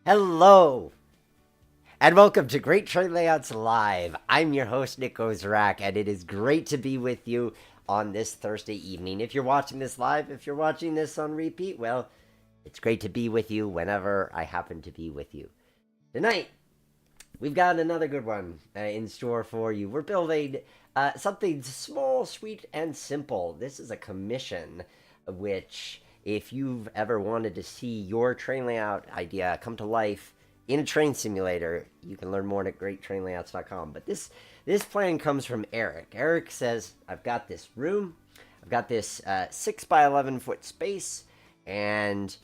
Hello, and welcome to Great Train Layouts Live. I'm your host, Nick Ozrak, and it is great to be with you on this Thursday evening. If you're watching this live, if you're watching this on repeat, well, it's great to be with you whenever I happen to be with you. Tonight, we've got another good one in store for you. We're building something small, sweet, and simple. This is a commission, which, if you've ever wanted to see your train layout idea come to life in a train simulator, you can learn more at greattrainlayouts.com. But this plan comes from Eric. Eric says, I've got this room, I've got this 6 by 11 foot space, and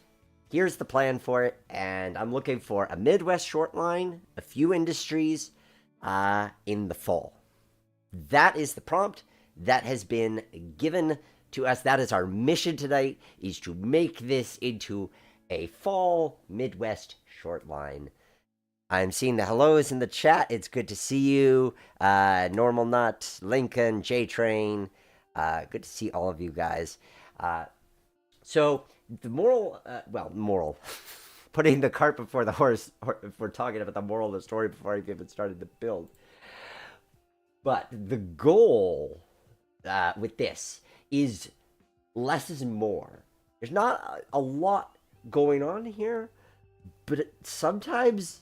here's the plan for it. And I'm looking for a Midwest short line, a few industries in the fall. That is the prompt that has been given to us. That is our mission tonight, is to make this into a fall Midwest short line. I'm seeing the hellos in the chat. It's good to see you. Normal Nut, Lincoln, J Train. Good to see all of you guys. So the moral, putting the cart before the horse, if we're talking about the moral of the story before I've even started to build. But the goal with this is less is more. There's not a lot going on here, but sometimes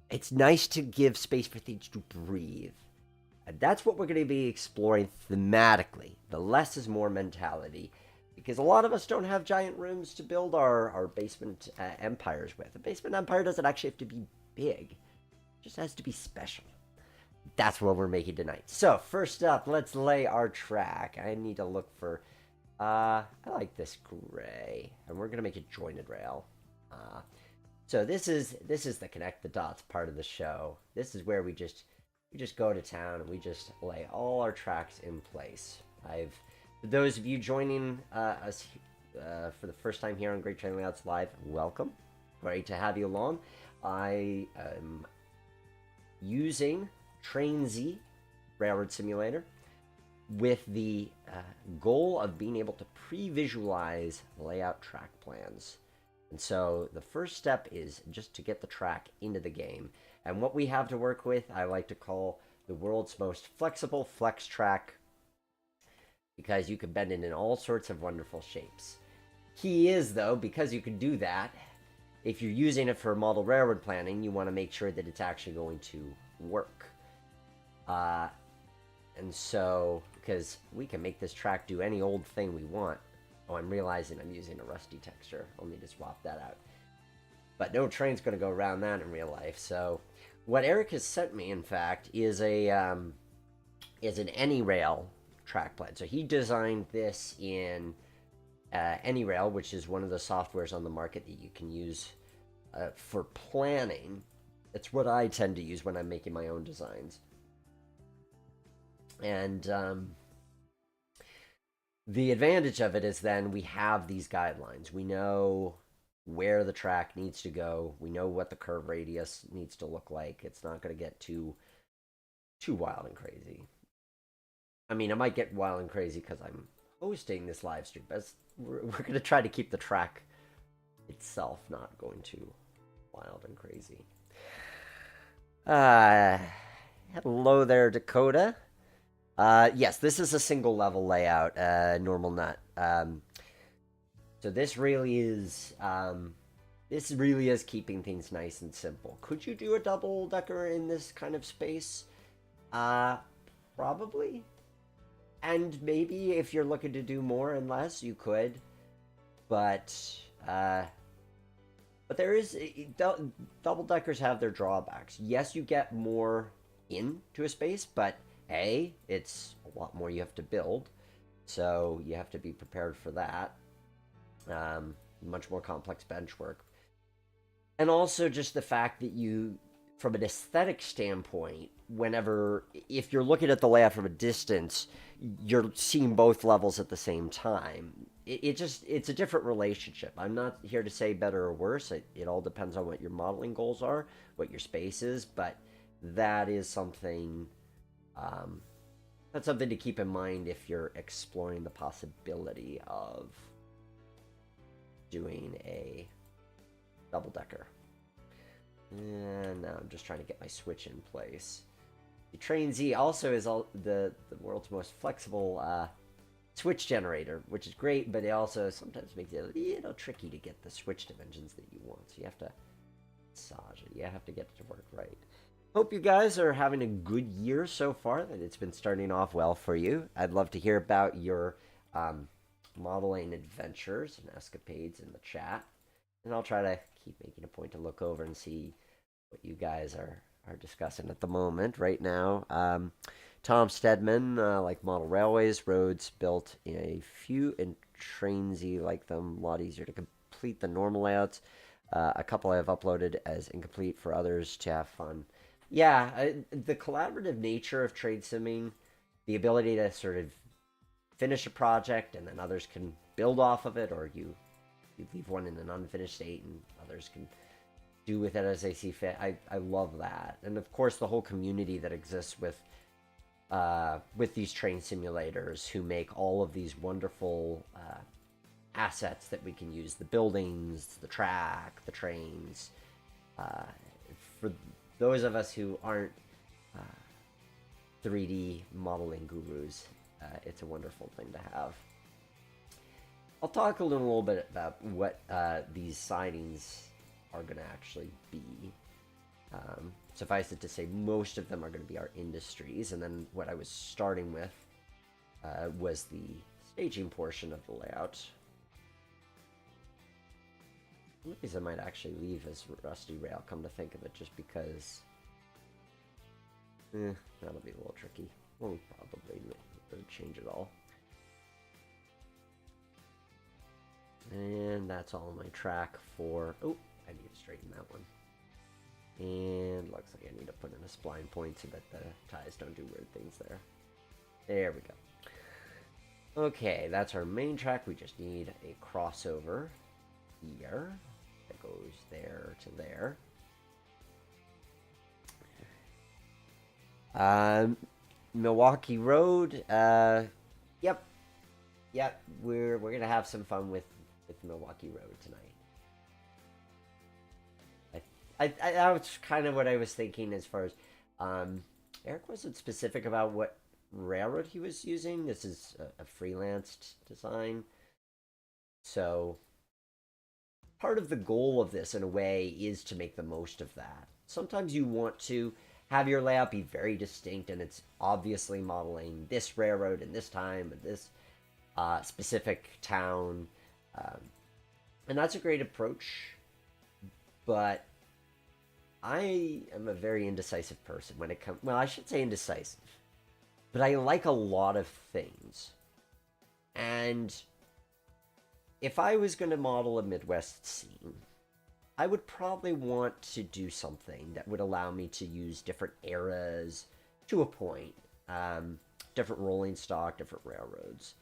it's nice to give space for things to breathe. And that's what we're going to be exploring thematically, the less is more mentality. Because a lot of us don't have giant rooms to build our basement empires with. A basement empire doesn't actually have to be big. It just has to be special. That's what we're making tonight. So, first up, let's lay our track. I need to look for... I like this gray. And we're going to make a jointed rail. So this is the connect the dots part of the show. This is where we just go to town and we just lay all our tracks in place. For those of you joining us for the first time here on Great Train Layouts Live, welcome. Great to have you along. I am using TrainZ Railroad Simulator with the goal of being able to pre-visualize layout track plans. And so the first step is just to get the track into the game. And what we have to work with, I like to call the world's most flexible flex track, because you can bend it in all sorts of wonderful shapes. Key is, though, because you can do that, if you're using it for model railroad planning, you want to make sure that it's actually going to work. And so, because we can make this track do any old thing we want. Oh, I'm realizing I'm using a rusty texture. I'll need to swap that out. But no train's going to go around that in real life. So what Eric has sent me, in fact, is an AnyRail track plan. So he designed this in AnyRail, which is one of the softwares on the market that you can use for planning. It's what I tend to use when I'm making my own designs. And the advantage of it is then we have these guidelines. We know where the track needs to go. We know what the curve radius needs to look like. It's not going to get too wild and crazy. I mean, I might get wild and crazy because I'm hosting this live stream, but we're going to try to keep the track itself not going too wild and crazy. Hello there, Dakota. Yes, this is a single level layout, normal nut. So this really is keeping things nice and simple. Could you do a double decker in this kind of space? Probably. And maybe if you're looking to do more and less, you could. But there is double deckers have their drawbacks. Yes, you get more into a space, but it's a lot more you have to build, so you have to be prepared for that. Much more complex bench work. And also just the fact that you, from an aesthetic standpoint, if you're looking at the layout from a distance, you're seeing both levels at the same time. It's a different relationship. I'm not here to say better or worse. It all depends on what your modeling goals are, what your space is, but that is something... that's something to keep in mind if you're exploring the possibility of doing a double-decker. And now I'm just trying to get my switch in place. The Train Z also is the world's most flexible switch generator, which is great, but it also sometimes makes it a little tricky to get the switch dimensions that you want. So you have to massage it. You have to get it to work right. Hope you guys are having a good year so far, that it's been starting off well for you. I'd love to hear about your modeling adventures and escapades in the chat. And I'll try to keep making a point to look over and see what you guys are discussing at the moment. Right now, Tom Stedman, like model railways, roads built in a few, and Trainsy like them, a lot easier to complete than normal layouts. A couple I have uploaded as incomplete for others to have fun. Yeah, the collaborative nature of trade simming, the ability to sort of finish a project and then others can build off of it, or you leave one in an unfinished state and others can do with it as they see fit. I love that. And of course the whole community that exists with these train simulators, who make all of these wonderful assets that we can use, the buildings, the track, the trains. For those of us who aren't 3D modeling gurus, it's a wonderful thing to have. I'll talk a little bit about what these signings are going to actually be. Suffice it to say, most of them are going to be our industries, and then what I was starting with was the staging portion of the layout. One of these I might actually leave as Rusty Rail, come to think of it, just because that'll be a little tricky. Won't probably change it all. And that's all my track for... Oh, I need to straighten that one. And looks like I need to put in a spline point so that the ties don't do weird things there. There we go. Okay, that's our main track. We just need a crossover here that goes there to there. Milwaukee Road. Yep, we're gonna have some fun with Milwaukee Road tonight. That was kind of what I was thinking as far as Eric wasn't specific about what railroad he was using. This is a freelanced design, so part of the goal of this, in a way, is to make the most of that. Sometimes you want to have your layout be very distinct, and it's obviously modeling this railroad in this time and this specific town, and that's a great approach. But I am a very indecisive person when it comes... Well, I should say indecisive. But I like a lot of things. And if I was going to model a Midwest scene, I would probably want to do something that would allow me to use different eras to a point. Different rolling stock, different railroads.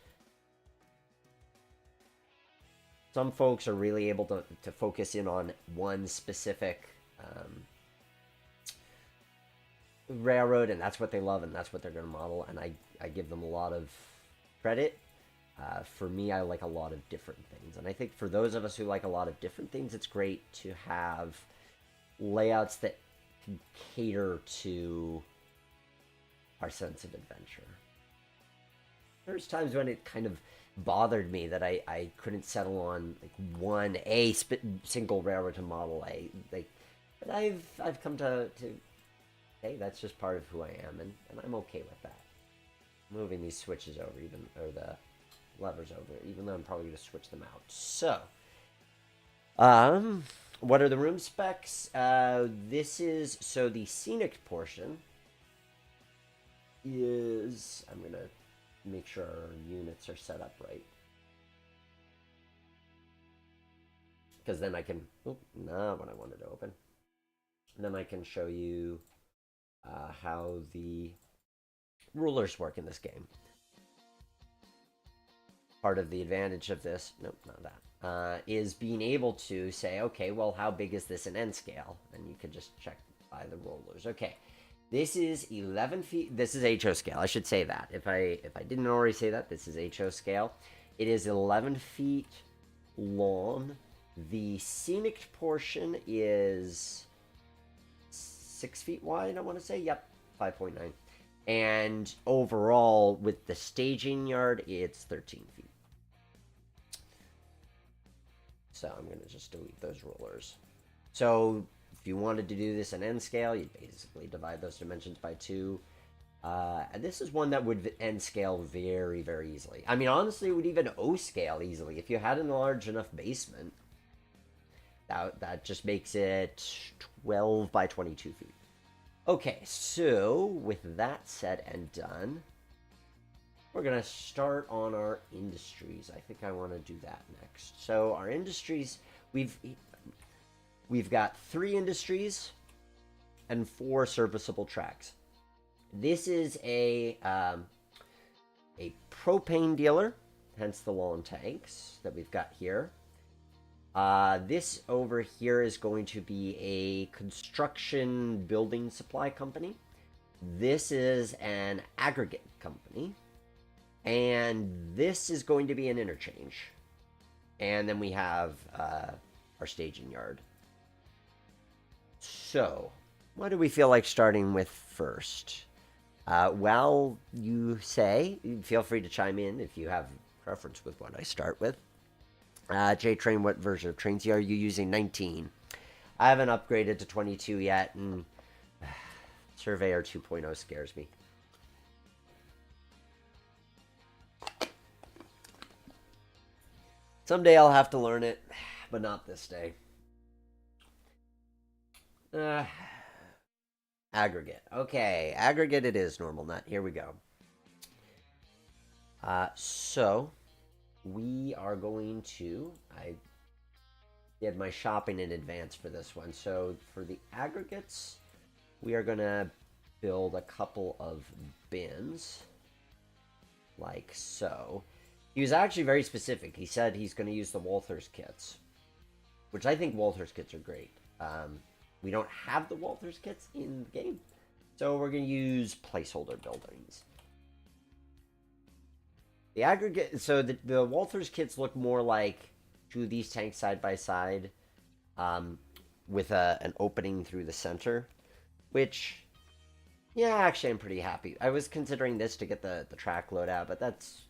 Some folks are really able to focus in on one specific railroad, and that's what they love, and that's what they're going to model, and I give them a lot of credit. For me, I like a lot of different things, and I think for those of us who like a lot of different things, it's great to have layouts that can cater to our sense of adventure. There's times when it kind of bothered me that I couldn't settle on like single railroad to model. But I've come to hey, that's just part of who I am, and I'm okay with that. Moving these switches over, or the levers over, even though I'm probably going to switch them out. So, what are the room specs? This is, so the scenic portion is, I'm going to make sure our units are set up right. Because then I can, not what I wanted to open. And then I can show you how the rulers work in this game. Part of the advantage of this, nope, not that, is being able to say, okay, well, how big is this in N scale? And you can just check by the rulers. Okay, this is 11 feet. This is HO scale. I should say that. If I didn't already say that, this is HO scale. It is 11 feet long. The scenic portion is 6 feet wide, I want to say. Yep, 5.9. And overall, with the staging yard, it's 13 feet. So I'm going to just delete those rulers. So if you wanted to do this in N scale, you'd basically divide those dimensions by 2. And this is one that would N scale very, very easily. I mean, honestly, it would even O scale easily. If you had a large enough basement, that just makes it 12 by 22 feet. Okay, so with that said and done, we're going to start on our industries. I think I want to do that next. So our industries, we've got 3 industries and 4 serviceable tracks. This is a propane dealer, hence the long tanks that we've got here. This over here is going to be a construction building supply company. This is an aggregate company. And this is going to be an interchange. And then we have our staging yard. So, what do we feel like starting with first? Well, you say, feel free to chime in if you have preference with what I start with. J-Train, what version of Trainzy are you using? 19. I haven't upgraded to 22 yet, and Surveyor 2.0 scares me. Someday I'll have to learn it, but not this day. Aggregate. Okay, aggregate it is, Normal Nut. Here we go. So, we are going to... I did my shopping in advance for this one. So, for the aggregates, we are going to build a couple of bins. Like so. He was actually very specific. He said he's going to use the Walthers kits, which I think Walthers kits are great. We don't have the Walthers kits in the game, so we're going to use placeholder buildings. The aggregate, so the Walthers kits look more like 2 of these tanks side by side, with an opening through the center, which, yeah, actually I'm pretty happy. I was considering this to get the track load out, but that's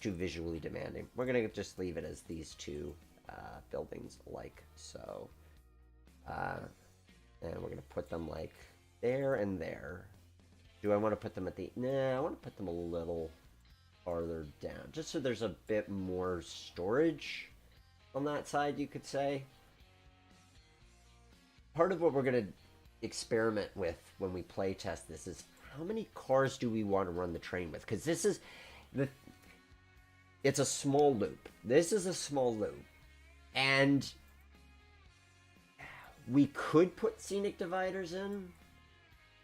too visually demanding. We're going to just leave it as these 2 buildings like so. And we're going to put them like there and there. Do I want to put them at the... Nah, I want to put them a little farther down. Just so there's a bit more storage on that side, you could say. Part of what we're going to experiment with when we play test this is how many cars do we want to run the train with? Because this is... It's a small loop. This is a small loop. And we could put scenic dividers in,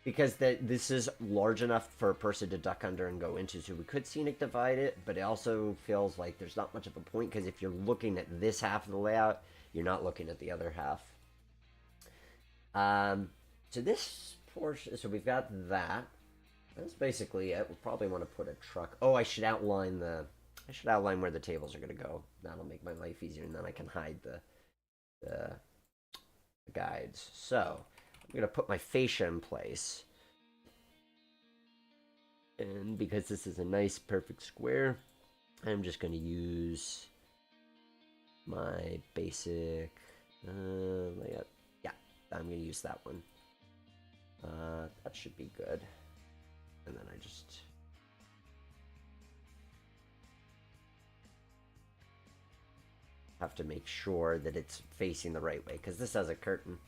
because this is large enough for a person to duck under and go into. So we could scenic divide it, but it also feels like there's not much of a point, because if you're looking at this half of the layout, you're not looking at the other half. So this portion, so we've got that. That's basically it. We'll probably want to put a truck. Oh, I should outline where the tables are going to go. That'll make my life easier, and then I can hide the guides. So I'm going to put my fascia in place. And because this is a nice, perfect square, I'm just going to use my basic layout. Yeah, I'm going to use that one. That should be good. And then I just... have to make sure that it's facing the right way, because this has a curtain.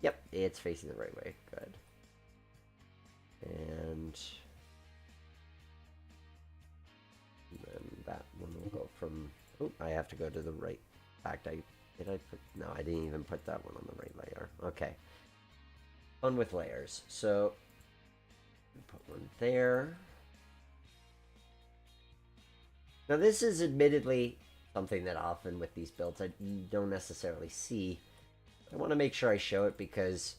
Yep, it's facing the right way. Good. And then that one will go from... Oh, I have to go to the right. In fact, did I put... No, I didn't even put that one on the right layer. Okay. Fun with layers. So, put one there. Now, this is admittedly something that often with these builds I don't necessarily see. I want to make sure I show it, because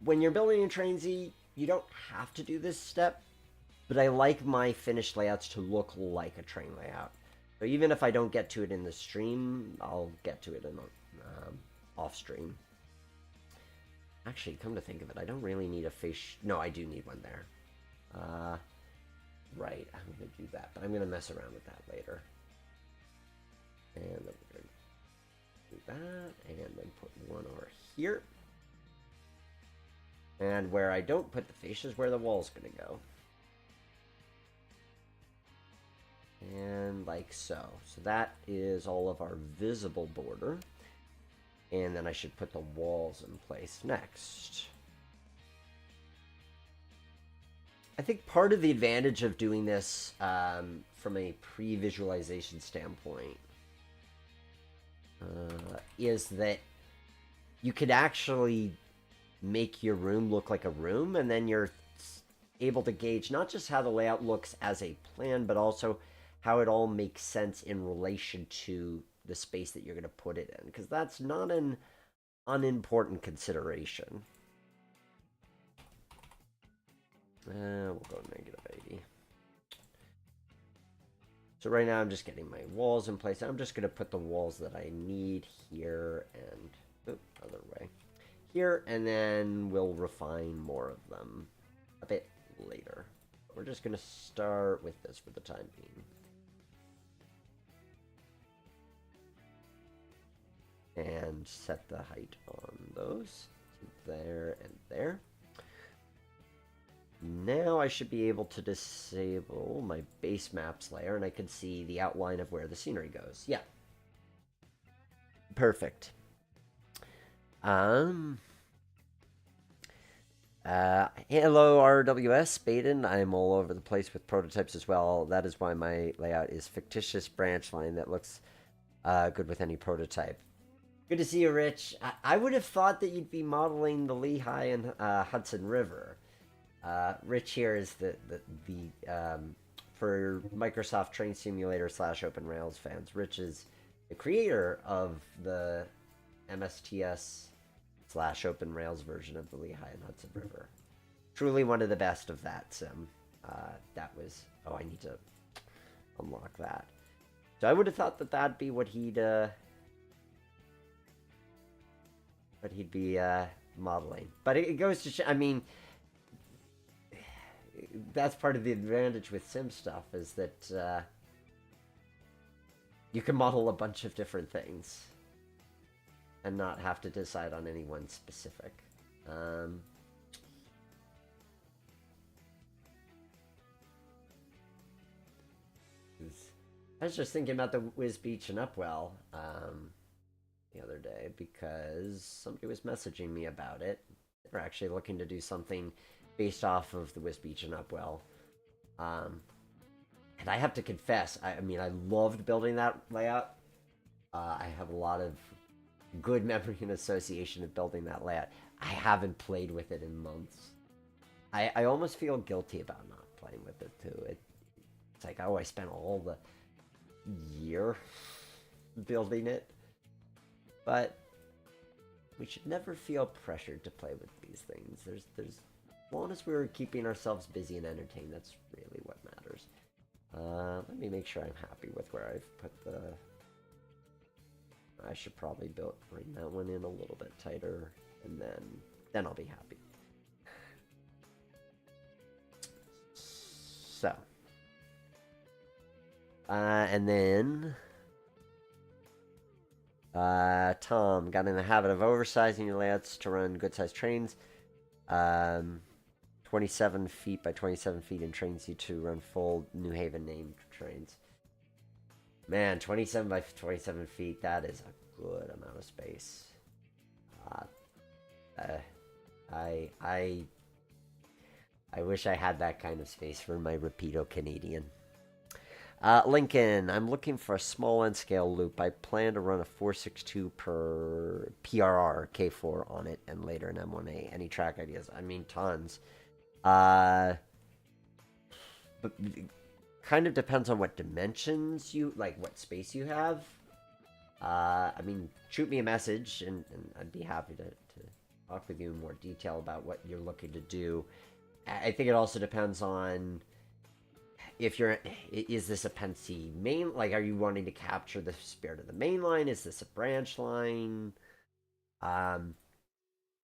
when you're building a Trainzy, you don't have to do this step, but I like my finished layouts to look like a train layout. So even if I don't get to it in the stream, I'll get to it in off stream. Actually, come to think of it, I don't really need a face... No, I do need one there. Right, I'm going to do that, but I'm going to mess around with that later. And then we're going to do that, and then put one over here. And where I don't put the face is where the wall's going to go. And like so. So that is all of our visible border. And then I should put the walls in place next. I think part of the advantage of doing this from a pre-visualization standpoint is that you could actually make your room look like a room, and then you're able to gauge not just how the layout looks as a plan, but also how it all makes sense in relation to the space that you're going to put it in, because that's not an unimportant consideration. We'll go -80. So right now I'm just getting my walls in place. I'm just going to put the walls that I need here and other way here, and then we'll refine more of them a bit later. We're just going to start with this for the time being. And set the height on those there and there. Now I should be able to disable my base maps layer, and I can see the outline of where the scenery goes. Yeah. Perfect. Hello RWS, Baden. I'm all over the place with prototypes as well. That is why my layout is fictitious branch line that looks good with any prototype. Good to see you, Rich. I would have thought that you'd be modeling the Lehigh and Hudson River. Rich here is the for Microsoft Train Simulator / Open Rails fans. Rich is the creator of the MSTS / Open Rails version of the Lehigh and Hudson River. Truly one of the best of that sim. That was... Oh, I need to unlock that. So I would have thought that that'd be what he'd be modeling. But it goes to show, I mean, that's part of the advantage with sim stuff, is that you can model a bunch of different things and not have to decide on any one specific. I was just thinking about the Whiz Beach and Upwell the other day, because somebody was messaging me about it. They were actually looking to do something based off of the Whiz Beach and Upwell. And I have to confess, I mean, I loved building that layout. I have a lot of good memory and association of building that layout. I haven't played with it in months. I almost feel guilty about not playing with it, too. It's like, oh, I spent all the year building it. But we should never feel pressured to play with these things. There's as long as we're keeping ourselves busy and entertained, that's really what matters. Let me make sure I'm happy with where I've put the... I should probably bring that one in a little bit tighter, and then I'll be happy. So. And then... Tom, got in the habit of oversizing your layouts to run good-sized trains. 27 feet by 27 feet, and trains you to run full New Haven named trains. Man, 27 by 27 feet, that is a good amount of space. I wish I had that kind of space for my Rapido Canadian. Lincoln, I'm looking for a small end scale loop. I plan to run a 462 per PRR K4 on it, and later an M1A. Any track ideas? I mean, tons. But kind of depends on what dimensions you like, what space you have. I mean, shoot me a message, and I'd be happy to talk with you in more detail about what you're looking to do. I think it also depends on if is this a Pensy main, like, are you wanting to capture the spirit of the main line? Is this a branch line?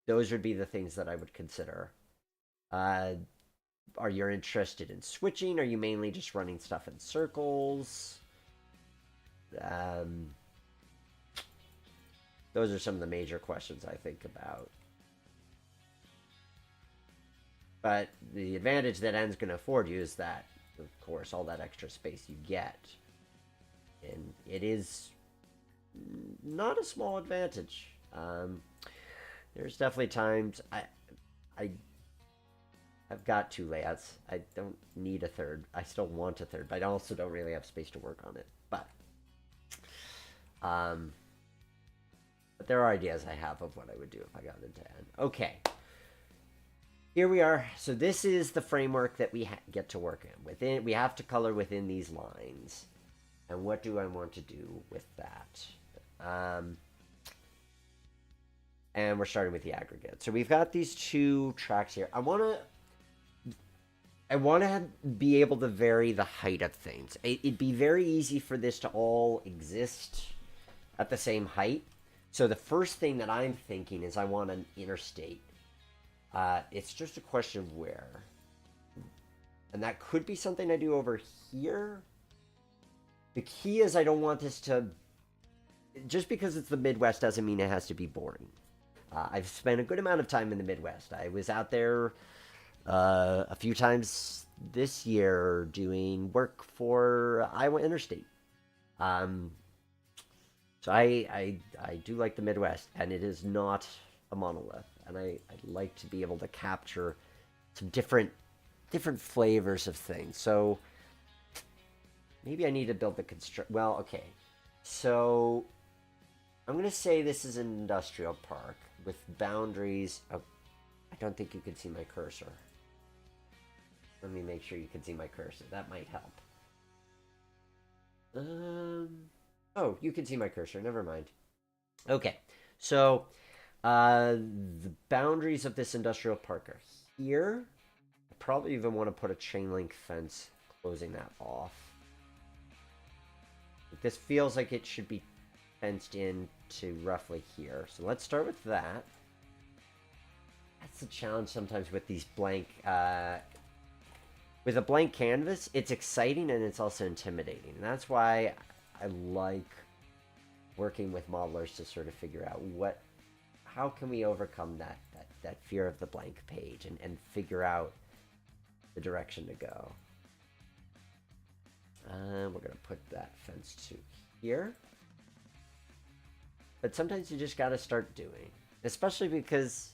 those would be the things that I would consider. Uh, are you interested in switching? Are you mainly just running stuff in circles? Um, those are some of the major questions I think about. But the advantage that N's going to afford you is that, of course, all that extra space you get. And it is not a small advantage. There's definitely times I I've got two layouts. I don't need a third. I still want a third, but I also don't really have space to work on it. Um, but there are ideas I have of what I would do if I got into N. Okay. Here we are. So this is the framework that we get to work in. Within, we have to color within these lines. And what do I want to do with that? And we're starting with the aggregate. So we've got these two tracks here. I want to be able to vary the height of things. It'd be very easy for this to all exist at the same height. So the first thing that I'm thinking is I want an interstate. It's just a question of where. And that could be something I do over here. The key is I don't want this to... Just because it's the Midwest doesn't mean it has to be boring. I've spent a good amount of time in the Midwest. I was out there a few times this year doing work for Iowa Interstate. So I do like the Midwest, and it is not a monolith. And I'd like to be able to capture some different flavors of things. So maybe I need to build the construct. Well, okay. So I'm going to say this is an industrial park with boundaries. Oh, I don't think you can see my cursor. Let me make sure you can see my cursor. That might help. Oh, you can see my cursor. Never mind. Okay. So the boundaries of this industrial park are here. I probably even want to put a chain link fence closing that off. This feels like it should be fenced in to roughly here. So let's start with that. That's the challenge sometimes with these blank... with a blank canvas, it's exciting and it's also intimidating. And that's why I like working with modelers to sort of figure out how can we overcome that fear of the blank page and figure out the direction to go. We're going to put that fence to here. But sometimes you just got to start doing, especially because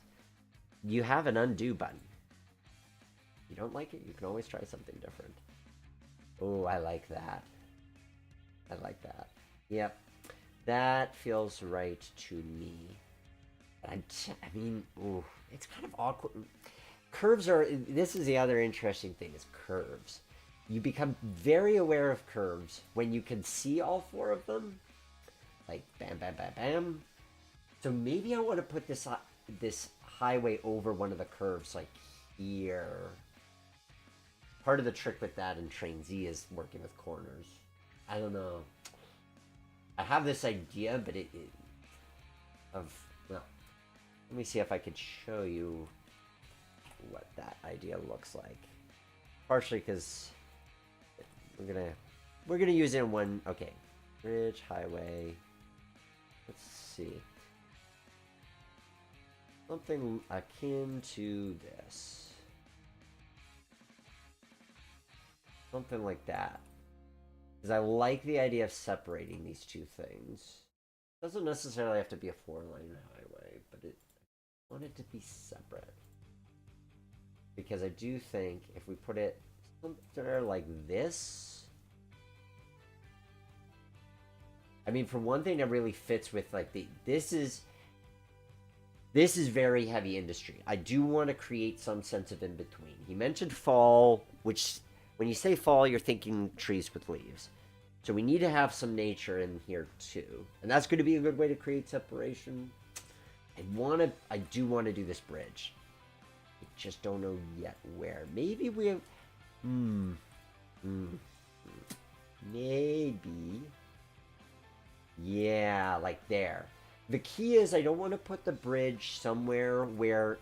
you have an undo button. If you don't like it, you can always try something different. Oh, I like that. I like that. Yep. That feels right to me. I mean, ooh, it's kind of awkward. Curves are... This is the other interesting thing, is curves. You become very aware of curves when you can see all four of them. Like, bam, bam, bam, bam. So maybe I want to put this highway over one of the curves, like here. Part of the trick with that in Train Z is working with corners. I don't know. I have this idea, but well, let me see if I could show you what that idea looks like. Partially because we're gonna use it in one. Okay, bridge, highway. Let's see. Something akin to this. Something like that. Because I like the idea of separating these two things. Doesn't necessarily have to be a 4-lane highway, but I want it to be separate. Because I do think if we put it somewhere like this... I mean, for one thing, it really fits with like this is very heavy industry. I do want to create some sense of in between. He mentioned fall, which when you say fall, you're thinking trees with leaves. So we need to have some nature in here too, and that's going to be a good way to create separation. I do want to do this bridge. I just don't know yet where. Maybe we have. Maybe. Yeah, like there. The key is I don't want to put the bridge somewhere where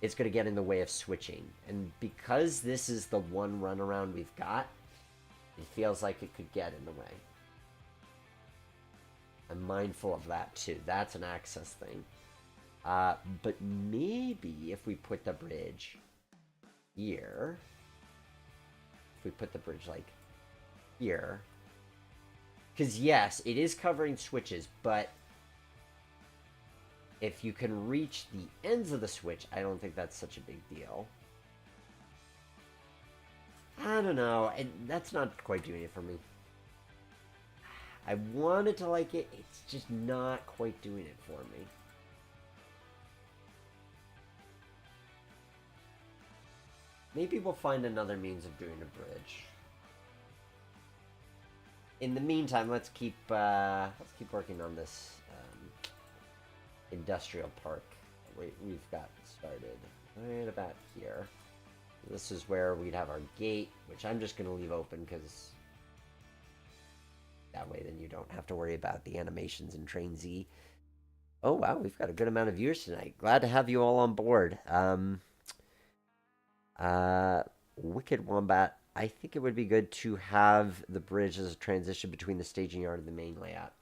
it's going to get in the way of switching. And because this is the one runaround we've got, it feels like it could get in the way. I'm mindful of that too. That's an access thing. But maybe if we put the bridge here, if we put the bridge like here, because yes, it is covering switches, but if you can reach the ends of the switch, I don't think that's such a big deal. I don't know, and that's not quite doing it for me. I wanted to like it, it's just not quite doing it for me. Maybe we'll find another means of doing a bridge. In the meantime, let's keep working on this industrial park we've got started right about here. This is where we'd have our gate, which I'm just going to leave open because that way then you don't have to worry about the animations in Train Z. Oh wow, we've got a good amount of viewers tonight. Glad to have you all on board. Wicked Wombat, I think it would be good to have the bridge as a transition between the staging yard and the main layout.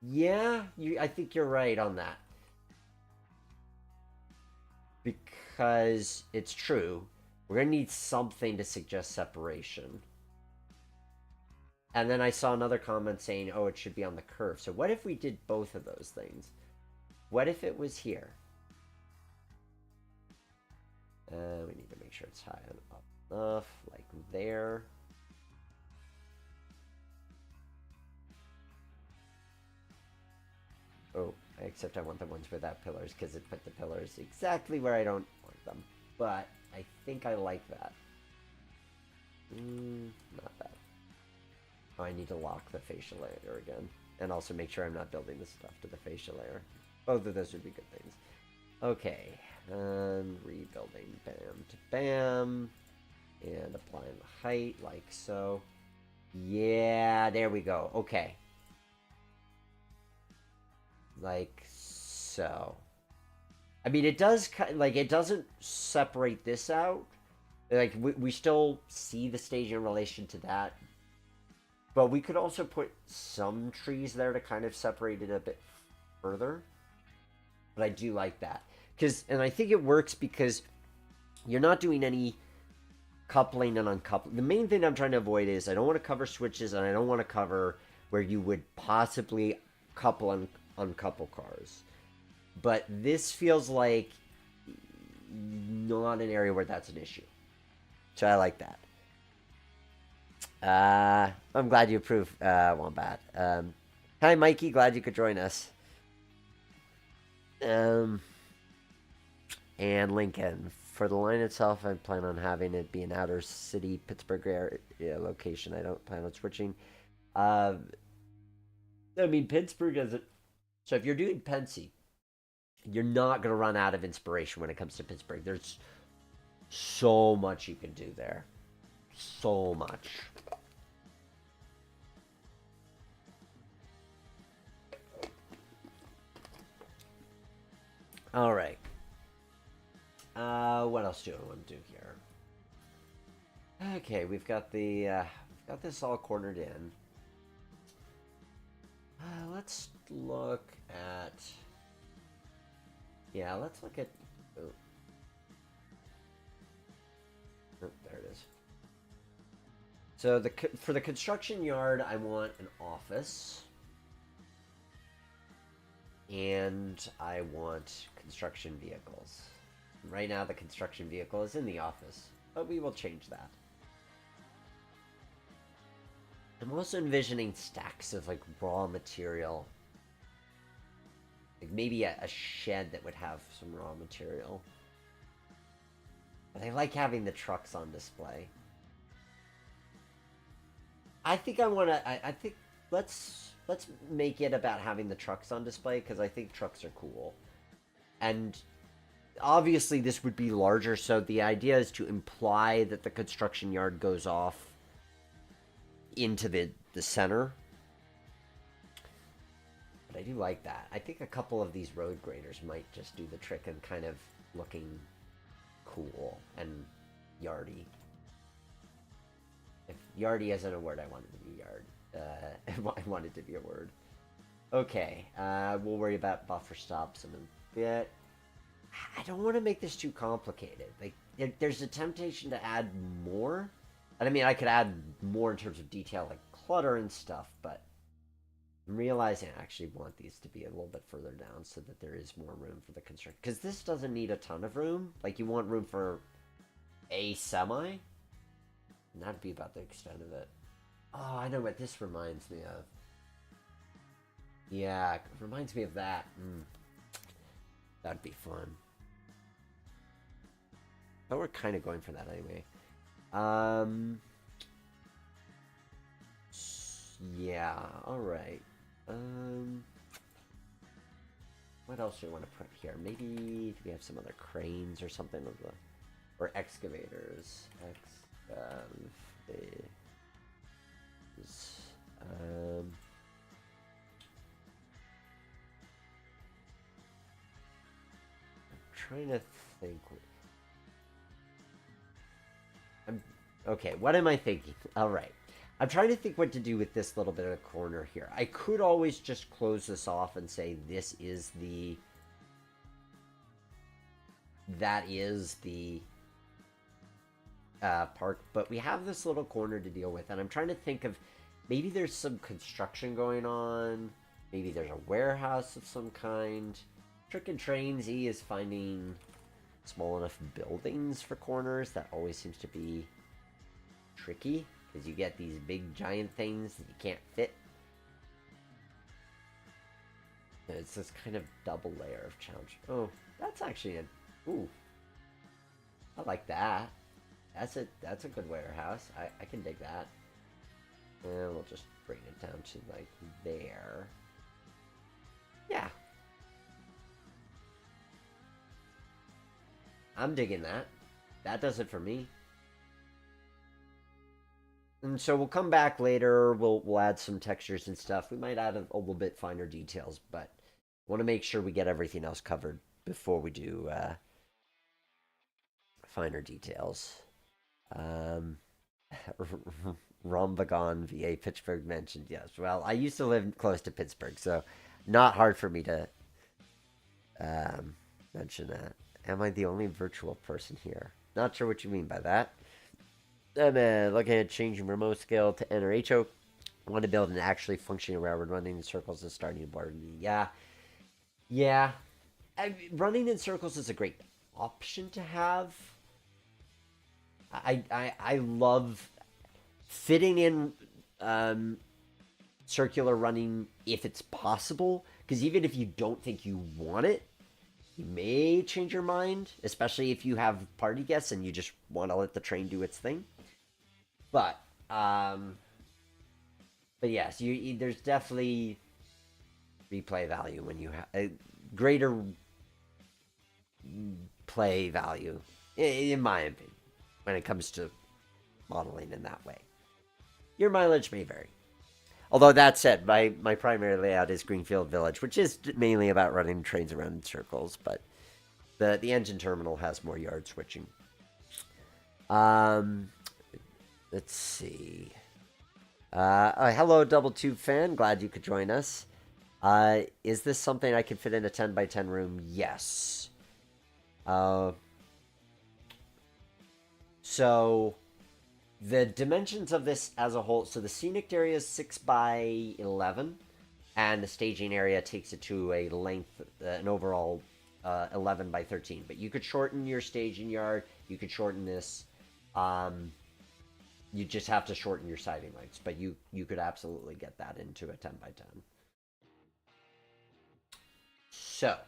Yeah, I think you're right on that. Because it's true. We're going to need something to suggest separation. And then I saw another comment saying, oh, it should be on the curve. So what if we did both of those things? What if it was here? We need to make sure it's high enough, like there. Oh, except I want the ones without pillars because it put the pillars exactly where I don't want them. But I think I like that. Not bad. Oh, I need to lock the facial layer again. And also make sure I'm not building the stuff to the facial layer. Both of those would be good things. Okay. Rebuilding bam to bam. And applying the height like so. Yeah, there we go. Okay. Like so. I mean, it does, like, it doesn't separate this out. Like, we still see the stage in relation to that. But we could also put some trees there to kind of separate it a bit further. But I do like that. And I think it works because you're not doing any coupling and uncoupling. The main thing I'm trying to avoid is I don't want to cover switches and I don't want to cover where you would possibly couple and uncouple cars. But this feels like not an area where that's an issue. So I like that. I'm glad you approve, Wombat. Hi, Mikey. Glad you could join us. And Lincoln. For the line itself, I plan on having it be an outer city Pittsburgh area location. I don't plan on switching. I mean, Pittsburgh doesn't. So if you're doing Pensy, you're not going to run out of inspiration when it comes to Pittsburgh. There's so much you can do there. So much. All right. What else do I want to do here? Okay, we've got this all cornered in. Let's look at. Yeah, let's look at. Oh, there it is. So for the construction yard, I want an office. And I want construction vehicles. Right now, the construction vehicle is in the office, but we will change that. I'm also envisioning stacks of, like, raw material. Like, maybe a shed that would have some raw material. But I like having the trucks on display. I think I want to... I think... Let's make it about having the trucks on display, because I think trucks are cool. And obviously this would be larger, so the idea is to imply that the construction yard goes off into the center. But I do like that. I think a couple of these road graders might just do the trick of kind of looking cool and yardy. If yardy isn't a word, I want it to be yard. I want it to be a word. Okay, we'll worry about buffer stops in a bit. I don't want to make this too complicated. Like, there's a temptation to add more. And I mean, I could add more in terms of detail, like clutter and stuff, but I'm realizing I actually want these to be a little bit further down so that there is more room for the construction. Because this doesn't need a ton of room. Like, you want room for a semi. And that'd be about the extent of it. Oh, I know what this reminds me of. Yeah, it reminds me of that. That'd be fun. But we're kind of going for that anyway. Yeah, alright. What else do we want to put here? Maybe do we have some other cranes or something of the, or excavators? I'm trying to think. Okay, what am I thinking? Alright. I'm trying to think what to do with this little bit of a corner here. I could always just close this off and say this is the... That is the park. But we have this little corner to deal with. And I'm trying to think of... Maybe there's some construction going on. Maybe there's a warehouse of some kind. Trick and Train Z is finding small enough buildings for corners. That always seems to be tricky. Because you get these big giant things that you can't fit. And it's this kind of double layer of challenge. Oh, that's actually a... Ooh. I like that. That's a good warehouse. I can dig that. And we'll just bring it down to like there. Yeah. I'm digging that. That does it for me. And so we'll come back later. We'll add some textures and stuff. We might add a little bit finer details, but want to make sure we get everything else covered before we do finer details. Rombagon, VA, Pittsburgh mentioned, yes. Well, I used to live close to Pittsburgh, so not hard for me to mention that. Am I the only virtual person here? Not sure what you mean by that. I'm looking at changing remote scale to NRHO. I want to build an actually functioning railroad running in circles and starting to bother me. Yeah. Yeah. Running in circles is a great option to have. I love fitting in circular running if it's possible. Because even if you don't think you want it, you may change your mind. Especially if you have party guests and you just want to let the train do its thing. But yes, there's definitely replay value when you have a greater play value, in my opinion, when it comes to modeling in that way. Your mileage may vary. Although that said, my primary layout is Greenfield Village, which is mainly about running trains around in circles, but the engine terminal has more yard switching. Let's see. Hello, Double Tube fan. Glad you could join us. Is this something I can fit in a 10 by 10 room? Yes. So the dimensions of this as a whole. So the scenic area is 6 by 11, and the staging area takes it to a length, an overall 11 by 13. But you could shorten your staging yard. You could shorten this. You just have to shorten your siding lengths, but you could absolutely get that into a 10 by 10. So,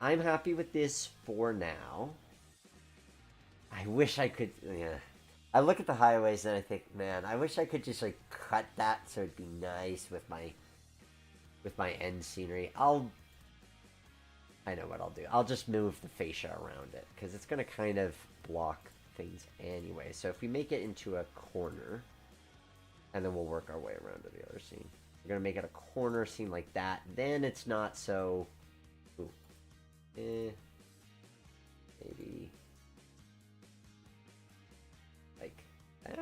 I'm happy with this for now. I wish I could, yeah. I look at the highways and I think, man, I wish I could just like cut that so it'd be nice with my end scenery. I know what I'll do. I'll just move the fascia around it because it's going to kind of block things anyway. So if we make it into a corner, and then we'll work our way around to the other scene. We're gonna make it a corner seem like that. Then it's not so. Ooh. Maybe. Like that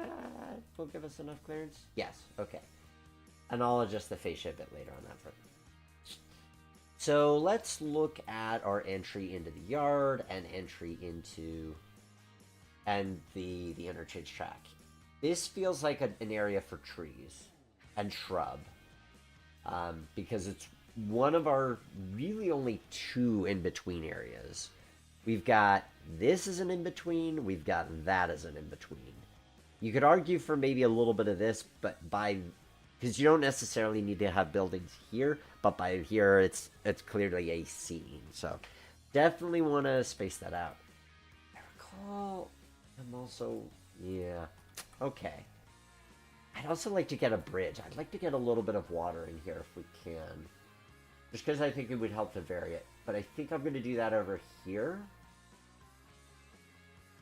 will give us enough clearance. Yes. Okay. And I'll adjust the fascia a bit later on that front. So let's look at our entry into the yard and entry into the interchange track. This feels like an area for trees and shrub, because it's one of our really only two in-between areas. We've got this as an in-between, we've got that as an in-between. You could argue for maybe a little bit of this, but because you don't necessarily need to have buildings here, but by here it's clearly a scene. So definitely want to space that out. I recall I'm also, yeah, okay. I'd also like to get a bridge. I'd like to get a little bit of water in here if we can. Just because I think it would help to vary it. But I think I'm going to do that over here.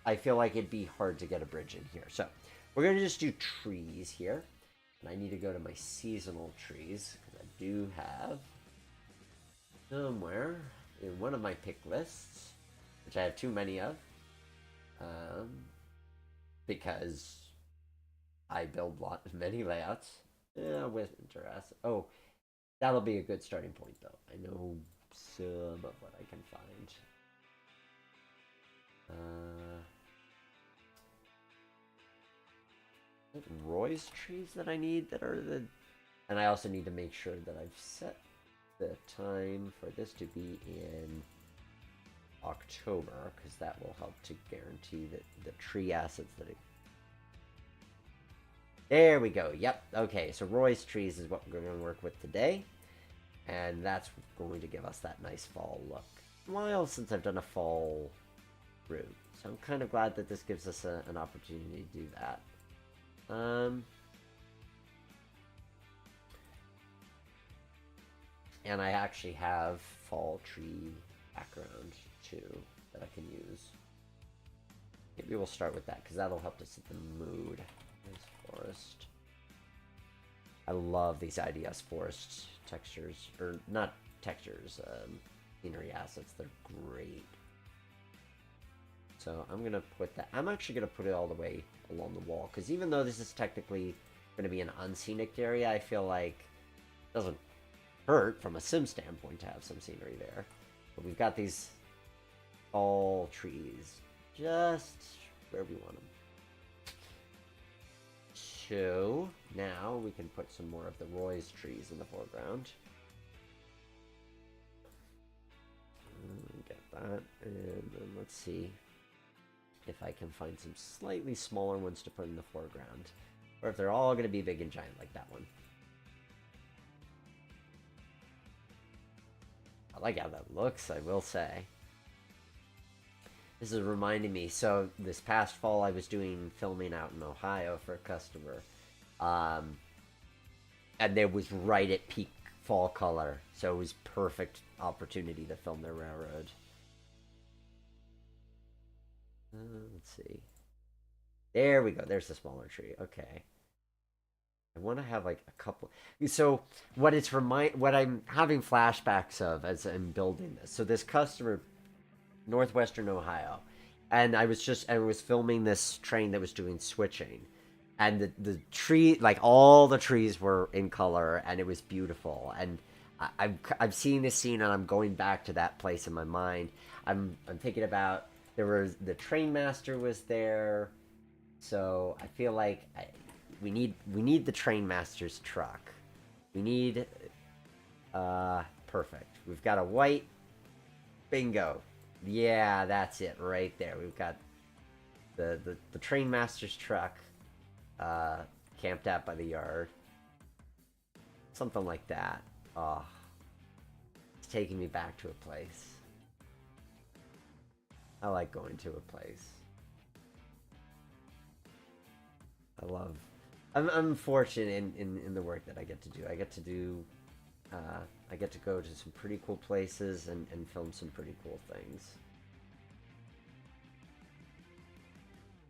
I feel like it'd be hard to get a bridge in here. So we're going to just do trees here. And I need to go to my seasonal trees, because I do have somewhere in one of my pick lists, which I have too many of, because I build many layouts. With interest. Oh, that'll be a good starting point, though. I know some of what I can find. Roy's trees that I need that are the... And I also need to make sure that I've set the time for this to be in October, because that will help to guarantee that the tree assets that it... There we go. Yep. Okay, so Roy's trees is what we're going to work with today. And that's going to give us that nice fall look. A while since I've done a fall route, so I'm kind of glad that this gives us an opportunity to do that. And I actually have fall tree background too that I can use. Maybe we'll start with that because that'll help to set the mood. There's forest. I love these IDS forest textures, or not textures, scenery assets. They're great. So I'm gonna put that. I'm actually gonna put it all the way along the wall because even though this is technically going to be an unscenic area, I feel like it doesn't hurt from a sim standpoint to have some scenery there. But we've got these tall trees just where we want them. So now we can put some more of the Roy's trees in the foreground. Get that, and then let's see if I can find some slightly smaller ones to put in the foreground, or if they're all going to be big and giant like that one. I like how that looks, I will say. This is reminding me, so this past fall I was doing filming out in Ohio for a customer, and it was right at peak fall color, so it was perfect opportunity to film their railroad. Let's see. There we go. There's the smaller tree. Okay. I want to have like a couple. So what I'm having flashbacks of as I'm building this. So this customer, Northwestern Ohio, and I was filming this train that was doing switching, and the tree, like all the trees were in color, and it was beautiful. And I've seen this scene, and I'm going back to that place in my mind. I'm thinking about. The train master was there, so I feel like we need the train master's truck. We need perfect. We've got a white bingo. Yeah, that's it right there. We've got the train master's truck camped out by the yard. Something like that. Oh, it's taking me back to a place. I like going to a place. I'm fortunate in the work that I get to do. I get to go to some pretty cool places and film some pretty cool things.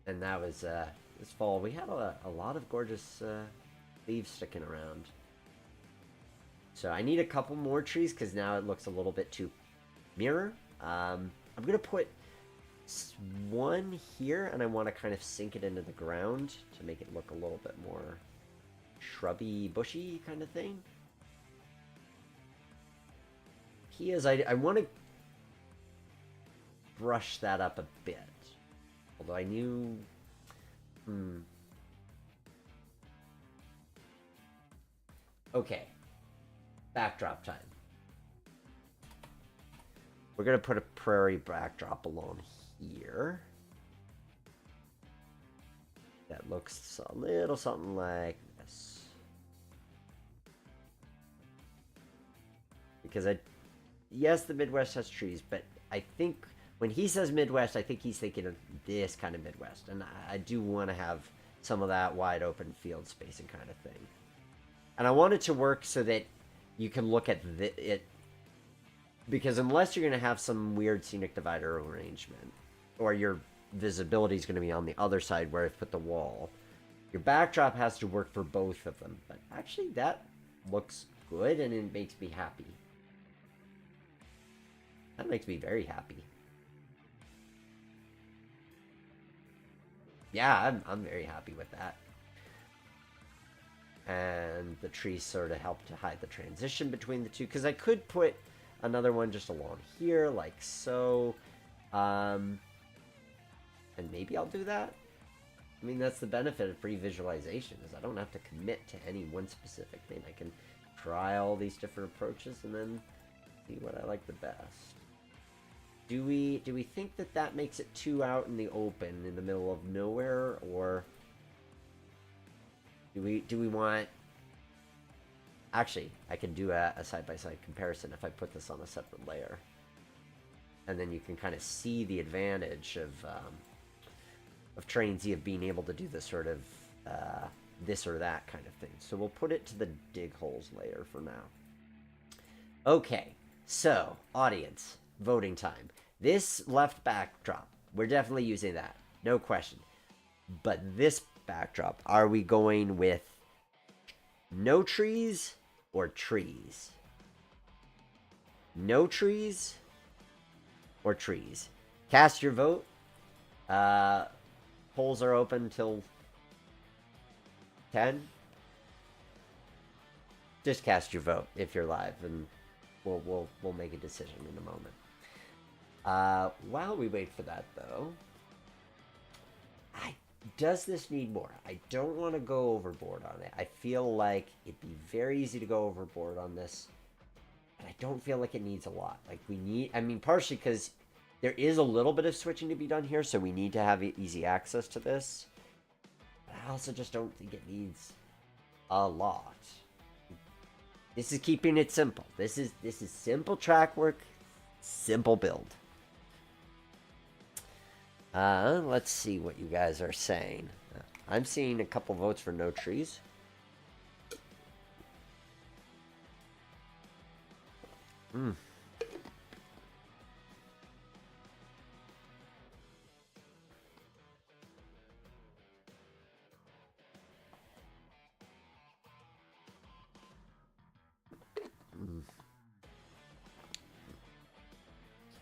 And that was this fall. We had a lot of gorgeous leaves sticking around. So I need a couple more trees because now it looks a little bit too mirror. I'm gonna put one here, and I want to kind of sink it into the ground to make it look a little bit more shrubby, bushy kind of thing. I want to brush that up a bit. Although I knew... Okay. Backdrop time. We're going to put a prairie backdrop along here. That looks a little something like this. Because yes, the Midwest has trees, but I think when he says Midwest, I think he's thinking of this kind of Midwest. And I do want to have some of that wide open field spacing kind of thing. And I want it to work so that you can look at it. Because unless you're going to have some weird scenic divider arrangement, or your visibility is going to be on the other side where I've put the wall, your backdrop has to work for both of them. But actually, that looks good, and it makes me happy. That makes me very happy. Yeah, I'm very happy with that. And the trees sort of help to hide the transition between the two, because I could put another one just along here, like so. And maybe I'll do that. I mean, that's the benefit of free visualization, is I don't have to commit to any one specific thing. I can try all these different approaches and then see what I like the best. Do we think that that makes it too out in the open, in the middle of nowhere, or do we want... Actually, I can do a side-by-side comparison if I put this on a separate layer. And then you can kind of see the advantage of Train Z of being able to do this sort of this or that kind of thing. So we'll put it to the dig holes layer for now. Okay, so audience, voting time. This left backdrop, we're definitely using that, no question. But this backdrop, are we going with no trees or trees? No trees or trees? Cast your vote. Polls are open till 10. Just cast your vote if you're live, and we'll make a decision in a moment. While we wait for that, though, does this need more? I don't want to go overboard on it. I feel like it'd be very easy to go overboard on this, but I don't feel like it needs a lot. Like we need, I mean, partially because there is a little bit of switching to be done here, so we need to have easy access to this. But I also just don't think it needs a lot. This is keeping it simple. This is simple track work, simple build. Let's see what you guys are saying. I'm seeing a couple votes for no trees.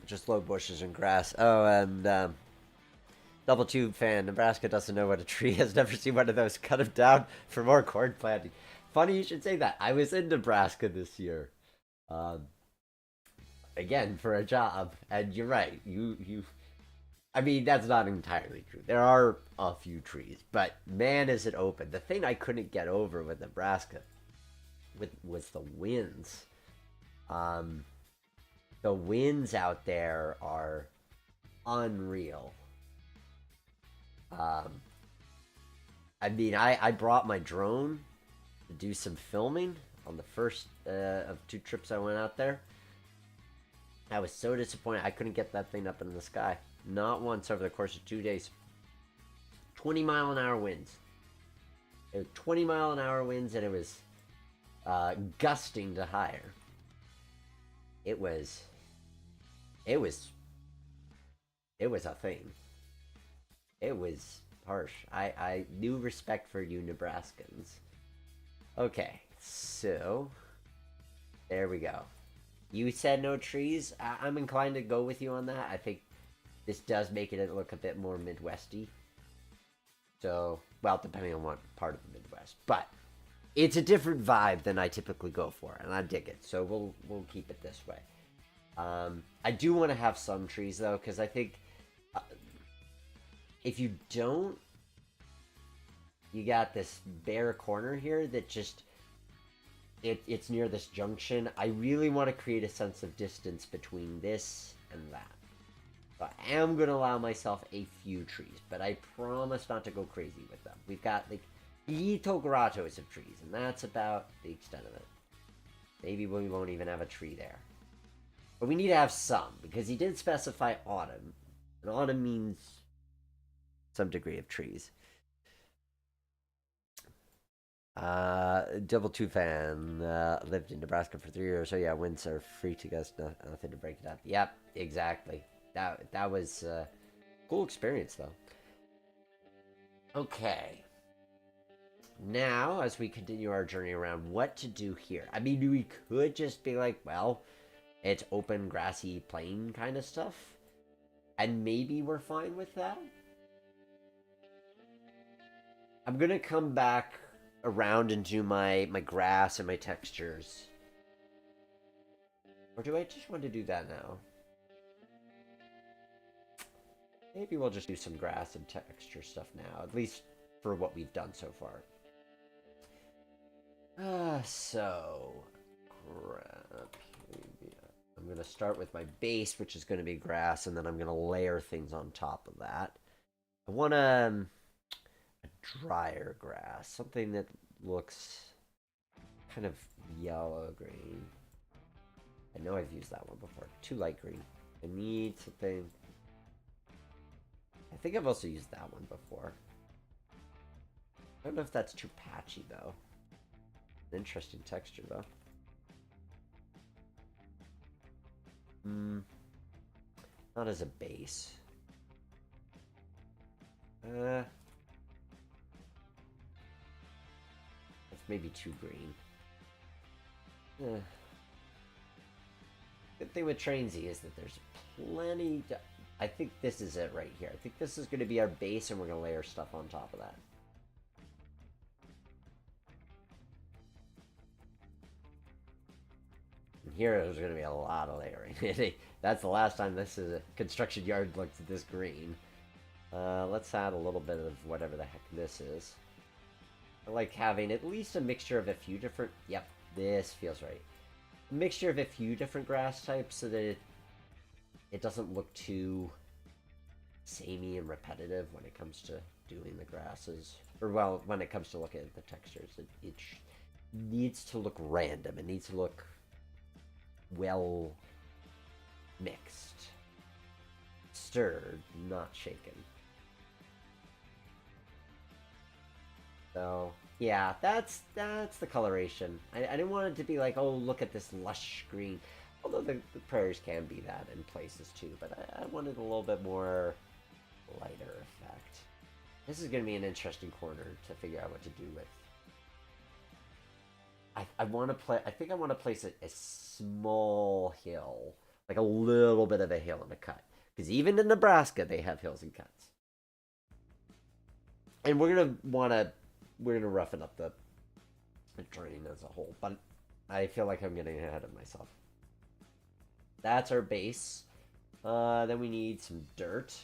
Just low bushes and grass. Oh, and Double Tube fan, Nebraska doesn't know what a tree has never seen one of those. Cut them down for more corn planting. Funny you should say that. I was in Nebraska this year. Again, for a job. And you're right. I mean, that's not entirely true. There are a few trees. But man, is it open. The thing I couldn't get over with Nebraska was the winds. The winds out there are unreal. I mean, I brought my drone to do some filming on the first of 2 trips I went out there. I was so disappointed I couldn't get that thing up in the sky. Not once over the course of 2 days. 20-mile-an-hour winds. It was 20-mile-an-hour winds, and it was gusting to higher. It was a thing. It was harsh. I knew respect for you Nebraskans. Okay, so There we go. You said no trees. I'm inclined to go with you on that. I think this does make it look a bit more Midwesty. So, well, depending on what part of the Midwest, but it's a different vibe than I typically go for, and I dig it. So we'll keep it this way. I do want to have some trees though, because I think if you don't, you got this bare corner here that just it's near this junction. I really want to create a sense of distance between this and that. So I am going to allow myself a few trees, but I promise not to go crazy with them. We've got like little grottos of trees, and that's about the extent of it. Maybe we won't even have a tree there. But we need to have some, because he did specify autumn. And autumn means some degree of trees. Double Two fan lived in Nebraska for 3 years. So yeah, winds are free to us. Nothing to break it up. Yep, exactly. That was a cool experience though. Okay. Now, as we continue our journey around what to do here, I mean, we could just be like, well, it's open, grassy, plain kind of stuff, and maybe we're fine with that. I'm gonna come back around and do my grass and my textures. Or do I just want to do that now? Maybe we'll just do some grass and texture stuff now, at least for what we've done so far. So, I'm going to start with my base, which is going to be grass, and then I'm going to layer things on top of that. I want a drier grass, something that looks kind of yellow-green. I know I've used that one before. Too light green. I need something... I think I've also used that one before. I don't know if that's too patchy, though. Interesting texture, though. Not as a base. That's maybe too green. Good thing with Trainsy is that there's plenty to... I think this is it right here. I think this is going to be our base, and we're going to layer stuff on top of that. Here there's going to be a lot of layering. That's the last time this is a construction yard looked this green. Let's add a little bit of whatever the heck this is. I like having at least a mixture of a few different... Yep, this feels right. A mixture of a few different grass types so that it doesn't look too samey and repetitive when it comes to doing the grasses. Or, well, when it comes to looking at the textures. It needs to look random. It needs to look... well mixed, stirred, not shaken. So yeah, that's the coloration. I didn't want it to be like, oh, look at this lush green, although the prairies can be that in places too, but I wanted a little bit more lighter effect. This is going to be an interesting corner to figure out what to do with. I want to play. I think I want to place a small hill, like a little bit of a hill and a cut, because even in Nebraska they have hills and cuts. And we're gonna roughen up the terrain as a whole, but I feel like I'm getting ahead of myself. That's our base. Then we need some dirt.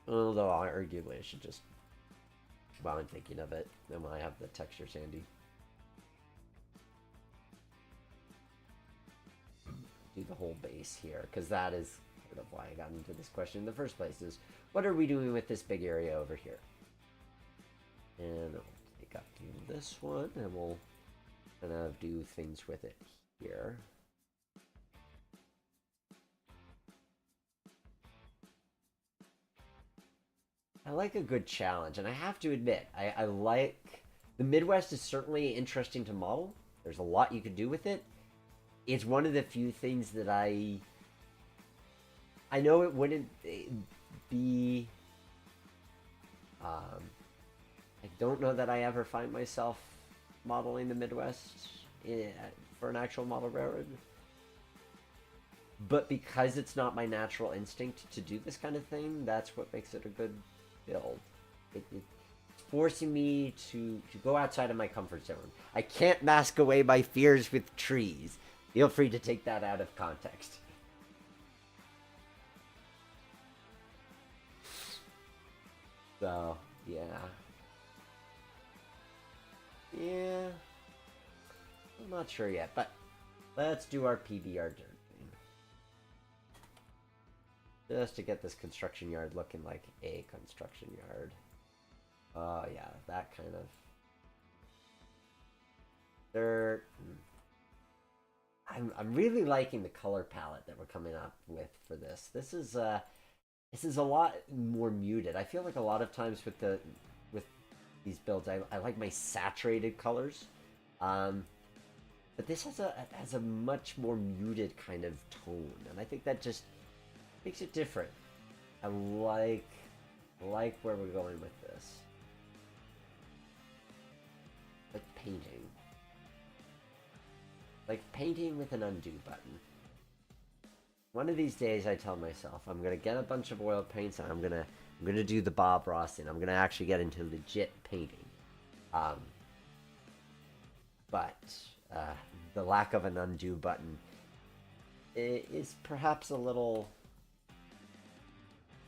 Although arguably I should just, while I'm thinking of it, then I have the textures handy. Do the whole base here, because that is part of why I got into this question in the first place, is what are we doing with this big area over here? And I'll take up to this one, and we'll kind of do things with it here. I like a good challenge, and I have to admit, I like... The Midwest is certainly interesting to model. There's a lot you could do with it. It's one of the few things that I know it wouldn't be... I don't know that I ever find myself modeling the Midwest for an actual model railroad. But because it's not my natural instinct to do this kind of thing, that's what makes it a good build. It's forcing me to go outside of my comfort zone. I can't mask away my fears with trees. Feel free to take that out of context. So, yeah. Yeah. I'm not sure yet, but let's do our PBR dirt thing. Just to get this construction yard looking like a construction yard. Oh, yeah, that kind of dirt. I'm really liking the color palette that we're coming up with for this. This is a lot more muted. I feel like a lot of times with these builds, I like my saturated colors, but this has a much more muted kind of tone, and I think that just makes it different. I like where we're going with this. Like painting with an undo button. One of these days, I tell myself I'm gonna get a bunch of oil paints and I'm gonna do the Bob Ross thing. I'm gonna actually get into legit painting. But the lack of an undo button is perhaps a little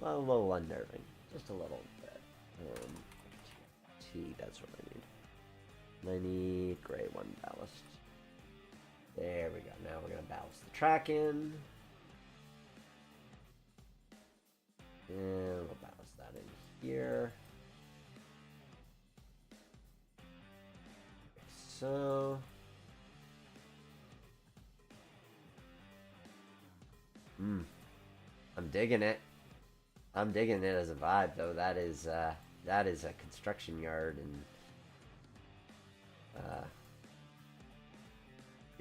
unnerving, just a little bit. T, that's what I need. And I need gray 1 ballast. There we go. Now we're gonna ballast the track in. And we'll ballast that in here. Like so. I'm digging it. I'm digging it as a vibe, though. That is a construction yard and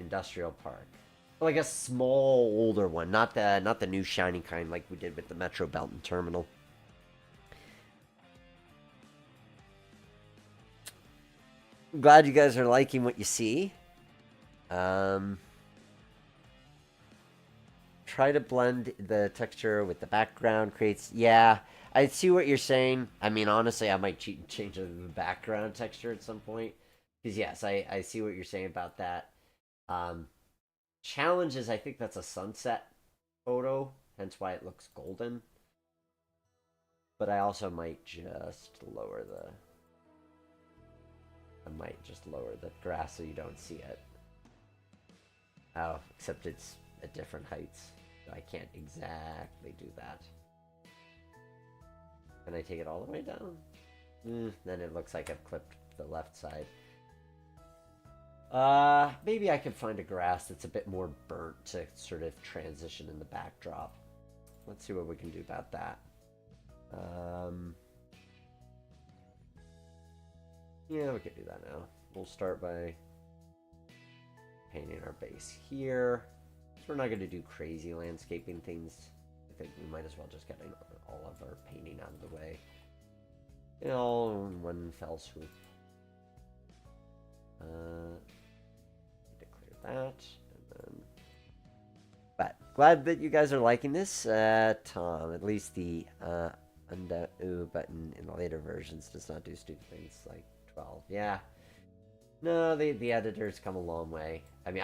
industrial park. Like a small, older one, not the new shiny kind like we did with the Metro Belton Terminal. I'm glad you guys are liking what you see. Try to blend the texture with the background creates. Yeah, I see what you're saying. I mean, honestly, I might cheat and change the background texture at some point. Because yes, I see what you're saying about that. Challenge is I think that's a sunset photo, hence why it looks golden. But I also might just lower the grass so you don't see it. Oh, except it's at different heights. So I can't exactly do that. Can I take it all the way down? Then it looks like I've clipped the left side. Maybe I could find a grass that's a bit more burnt to sort of transition in the backdrop. Let's see what we can do about that. Yeah, we could do that now. We'll start by painting our base here. So we're not going to do crazy landscaping things. I think we might as well just get all of our painting out of the way. You know, in one fell swoop. That, and then, but glad that you guys are liking this. Tom, at least the undo button in the later versions does not do stupid things like 12. Yeah, no, the editors come a long way. I mean,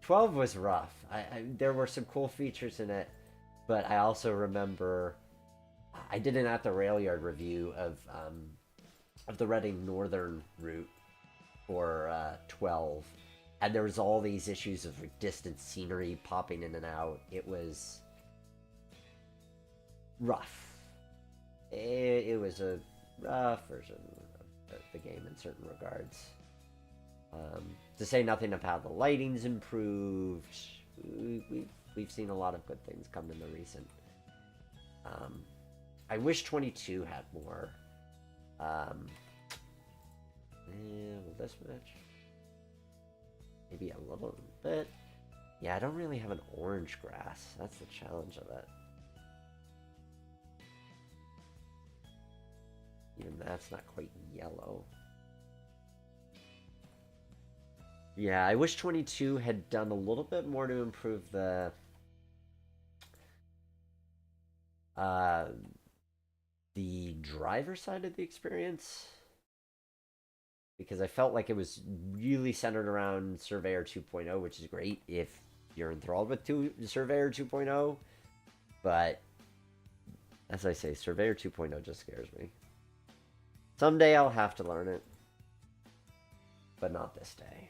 12 was rough. There were some cool features in it, but I also remember I did an At the Rail Yard review of the Reading Northern route for 12, and there was all these issues of distant scenery popping in and out. It was rough. It was a rough version of the game in certain regards. To say nothing of how the lighting's improved. We've seen a lot of good things come in the recent. I wish 22 had more. Will this match? Maybe a little bit. Yeah, I don't really have an orange grass. That's the challenge of it. Even that's not quite yellow. Yeah, I wish 22 had done a little bit more to improve uh the driver side of the experience because I felt like it was really centered around Surveyor 2.0, which is great if you're enthralled with Surveyor 2.0, but as I say, Surveyor 2.0 just scares me. Someday I'll have to learn it, but not this day.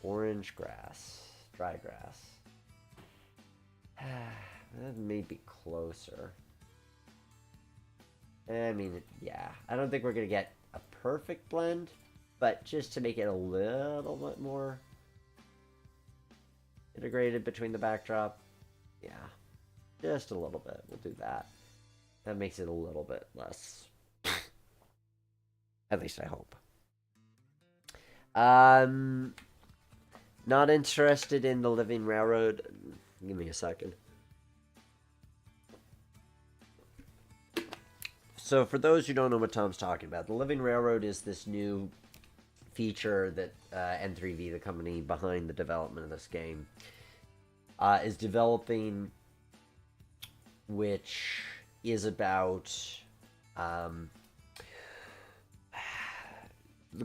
Orange grass, dry grass. That may be closer. I mean, yeah. I don't think we're going to get a perfect blend, but just to make it a little bit more integrated between the backdrop, yeah. Just a little bit. We'll do that. That makes it a little bit less. At least I hope. Not interested in the Living Railroad. Give me a second. So for those who don't know what Tom's talking about, the Living Railroad is this new feature that N3V, the company behind the development of this game, is developing, which is about the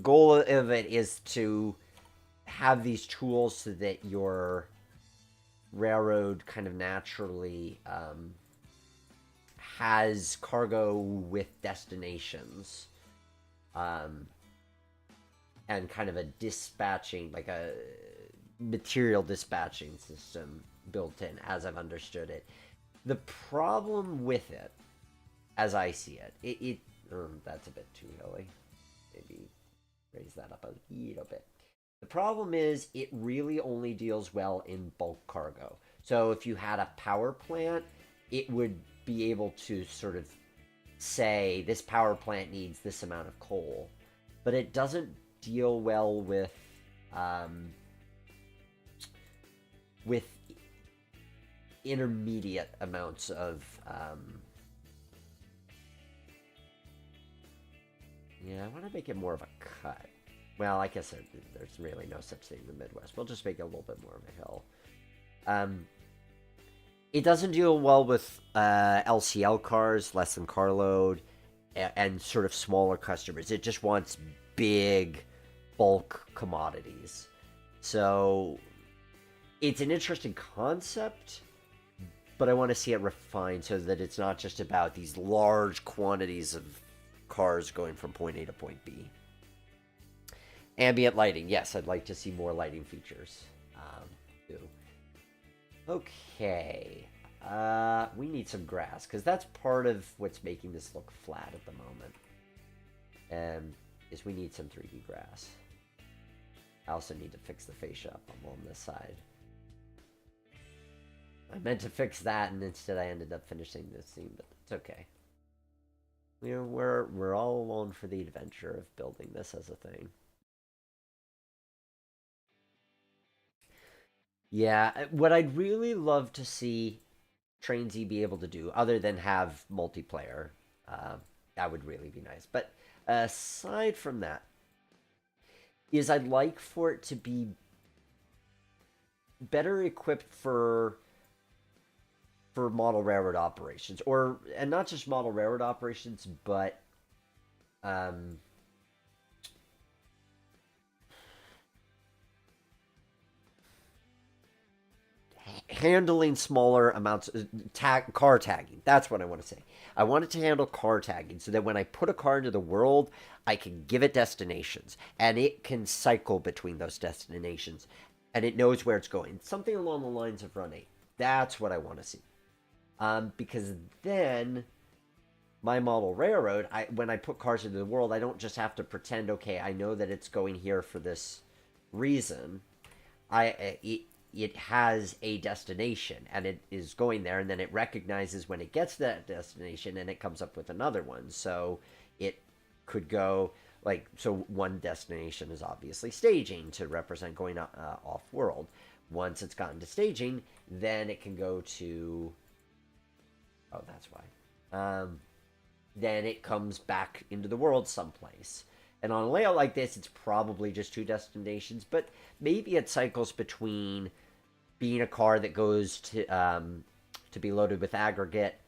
goal of it is to have these tools so that your railroad kind of naturally has cargo with destinations, and kind of a dispatching, like a material dispatching system built in, as I've understood it. The problem with it, as I see it, that's a bit too hilly. Maybe raise that up a little bit. The problem is it really only deals well in bulk cargo. So if you had a power plant, it would be able to sort of say this power plant needs this amount of coal, but it doesn't deal well with intermediate amounts of yeah, I want to make it more of a cut. Well, I guess there's really no such thing in the Midwest. We'll just make it a little bit more of a hill. It doesn't deal well with LCL cars, less than carload, and sort of smaller customers. It just wants big, bulk commodities. So it's an interesting concept, but I want to see it refined so that it's not just about these large quantities of cars going from point A to point B. Ambient lighting. Yes, I'd like to see more lighting features. Too. Okay. We need some grass, because that's part of what's making this look flat at the moment. Is we need some 3D grass. I also need to fix the fascia up on this side. I meant to fix that, and instead I ended up finishing this scene, but it's okay. We're all alone for the adventure of building this as a thing. Yeah, what I'd really love to see Train Z be able to do, other than have multiplayer, uh, that would really be nice. But aside from that, is I'd like for it to be better equipped for model railroad operations, and not just model railroad operations, but um, handling smaller amounts car tagging. That's what I want to say. I want it to handle car tagging so that when I put a car into the world, I can give it destinations and it can cycle between those destinations and it knows where it's going. Something along the lines of Run 8. That's what I want to see. Because then my model railroad, when I put cars into the world, I don't just have to pretend, okay, I know that it's going here for this reason. It has a destination and it is going there, and then it recognizes when it gets to that destination and it comes up with another one. So it could go like, so one destination is obviously staging to represent going off world. Once it's gotten to staging, then it can go to, oh, that's why. Then it comes back into the world someplace. And on a layout like this, it's probably just two destinations, but maybe it cycles between being a car that goes to be loaded with aggregate,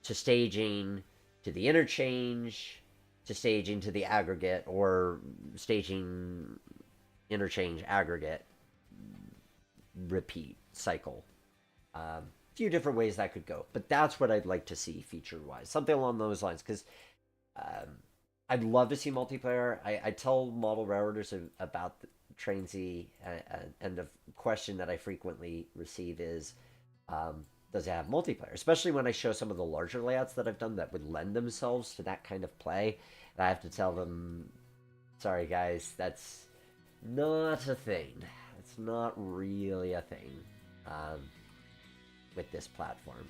to staging, to the interchange, to staging to the aggregate, or staging, interchange, aggregate, repeat cycle. A few different ways that could go, but that's what I'd like to see feature wise, something along those lines. Because um, I'd love to see multiplayer. I tell model railroaders about the Train Z, and the question that I frequently receive is, does it have multiplayer? Especially when I show some of the larger layouts that I've done that would lend themselves to that kind of play. And I have to tell them, sorry guys, that's not a thing. It's not really a thing um, with this platform,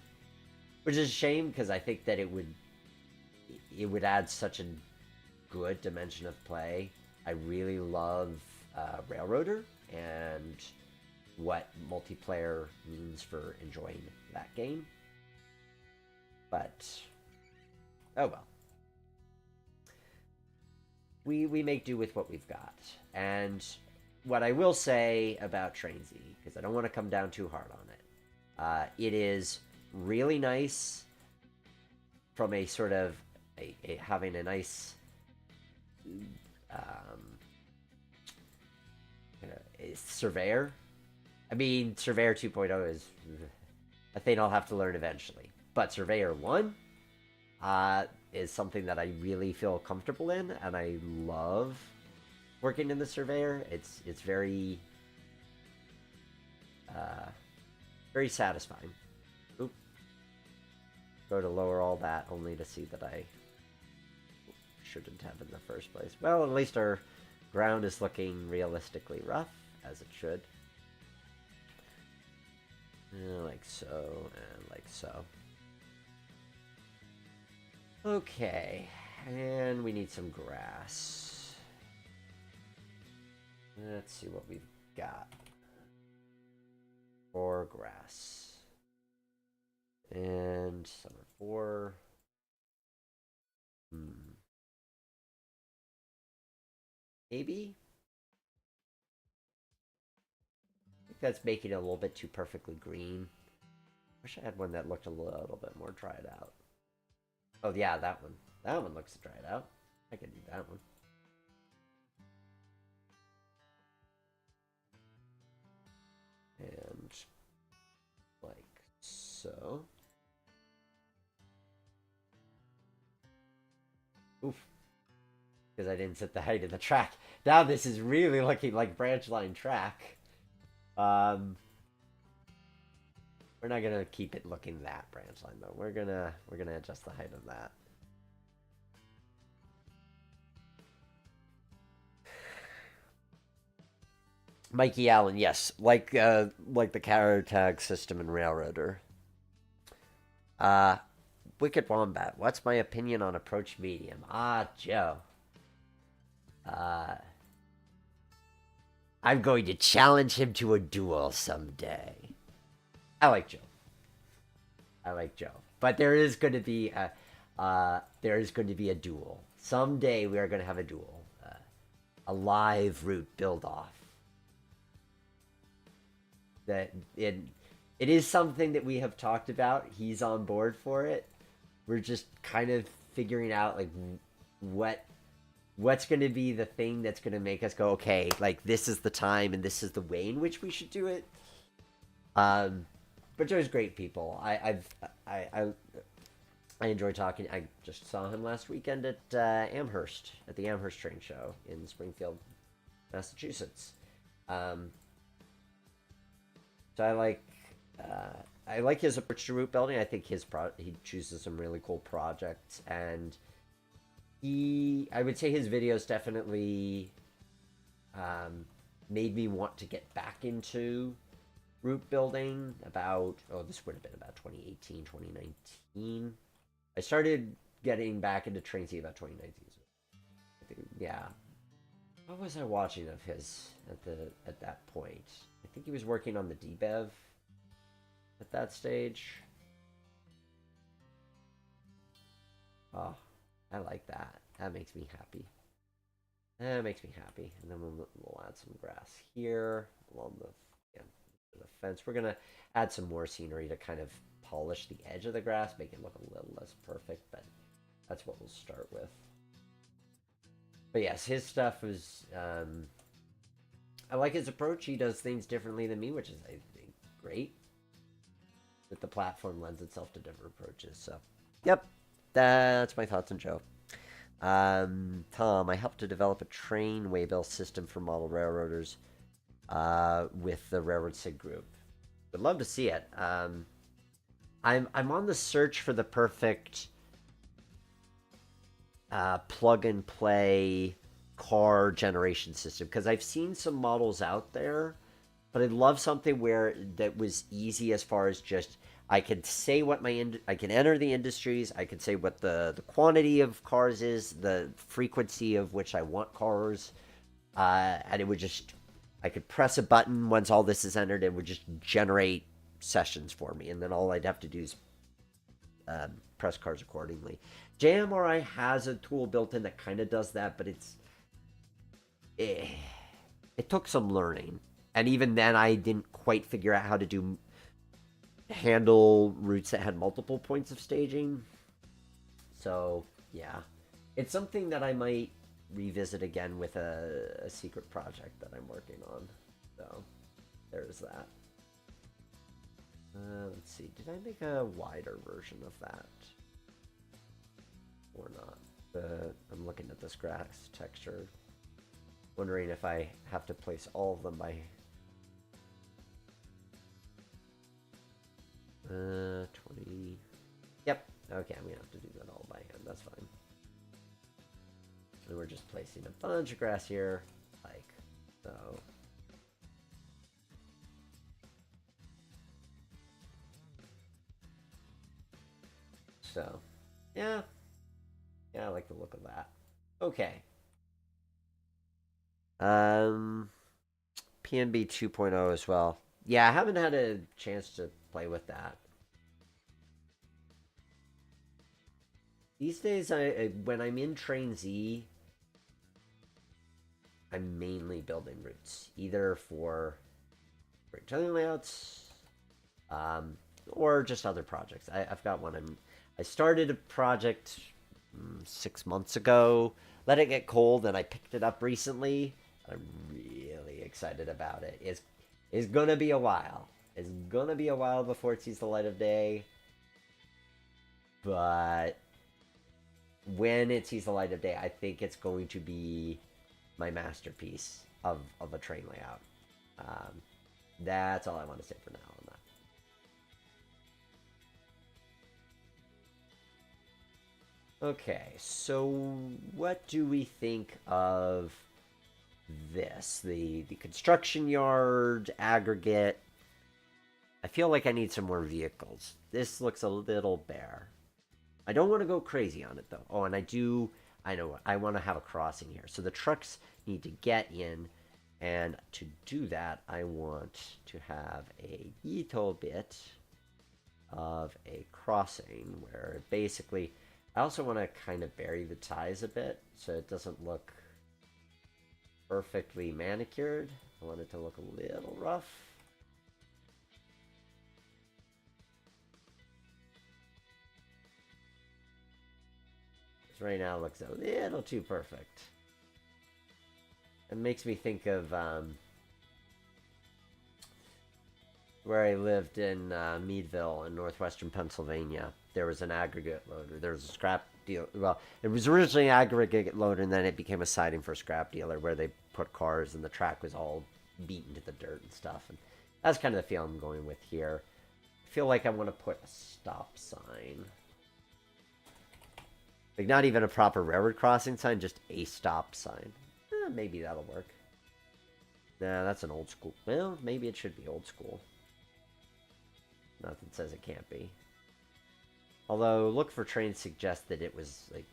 which is a shame because I think that it would add such a good dimension of play. I really love Railroader and what multiplayer means for enjoying that game. But oh well. We make do with what we've got. And what I will say about Train Z, because I don't want to come down too hard on it, it is really nice from a sort of having a nice surveyor. I mean, Surveyor 2.0 is a thing I'll have to learn eventually. But Surveyor 1 is something that I really feel comfortable in, and I love working in the Surveyor. It's very very satisfying. Oop. Go to lower all that only to see that I shouldn't have in the first place. Well, at least our ground is looking realistically rough, as it should. Like so, and like so. Okay, and we need some grass. Let's see what we've got for grass. And summer 4. Maybe? I think that's making it a little bit too perfectly green. Wish I had one that looked a little bit more dried out. Oh yeah, that one. That one looks dried out. I can do that one. And like so. Oof. Because I didn't set the height of the track. Now this is really looking like branch line track. We're not gonna keep it looking that branch line though. We're gonna adjust the height of that. Mikey Allen, yes, like the carrier tag system in Railroader. Wicked Wombat, what's my opinion on approach medium? Joe. I'm going to challenge him to a duel someday. I like Joe. But there is going to be a duel. Someday we are going to have a duel. A live route build off. That it is something that we have talked about. He's on board for it. We're just kind of figuring out like what's going to be the thing that's going to make us go, okay, like this is the time and this is the way in which we should do it. But Joe's great people. I enjoy talking. I just saw him last weekend at Amherst, at the Amherst Train Show in Springfield, Massachusetts. So I like his approach to route building. I think he chooses some really cool projects, and I would say his videos definitely made me want to get back into route building this would have been about 2018, 2019. I started getting back into Train Z about 2019. So I think, yeah. What was I watching of his at that point? I think he was working on the DBEV at that stage. Oh, I like that. That makes me happy. That makes me happy. And then we'll add some grass here along yeah, the fence. We're gonna add some more scenery to kind of polish the edge of the grass, make it look a little less perfect, but that's what we'll start with. But yes, his stuff is I like his approach. He does things differently than me, which is I think great. That the platform lends itself to different approaches. So, yep, that's my thoughts on Joe. Tom, I helped to develop a train waybill system for model railroaders with the Railroad Sig group. Would love to see it. I'm on the search for the perfect plug and play car generation system because I've seen some models out there, but I'd love something where that was easy as far as just I could say what I can enter the industries, I could say what the quantity of cars is, the frequency of which I want cars, and it would just I could press a button once all this is entered, it would just generate sessions for me, and then all I'd have to do is press cars accordingly. JMRI has a tool built in that kind of does that, but it took some learning, and even then, I didn't quite figure out how to handle routes that had multiple points of staging. So yeah, it's something that I might revisit again with a secret project that I'm working on. So there's that. Let's see. Did I make a wider version of that? Or not? I'm looking at this grass texture. Wondering if I have to place all of them by... 20... Yep. Okay, I'm going to have to do that all by hand. That's fine. And we're just placing a bunch of grass here. Like so. So, yeah. Yeah, I like the look of that. Okay. PNB 2.0 as well. Yeah, I haven't had a chance to play with that. These days, when I'm in Train Z, I'm mainly building routes, either for great trailing layouts, or just other projects. I've got one. I started a project 6 months ago. Let it get cold, and I picked it up recently. I'm really excited about it. It's gonna be a while. It's gonna be a while before it sees the light of day. But when it sees the light of day, I think it's going to be my masterpiece of a train layout. Um, that's all I want to say for now on that. Okay, so what do we think of this? The construction yard, aggregate. I feel like I need some more vehicles. This looks a little bare. I don't want to go crazy on it though. Oh, and I know, I want to have a crossing here. So the trucks need to get in, and to do that, I want to have a little bit of a crossing where basically, I also want to kind of bury the ties a bit so it doesn't look perfectly manicured. I want it to look a little rough. Right now it looks a little too perfect. It makes me think of where I lived in Meadville in northwestern Pennsylvania. There was an aggregate loader. There was a scrap deal. Well, it was originally an aggregate loader, and then it became a siding for a scrap dealer where they put cars, and the track was all beaten to the dirt and stuff. And that's kind of the feel I'm going with here. I feel like I want to put a stop sign. Like, not even a proper railroad crossing sign, just a stop sign. Maybe that'll work. Nah, that's an old school. Well, maybe it should be old school. Nothing says it can't be. Although, look for trains suggests that it was, like,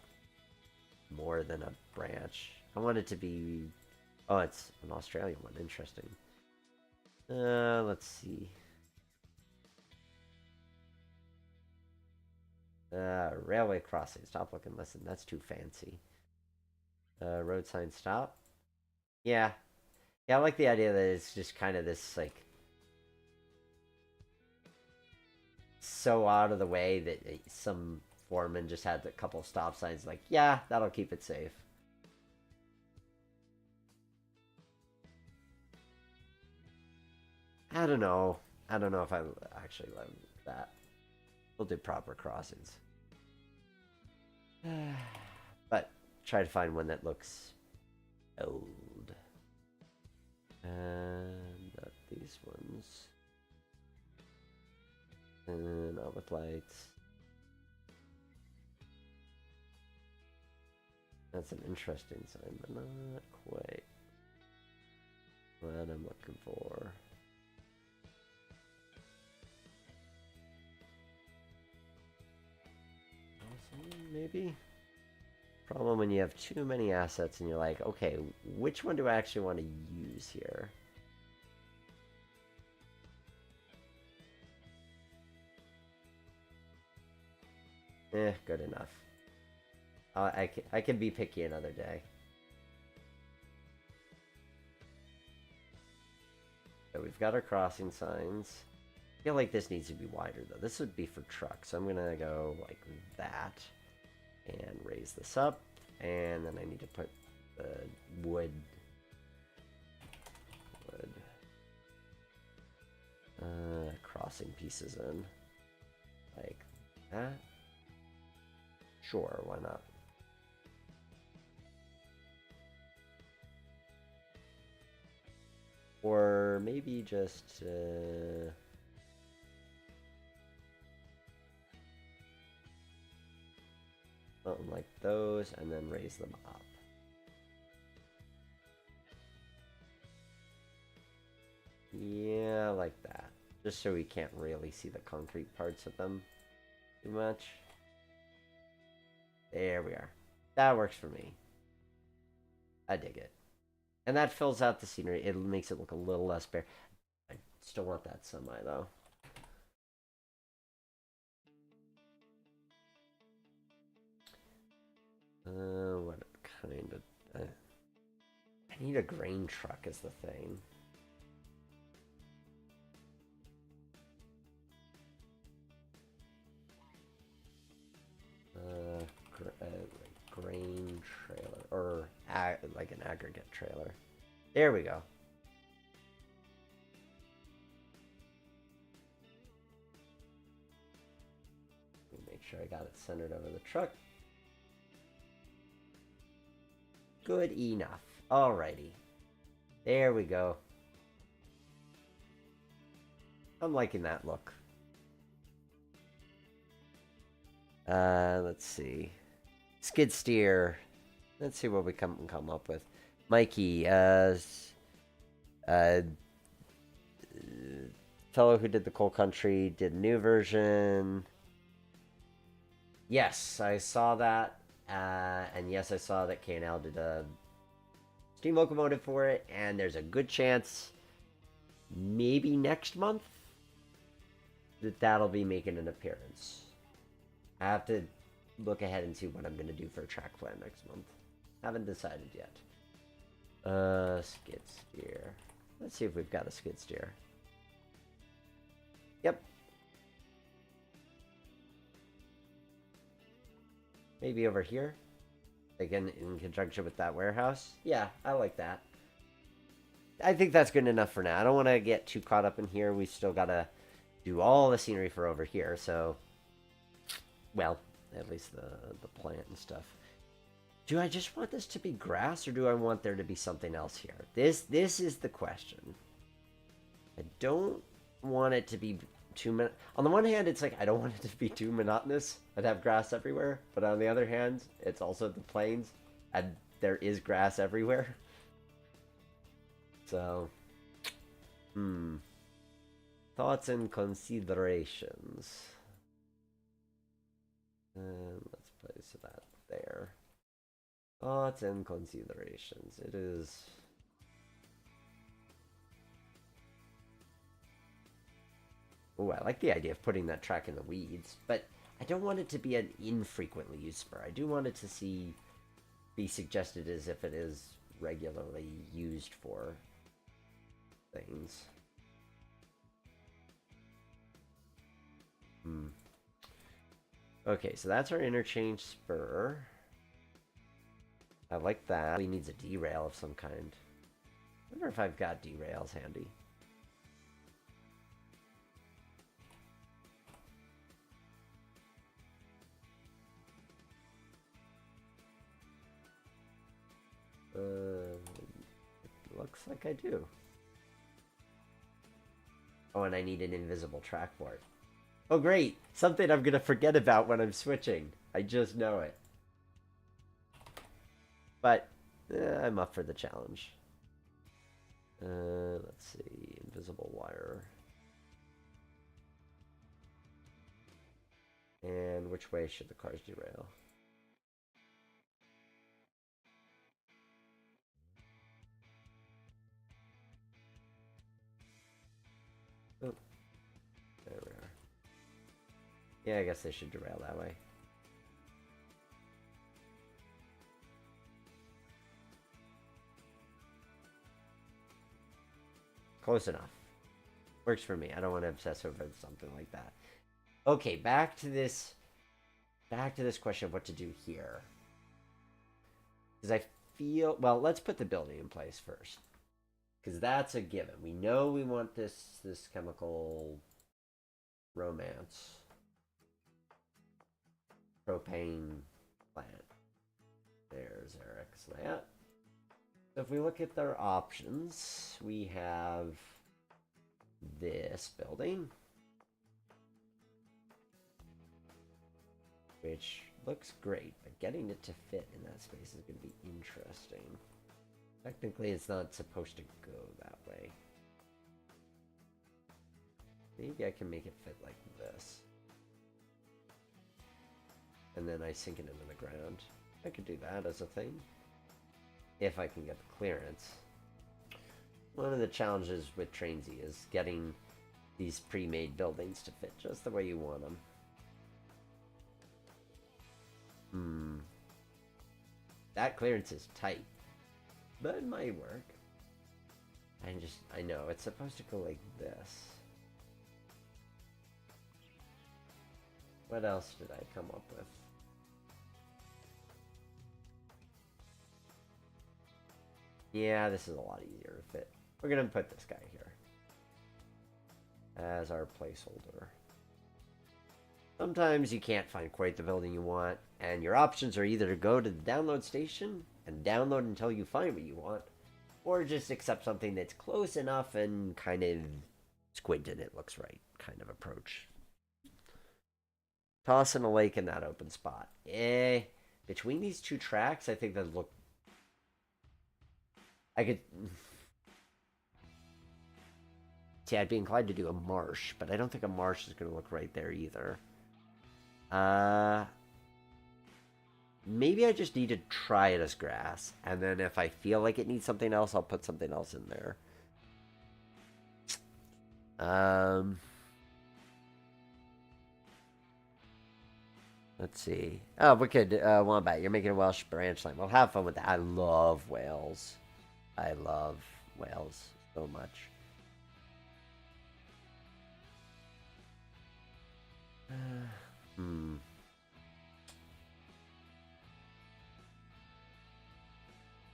more than a branch. I want it to be... Oh, it's an Australian one. Interesting. Let's see. Railway crossing. Stop, look, and listen. That's too fancy. Road sign stop. Yeah. Yeah, I like the idea that it's just kind of this, like, so out of the way that some foreman just had a couple stop signs, like, yeah, that'll keep it safe. I don't know. I don't know if I actually love that. We'll do proper crossings. But try to find one that looks old. And not these ones. And not with lights. That's an interesting sign, but not quite what I'm looking for. Maybe? Problem when you have too many assets and you're like, okay, which one do I actually want to use here? Good enough. I can be picky another day. So we've got our crossing signs. I feel like this needs to be wider though. This would be for trucks. So I'm gonna go like that and raise this up. And then I need to put the wood crossing pieces in like that. Sure, why not? Or maybe just something like those and then raise them up. Yeah, like that. Just so we can't really see the concrete parts of them too much. There we are. That works for me. I dig it. And that fills out the scenery. It makes it look a little less bare. I still want that semi, though. What kind of... I need a grain truck is the thing. Grain trailer. Or like an aggregate trailer. There we go. Make sure I got it centered over the truck. Good enough. Alrighty. There we go. I'm liking that look. Let's see. Skid steer. Let's see what we come up with. Mikey, fellow who did the Coal Country did a new version. Yes, I saw that. And yes, I saw that KNL did a steam locomotive for it, and there's a good chance maybe next month that that'll be making an appearance. I have to look ahead and see what I'm going to do for a track plan next month. Haven't decided yet. Skid steer. Let's see if we've got a skid steer. Yep. Maybe over here. Again, in conjunction with that warehouse. Yeah, I like that. I think that's good enough for now. I don't want to get too caught up in here. We still got to do all the scenery for over here, so... Well, at least the plant and stuff. Do I just want this to be grass, or do I want there to be something else here? This is the question. I don't want it to be too... On the one hand, it's like, I don't want it to be too monotonous and have grass everywhere. But on the other hand, it's also the plains, and there is grass everywhere. So... Thoughts and considerations. Let's place that there. Thoughts and considerations. It is... Oh, I like the idea of putting that track in the weeds, but I don't want it to be an infrequently used spur. I do want it to see be suggested as if it is regularly used for things. Okay, so that's our interchange spur. I like that. He needs a derail of some kind. I wonder if I've got derails handy. Looks like I do. Oh, and I need an invisible track for it. Oh, great! Something I'm gonna forget about when I'm switching. I just know it. But I'm up for the challenge. Let's see. Invisible wire. And which way should the cars derail? Oh, there we are. Yeah, I guess they should derail that way. Close enough. Works for me. I don't want to obsess over something like that. Okay, back to this question of what to do here. Because I feel, well, let's put the building in place first. Because that's a given. We know we want this chemical romance propane plant. There's Eric's layout. So if we look at their options, we have this building, which looks great, but getting it to fit in that space is going to be interesting. Technically, it's not supposed to go that way. Maybe I can make it fit like this. And then I sink it into the ground. I could do that as a thing. If I can get the clearance. One of the challenges with Trainsy is getting these pre-made buildings to fit just the way you want them. That clearance is tight. But it might work. I know, it's supposed to go like this. What else did I come up with? Yeah, this is a lot easier to fit. We're gonna put this guy here as our placeholder. Sometimes you can't find quite the building you want, and your options are either to go to the download station and download until you find what you want, or just accept something that's close enough and kind of squint and it looks right kind of approach. Tossing a lake in that open spot. Between these two tracks, I think that look. I could. See, I'd be inclined to do a marsh, but I don't think a marsh is going to look right there either. Maybe I just need to try it as grass, and then if I feel like it needs something else, I'll put something else in there. Let's see. Oh, we could, Wombat, you're making a Welsh branch line. Well, have fun with that. I love Wales. I love Wales so much.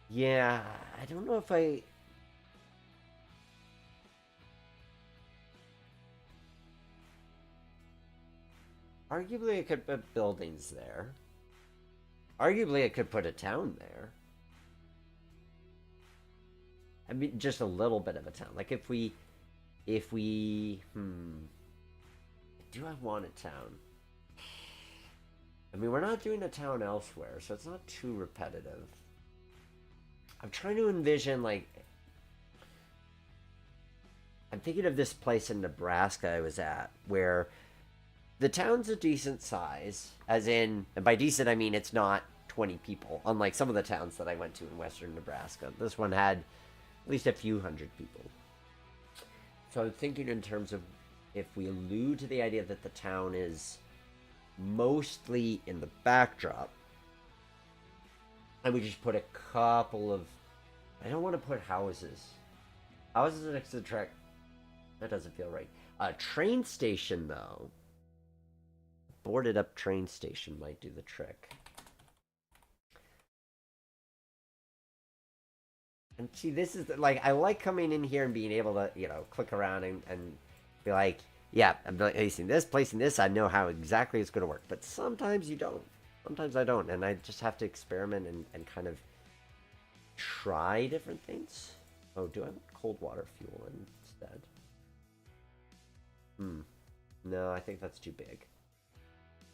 Yeah, I don't know if I... Arguably, I could put buildings there. Arguably, I could put a town there. I mean, just a little bit of a town. Like, if we... Do I want a town? I mean, we're not doing a town elsewhere, so it's not too repetitive. I'm trying to envision, like... I'm thinking of this place in Nebraska I was at, where the town's a decent size, as in... And by decent, I mean it's not 20 people, unlike some of the towns that I went to in western Nebraska. This one had at least a few hundred people. So I'm thinking in terms of if we allude to the idea that the town is mostly in the backdrop, And we just put a couple of... I don't want to put houses. Houses next to the track. That doesn't feel right. A train station, though. Boarded up train station might do the trick. And see, this is like, I like coming in here and being able to, click around and be like, yeah, I'm placing this. I know how exactly it's going to work. But sometimes you don't. Sometimes I don't. And I just have to experiment and kind of try different things. Oh, do I want cold water fuel instead? No, I think that's too big.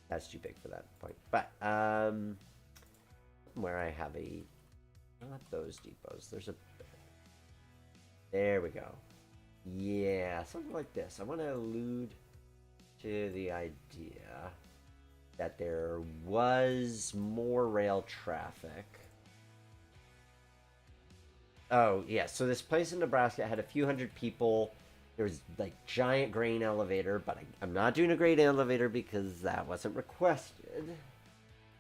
That's too big for that point. But, where I have a... Not those depots. There's a... There we go. Yeah, something like this. I want to allude to the idea that there was more rail traffic. Oh, yeah. So this place in Nebraska had a few hundred people. There was like giant grain elevator, but I'm not doing a grain elevator because that wasn't requested.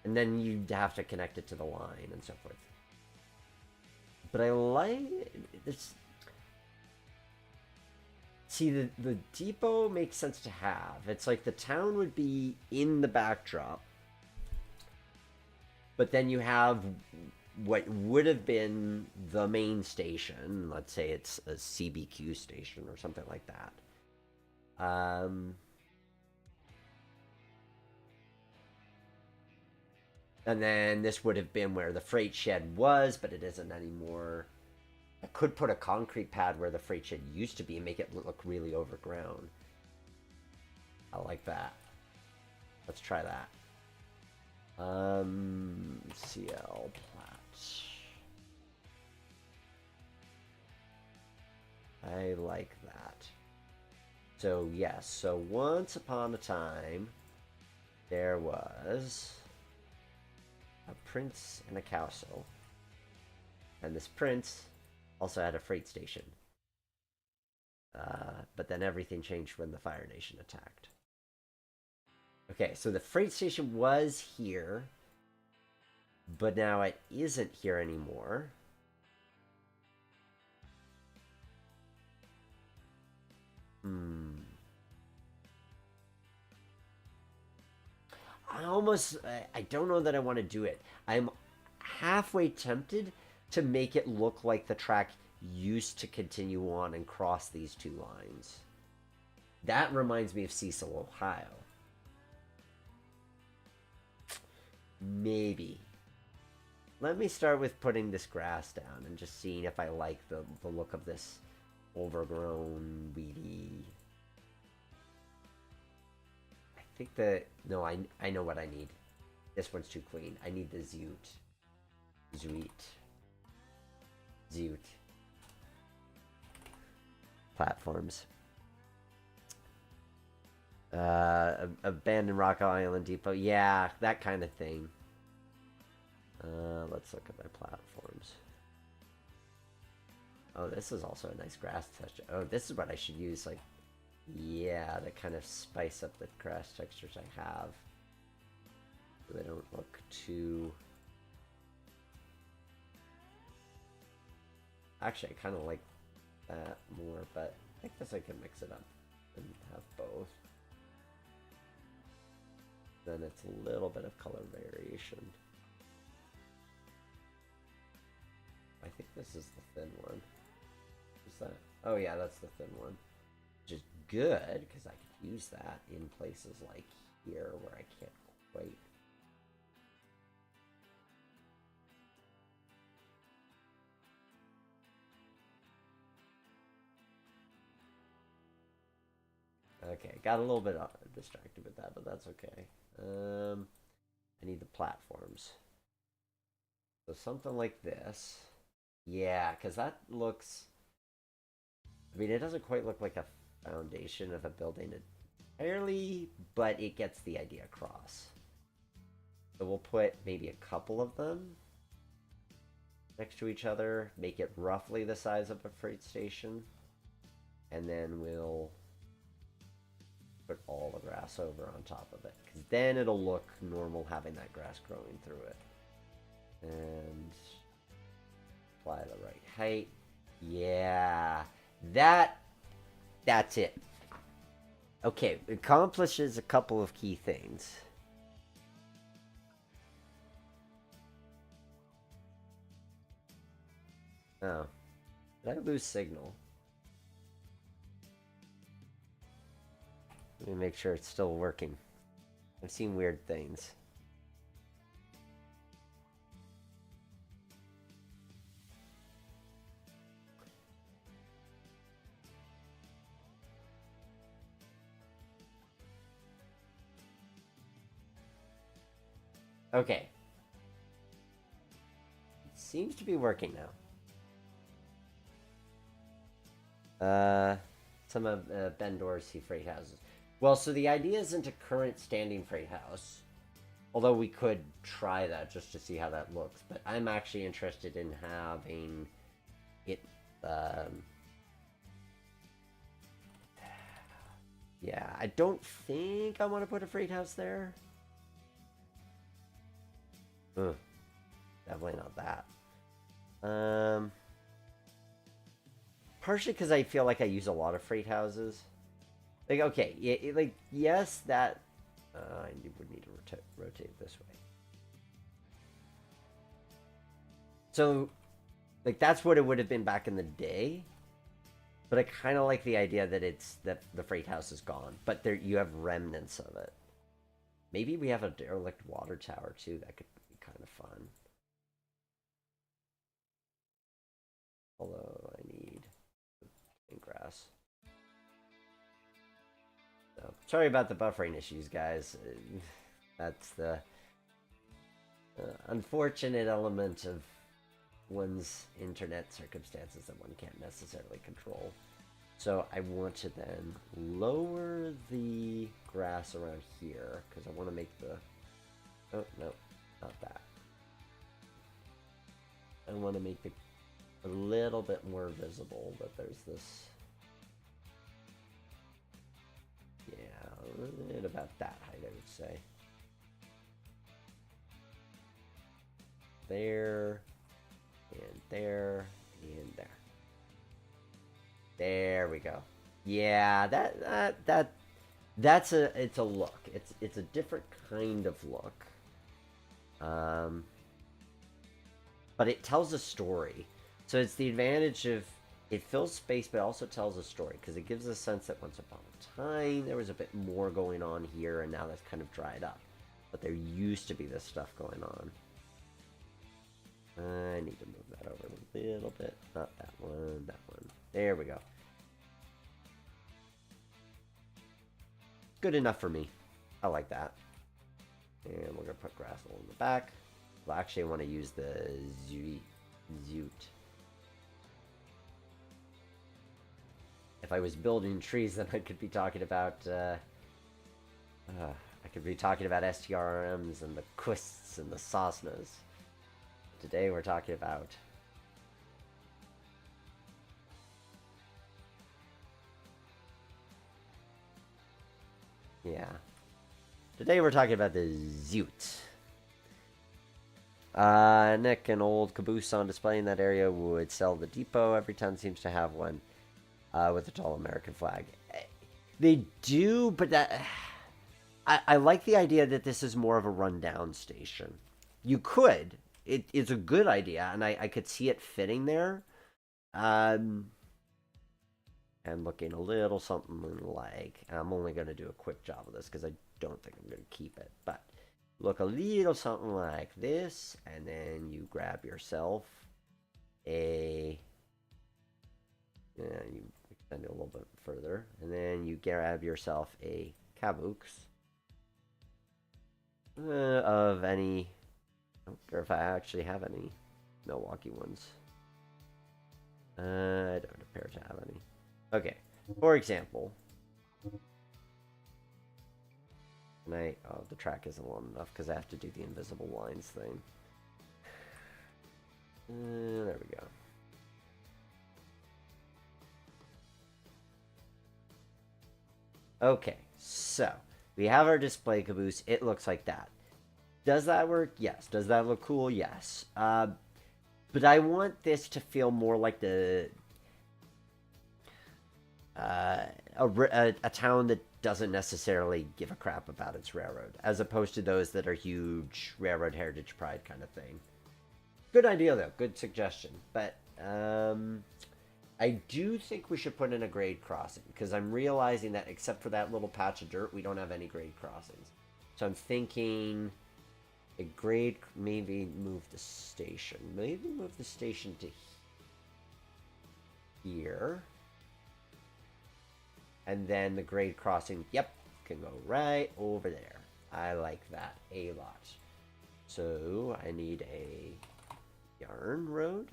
And then you'd have to connect it to the line and so forth. But I like this. See, the depot makes sense to have. It's like the town would be in the backdrop, but then you have what would have been the main station. Let's say it's a CBQ station or something like that. And then this would have been where the freight shed was, but it isn't anymore. I could put a concrete pad where the freight shed used to be and make it look really overgrown. I like that. Let's try that. CL plat. I like that. So yes, so once upon a time, there was a prince and a castle. And this prince also had a freight station. But then everything changed when the Fire Nation attacked. Okay, so the freight station was here, but now it isn't here anymore. I don't know that I want to do it. I'm halfway tempted to make it look like the track used to continue on and cross these two lines. That reminds me of Cecil, Ohio. Maybe. Let me start with putting this grass down and just seeing if I like the look of this overgrown, weedy... I think that... No, I know what I need. This one's too clean. I need the Zoot. Zoot. Platforms. Abandoned Rock Island Depot. Yeah, that kind of thing. Let's look at my platforms. Oh, this is also a nice grass texture. Oh, this is what I should use, like, yeah, to kind of spice up the grass textures I have. So they don't look too... Actually, I kind of like that more, but I guess I can mix it up and have both. Then it's a little bit of color variation. I think this is the thin one. Is that? Oh yeah, that's the thin one. Which is good, because I could use that in places like here where I can't quite... Okay, got a little bit distracted with that, but that's okay. I need the platforms. So something like this. Yeah, because that looks... I mean, it doesn't quite look like a foundation of a building entirely, but it gets the idea across. So we'll put maybe a couple of them next to each other, make it roughly the size of a freight station, and then we'll put all the grass over on top of it, because then it'll look normal having that grass growing through it. And apply the right height. Yeah, that's it. Okay, accomplishes a couple of key things. Oh, did I lose signal? Let me make sure it's still working. I've seen weird things. Okay. It seems to be working now. Some of Ben Dorsey freight houses. Well, so the idea isn't a current standing freight house. Although we could try that just to see how that looks. But I'm actually interested in having it... yeah, I don't think I want to put a freight house there. Ugh, definitely not that. Partially because I feel like I use a lot of freight houses. Like, okay, yeah, like, yes, that... I would need to rotate this way. So, like, that's what it would have been back in the day. But I kind of like the idea that that the freight house is gone, but there you have remnants of it. Maybe we have a derelict water tower too. That could be kind of fun. Although I need grass. So, sorry about the buffering issues, guys. That's the unfortunate element of one's internet circumstances that one can't necessarily control. So I want to then lower the grass around here because I want to make the... oh, no, not that. I want to make it a little bit more visible that there's this... yeah, at about that height, I would say. There, and there, and there. There we go. Yeah, that's it's a look. It's a different kind of look. But it tells a story. So it's the advantage of it fills space, but also tells a story because it gives a sense that once upon a time there was a bit more going on here, and now that's kind of dried up. But there used to be this stuff going on. I need to move that over a little bit. Not that one, that one. There we go. Good enough for me. I like that. And we're going to put grass along the back. Well, actually, I want to use the Zoot. If I was building trees, then I could be talking about... I could be talking about STRMs and the Quists and the Sosnas. Today we're talking about... yeah. Today we're talking about the Zoot. Nick, an old caboose on display in that area would sell the depot. Every town seems to have one with a tall American flag. They do, but that... I like the idea that this is more of a rundown station. You could. It's a good idea, and I could see it fitting there. And looking a little something like... I'm only going to do a quick job of this because I don't think I'm going to keep it. But look a little something like this, and then you grab yourself a... yeah, you extend it a little bit further, and then you grab yourself a caboose of any... I don't care if I actually have any Milwaukee ones. I don't appear to have any. Okay, for example, and oh, the track isn't long enough because I have to do the invisible lines thing. There we go. Okay, so we have our display caboose. It looks like that. Does that work? Yes. Does that look cool? Yes. But I want this to feel more like a town that doesn't necessarily give a crap about its railroad, as opposed to those that are huge railroad heritage pride kind of thing. Good idea though. Good suggestion. But I do think we should put in a grade crossing because I'm realizing that except for that little patch of dirt, we don't have any grade crossings. So I'm thinking a grade, maybe move the station. Maybe move the station to here. And then the grade crossing, yep, can go right over there. I like that a lot. So I need a yarn road.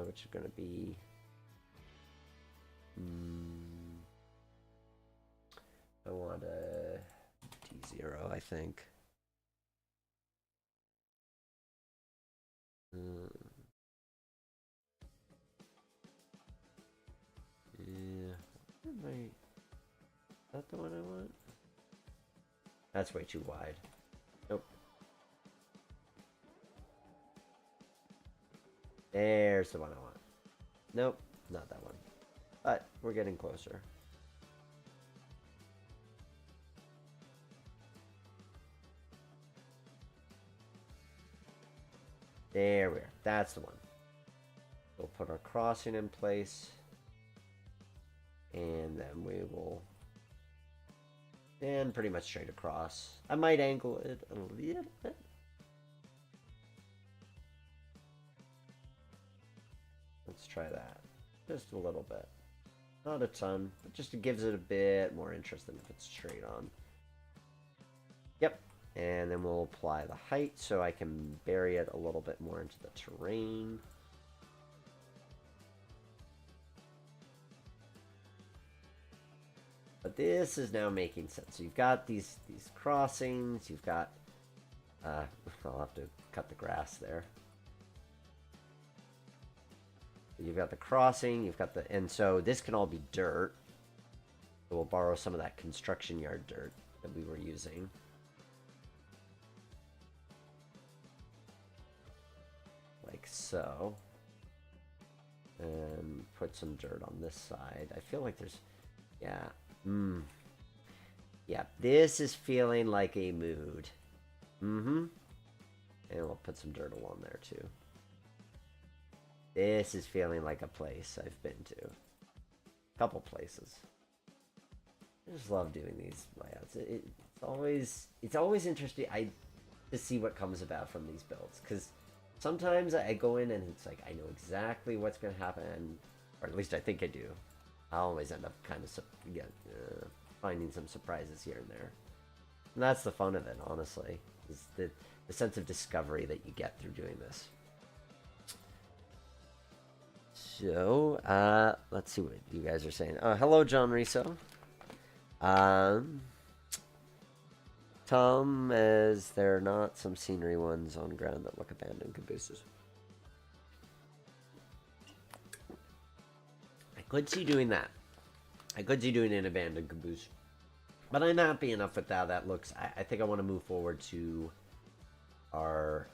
Which is going to be... I want a T0, I think. Yeah. Is that the one I want? That's way too wide. Nope. There's the one I want. Nope, not that one. But we're getting closer. There we are. That's the one. We'll put our crossing in place. And then we will... And pretty much straight across. I might angle it a little bit. Let's try that. Just a little bit. Not a ton, but just it gives it a bit more interest than if it's straight on. Yep. And then we'll apply the height so I can bury it a little bit more into the terrain. But this is now making sense. So you've got these crossings. You've got... I'll have to cut the grass there. You've got the crossing. You've got the... And so this can all be dirt. So we'll borrow some of that construction yard dirt that we were using. Like so. And put some dirt on this side. I feel like there's... Yeah. Yeah, this is feeling like a mood. And we'll put some dirt along there too. This is feeling like a place I've been to. A couple places. I just love doing these layouts. It's always interesting to see what comes about from these builds, because sometimes I go in and it's like I know exactly what's going to happen, or at least I think I do. I always end up kind of finding some surprises here and there. And that's the fun of it, honestly, is the sense of discovery that you get through doing this. So, let's see what you guys are saying. Hello, John Riso. Tom, is there not some scenery ones on ground that look abandoned cabooses? I could see doing that. I could see doing an abandoned caboose. But I'm happy enough with how that looks. I think I want to move forward to our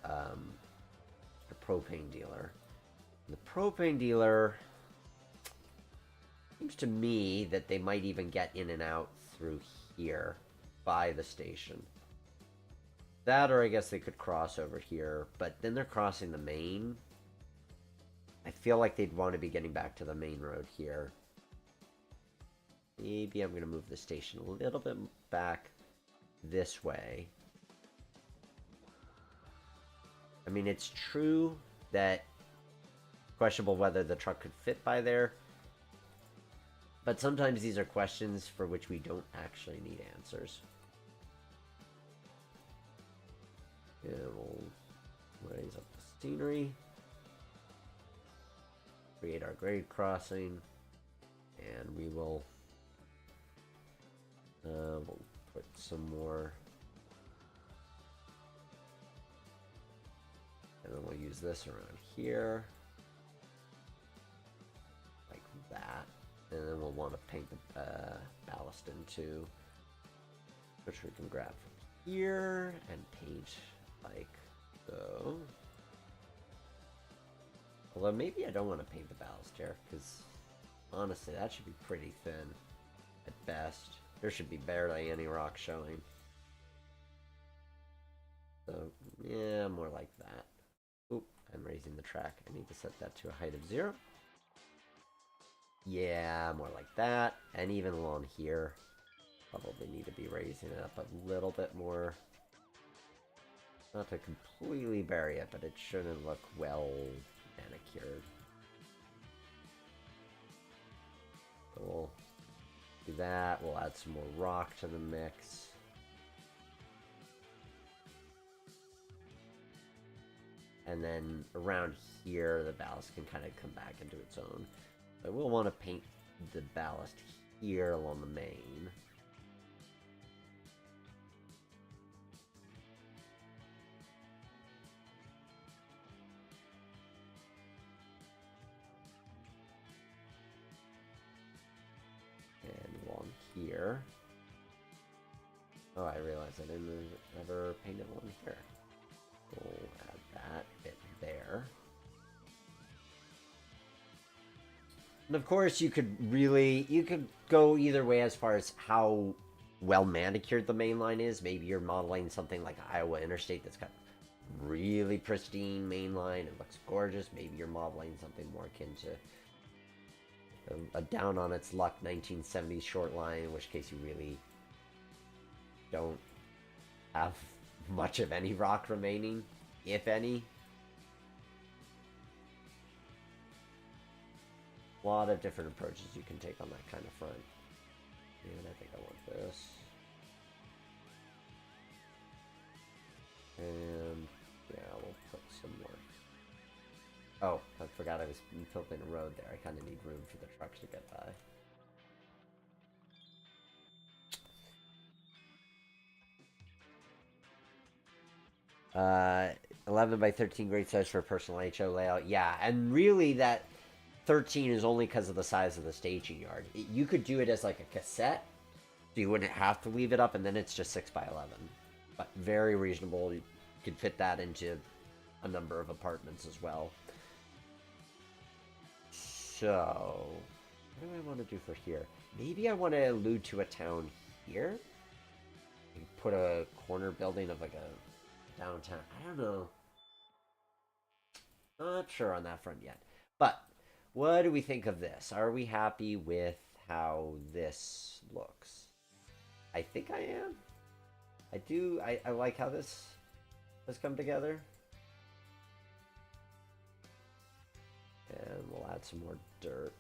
propane dealer. The propane dealer seems to me that they might even get in and out through here by the station. That, or I guess they could cross over here, but then they're crossing the main. I feel like they'd want to be getting back to the main road here. Maybe I'm going to move the station a little bit back this way. I mean, it's true that questionable whether the truck could fit by there, but sometimes these are questions for which we don't actually need answers. Yeah, we'll raise up the scenery, create our grade crossing, and we will we'll put some more, and then we'll use this around here like that, and then we'll want to paint the ballast in too. which we can grab from here and paint like so. Although maybe I don't want to paint the ballast here, because honestly, that should be pretty thin at best. There should be barely any rock showing. So, yeah, more like that. Oop, I'm raising the track. I need to set that to a height of 0. Yeah, more like that. And even along here, probably need to be raising it up a little bit more. Not to completely bury it, but it shouldn't look well manicured. So we'll do that. We'll add some more rock to the mix. And then around here, the ballast can kind of come back into its own. But we'll want to paint the ballast here along the main. And along here. Oh, I realized I didn't ever paint it along here. We'll add that bit there. And of course, you could go either way as far as how well manicured the main line is. Maybe you're modeling something like Iowa Interstate that's got really pristine main line. It looks gorgeous. Maybe you're modeling something more akin to a down on its luck 1970s short line, in which case you really don't have much of any rock remaining, if any. A lot of different approaches you can take on that kind of front. And I think I want this. And yeah, we'll put some more. Oh, I forgot I was tilting a road there. I kind of need room for the trucks to get by. 11 by 13, great size for a personal HO layout. Yeah, and really that 13 is only because of the size of the staging yard. You could do it as like a cassette, so you wouldn't have to leave it up, and then it's just 6 by 11. But very reasonable. You could fit that into a number of apartments as well. So, what do I want to do for here? Maybe I want to allude to a town here. Put a corner building of like a downtown. I don't know. Not sure on that front yet. But what do we think of this? Are we happy with how this looks? I think I am. I do. I like how this has come together. And we'll add some more dirt.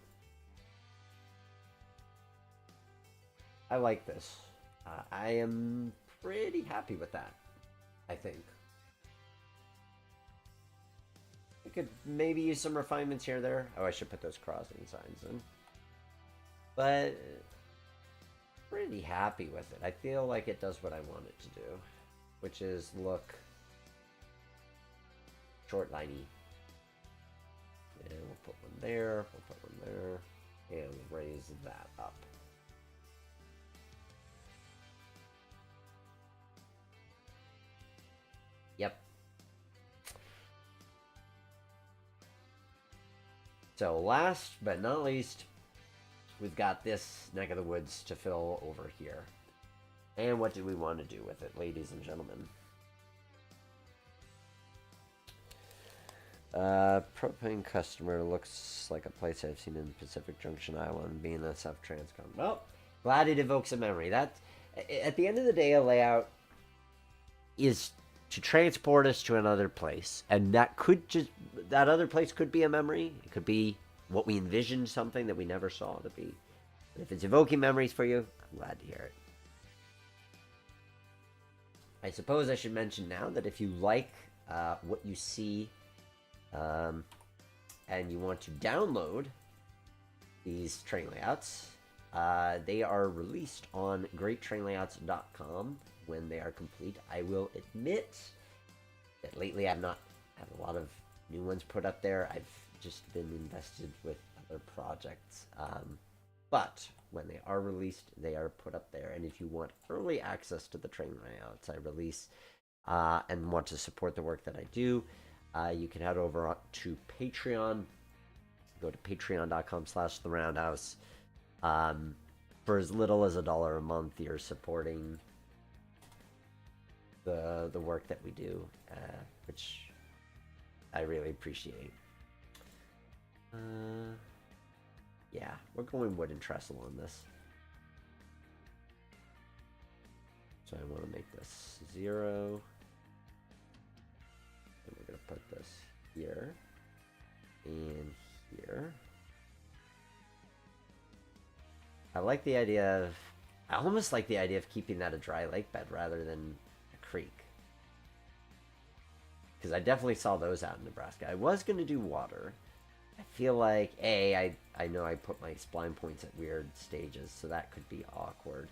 I like this. I am pretty happy with that, I think. We could maybe use some refinements here or there. Oh, I should put those crossing signs in. But pretty happy with it. I feel like it does what I want it to do, which is look short liney. And we'll put one there, we'll put one there, and raise that up. Yep. So last but not least, we've got this neck of the woods to fill over here. And what do we want to do with it, ladies and gentlemen? Propane customer looks like a place I've seen in Pacific Junction, Iowa, and being a South Transcom. Well, glad it evokes a memory. That, at the end of the day, a layout is to transport us to another place, and that other place could be a memory. It could be what we envisioned, something that we never saw to be. But if it's evoking memories for you, I'm glad to hear it. I suppose I should mention now that if you like what you see, and you want to download these train layouts, they are released on greattrainlayouts.com when they are complete. I will admit that lately I've not had a lot of new ones put up there. I've just been invested with other projects. But when they are released, they are put up there. And if you want early access to the train layouts I release and want to support the work that I do, you can head over to Patreon. Go to patreon.com/theroundhouse. For as little as $1 a month, you're supporting the work that we do, which I really appreciate. Yeah, we're going wood and trestle on this. So I want to make this 0. And we're going to put this here and here. I like the idea of, I almost like the idea of keeping that a dry lake bed rather than a creek. Because I definitely saw those out in Nebraska. I was going to do water. I feel like, I know I put my spline points at weird stages, so that could be awkward.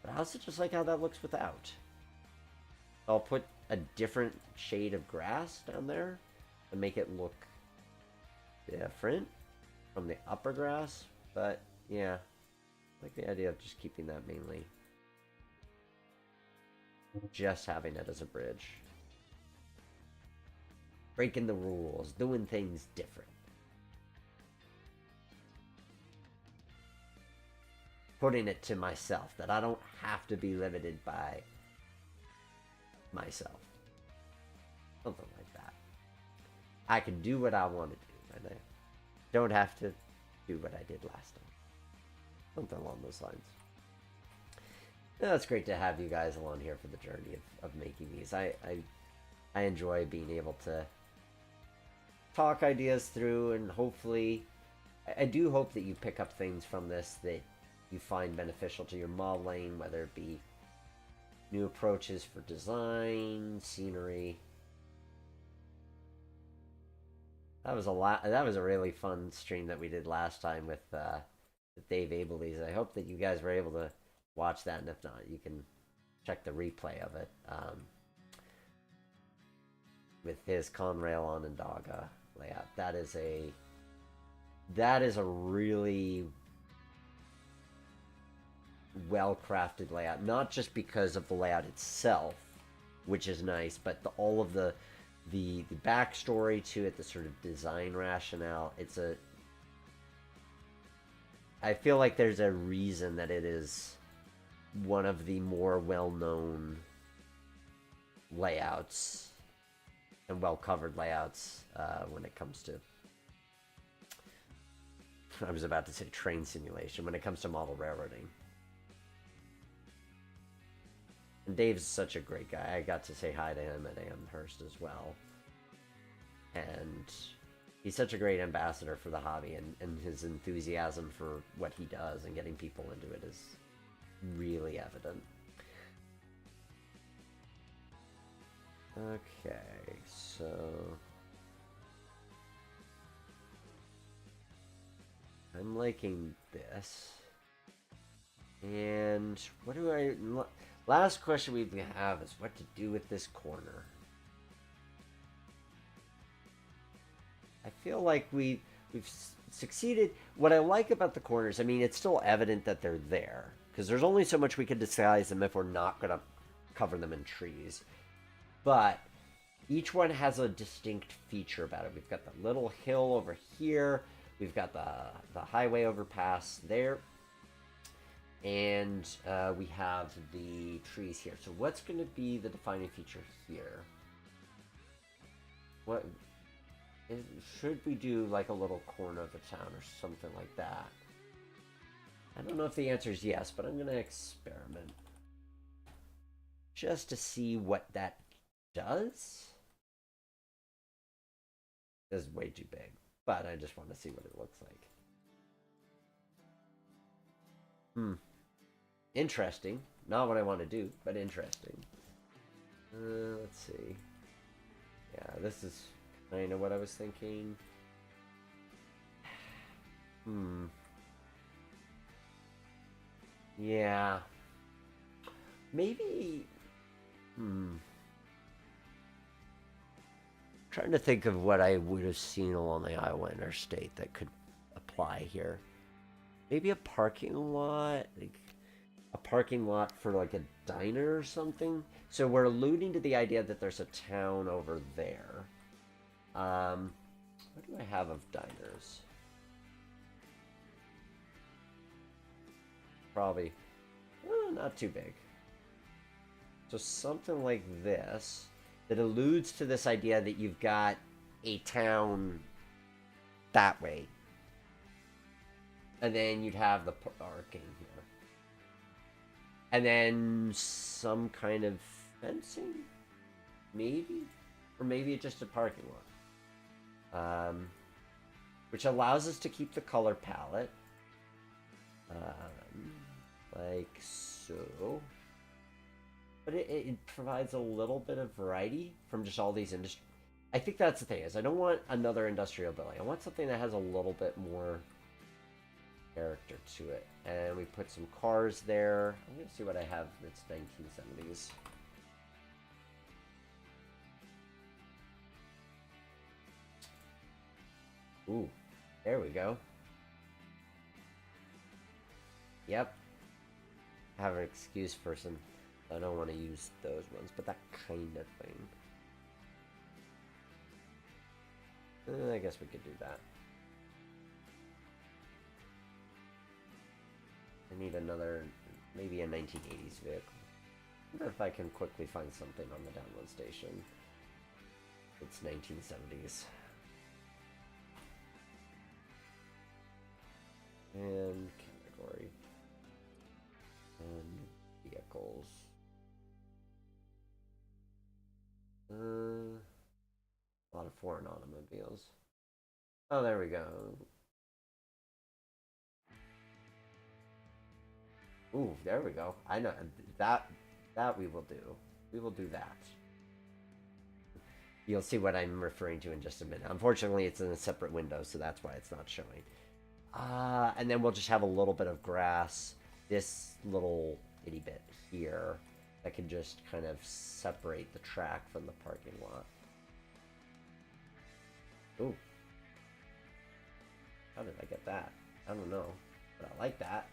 But I also just like how that looks without. I'll put a different shade of grass down there and make it look different from the upper grass. But, yeah, I like the idea of just keeping that mainly. Just having it as a bridge. Breaking the rules, doing things different. Putting it to myself that I don't have to be limited by myself. Something like that. I can do what I want to do, and I don't have to do what I did last time. Something along those lines. Yeah, it's great to have you guys along here for the journey of making these. I enjoy being able to talk ideas through, and hopefully, I do hope that you pick up things from this that you find beneficial to your modeling, whether it be new approaches for design, scenery. That was a really fun stream that we did last time with Dave Abelese. I hope that you guys were able to watch that, and if not, you can check the replay of it with his Conrail Onondaga layout. That is a really well-crafted layout, not just because of the layout itself, which is nice, but all of the backstory to it, the sort of design rationale. I feel like there's a reason that it is one of the more well-known layouts and well-covered layouts when it comes to, I was about to say train simulation, when it comes to model railroading. And Dave's such a great guy. I got to say hi to him at Amherst as well. And he's such a great ambassador for the hobby, and his enthusiasm for what he does and getting people into it is really evident. Okay, so I'm liking this. And what do I... Last question we have is what to do with this corner. I feel like we've succeeded. What I like about the corners, I mean, it's still evident that they're there, because there's only so much we can disguise them if we're not going to cover them in trees. But each one has a distinct feature about it. We've got the little hill over here. We've got the highway overpass there. And we have the trees here. So what's going to be the defining feature here? What should we do, like a little corner of the town or something like that? I don't know if the answer is yes, but I'm going to experiment just to see what that does. This is way too big, but I just want to see what it looks like. Interesting. Not what I want to do, but interesting. Let's see. Yeah, this is kind of what I was thinking. Yeah. Maybe... Trying to think of what I would have seen along the Iowa interstate that could apply here. maybe a parking lot, like a parking lot for like a diner or something. So we're alluding to the idea that there's a town over there. What do I have of diners? Probably not too big. So something like this that alludes to this idea that you've got a town that way. And then you'd have the parking here. And then some kind of fencing? Maybe? Or maybe it's just a parking lot. Which allows us to keep the color palette. Like so. But it provides a little bit of variety from just all these industries. I think that's the thing, is I don't want another industrial building. I want something that has a little bit more character to it. And we put some cars there. I'm going to see what I have that's 1970s. Ooh, there we go. Yep. I have an excuse for some. I don't want to use those ones, but that kind of thing. I guess we could do that. I need another, maybe a 1980s vehicle. I wonder if I can quickly find something on the download station. It's 1970s. And category. And vehicles. A lot of foreign automobiles. Oh, there we go. Ooh, there we go. I know that we will do. We will do that. You'll see what I'm referring to in just a minute. Unfortunately, it's in a separate window, so that's why it's not showing. And then we'll just have a little bit of grass. This little itty bit here that can just kind of separate the track from the parking lot. Ooh. How did I get that? I don't know, but I like that.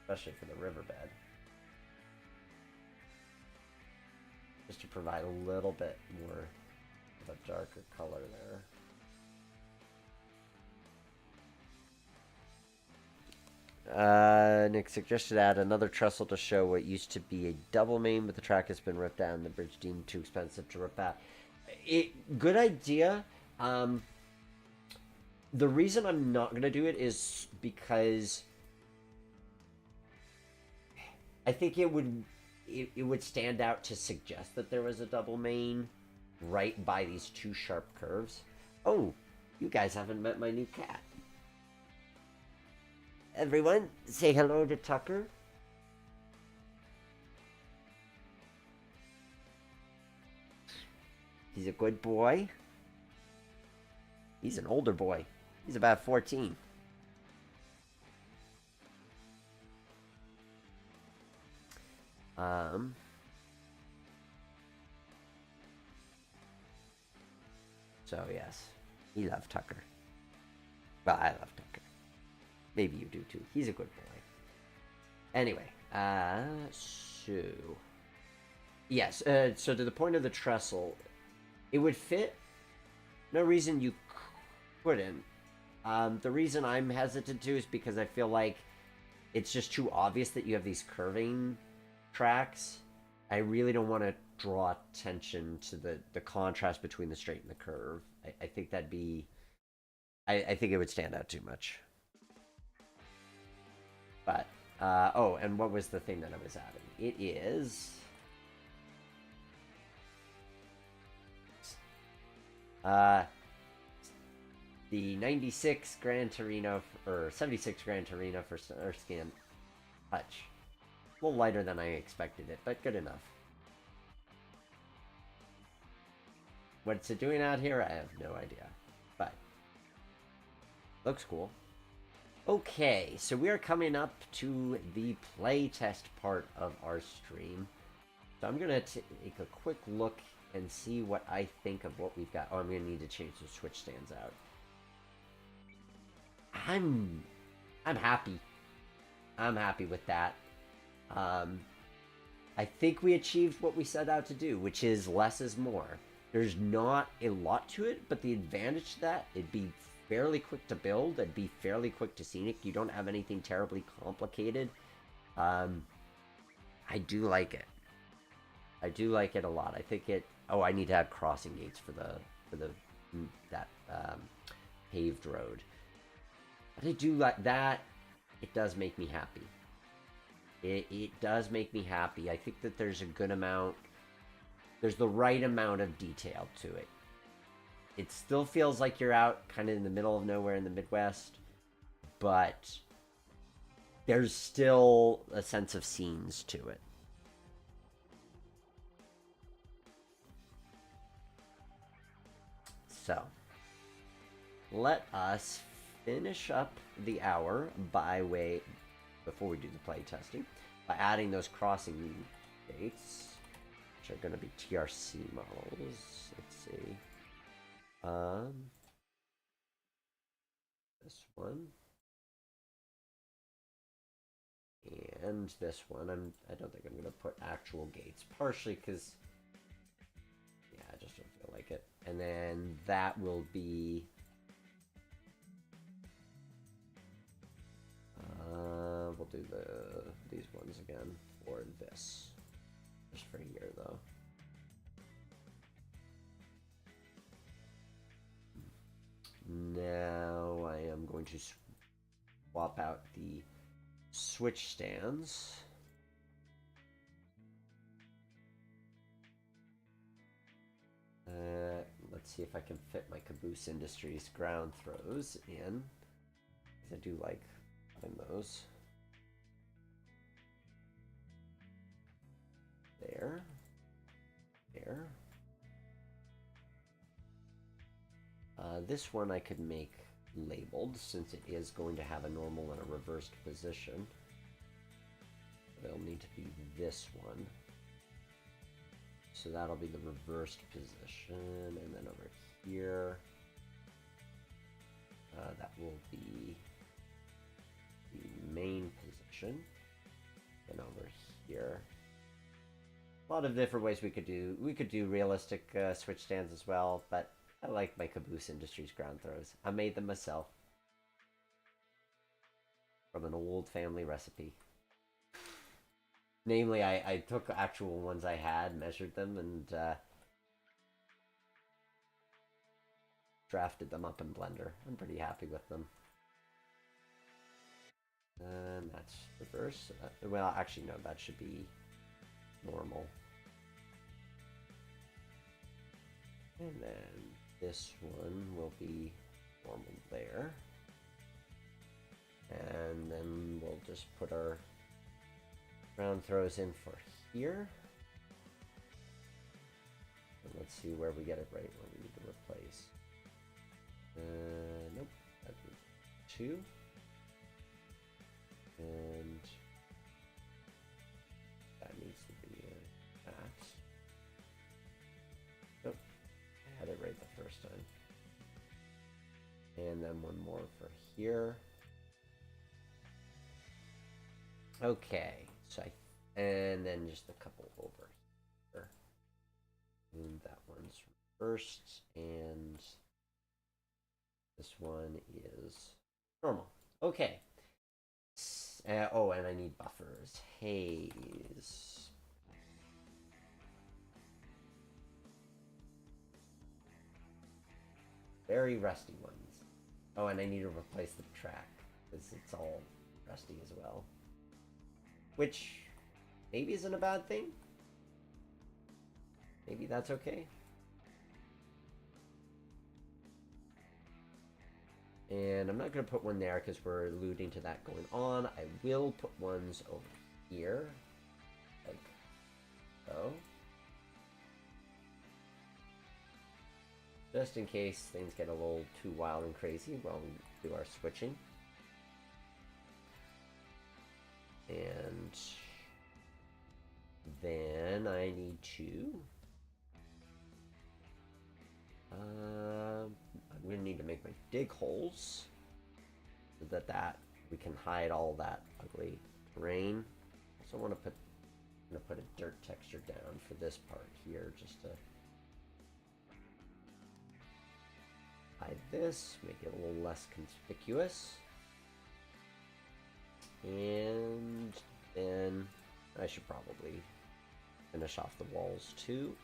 Especially for the riverbed. Just to provide a little bit more of a darker color there. Nick suggested add another trestle to show what used to be a double main, but the track has been ripped out and the bridge deemed too expensive to rip out. Good idea. The reason I'm not going to do it is because I think it would stand out to suggest that there was a double main right by these two sharp curves. Oh, you guys haven't met my new cat. Everyone, say hello to Tucker. He's a good boy. He's an older boy. He's about 14. So yes, he loves Tucker. Well, I love Tucker. Maybe you do too. He's a good boy. Anyway, so yes, so to the point of the trestle, it would fit. No reason you couldn't. The reason I'm hesitant to is because I feel like it's just too obvious that you have these curving tracks. I really don't want to draw attention to the contrast between the straight and the curve. I think that'd be. I think it would stand out too much. But oh, and what was the thing that I was adding? It is the 96 Gran Torino or 76 Gran Torino for Earthscan Hutch. A little lighter than I expected it, but good enough. What's it doing out here? I have no idea, but looks cool. Okay, so we are coming up to the playtest part of our stream. So I'm going to take a quick look and see what I think of what we've got. Oh, I'm going to need to change the switch stands out. I'm I'm happy. I'm happy with that. Um, I think we achieved what we set out to do, which is less is more. There's not a lot to it, but the advantage to that, it'd be fairly quick to build, it'd be fairly quick to scenic. You don't have anything terribly complicated. Um, I do like it. I do like it a lot. I think it. Oh, I need to add crossing gates for the that paved road. But I do like that. It does make me happy. It does make me happy. I think that there's a good amount. There's the right amount of detail to it. It still feels like you're out kind of in the middle of nowhere in the Midwest, but there's still a sense of scenes to it. So, let us finish up the hour by way, before we do the play testing, by adding those crossing gates, which are going to be TRC models. Let's see. This one. And this one. I don't think I'm going to put actual gates, partially because, yeah, I just don't feel like it. And then that will be we'll do these ones again for this. Just for here, though. Now I am going to swap out the switch stands. Let's see if I can fit my Caboose Industries ground throws in. I do like having those. There. There. This one I could make labeled since it is going to have a normal and a reversed position. It'll need to be this one. So that'll be the reversed position, and then over here, that will be the main position. And over here, a lot of different ways we could do. We could do realistic switch stands as well, but I like my Caboose Industries ground throws. I made them myself from an old family recipe. Namely, I took actual ones I had, measured them, and drafted them up in Blender. I'm pretty happy with them. And that's reverse. Well, actually, no, that should be normal. And then this one will be normal there. And then we'll just put our ground throws in for here. And let's see where we get it right when we need to replace. Nope, that was 2. And that needs to be that. Nope, I had it right the first time. And then one more for here. Okay, so and then just a couple over here. And that one's reversed, and this one is normal. Okay. Oh, and I need buffers. Haze. Very rusty ones. Oh, and I need to replace the track because it's all rusty as well. Which maybe isn't a bad thing. Maybe that's okay. And I'm not going to put one there because we're alluding to that going on. I will put ones over here. Like so. Just in case things get a little too wild and crazy while we do our switching. And then I need to I'm gonna need to make my dig holes. so that we can hide all that ugly terrain. Also want to put, I'm gonna put a dirt texture down for this part here, just to hide this, make it a little less conspicuous. And then I should probably finish off the walls too.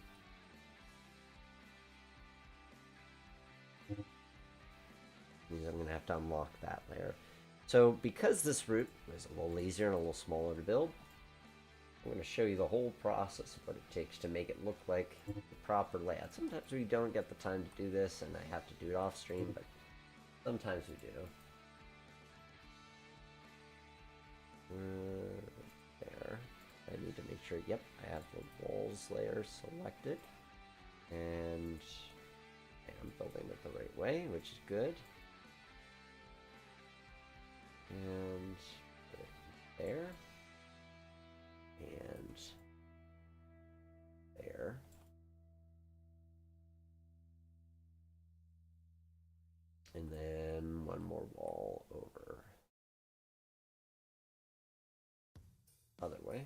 Means I'm going to have to unlock that layer. So because this route is a little easier and a little smaller to build, I'm going to show you the whole process of what it takes to make it look like the proper layout. Sometimes we don't get the time to do this and I have to do it off stream, but sometimes we do. There. I need to make sure, yep, I have the walls layer selected. And I'm building it the right way, which is good. And put it there. And there. And then one more wall over. Other way.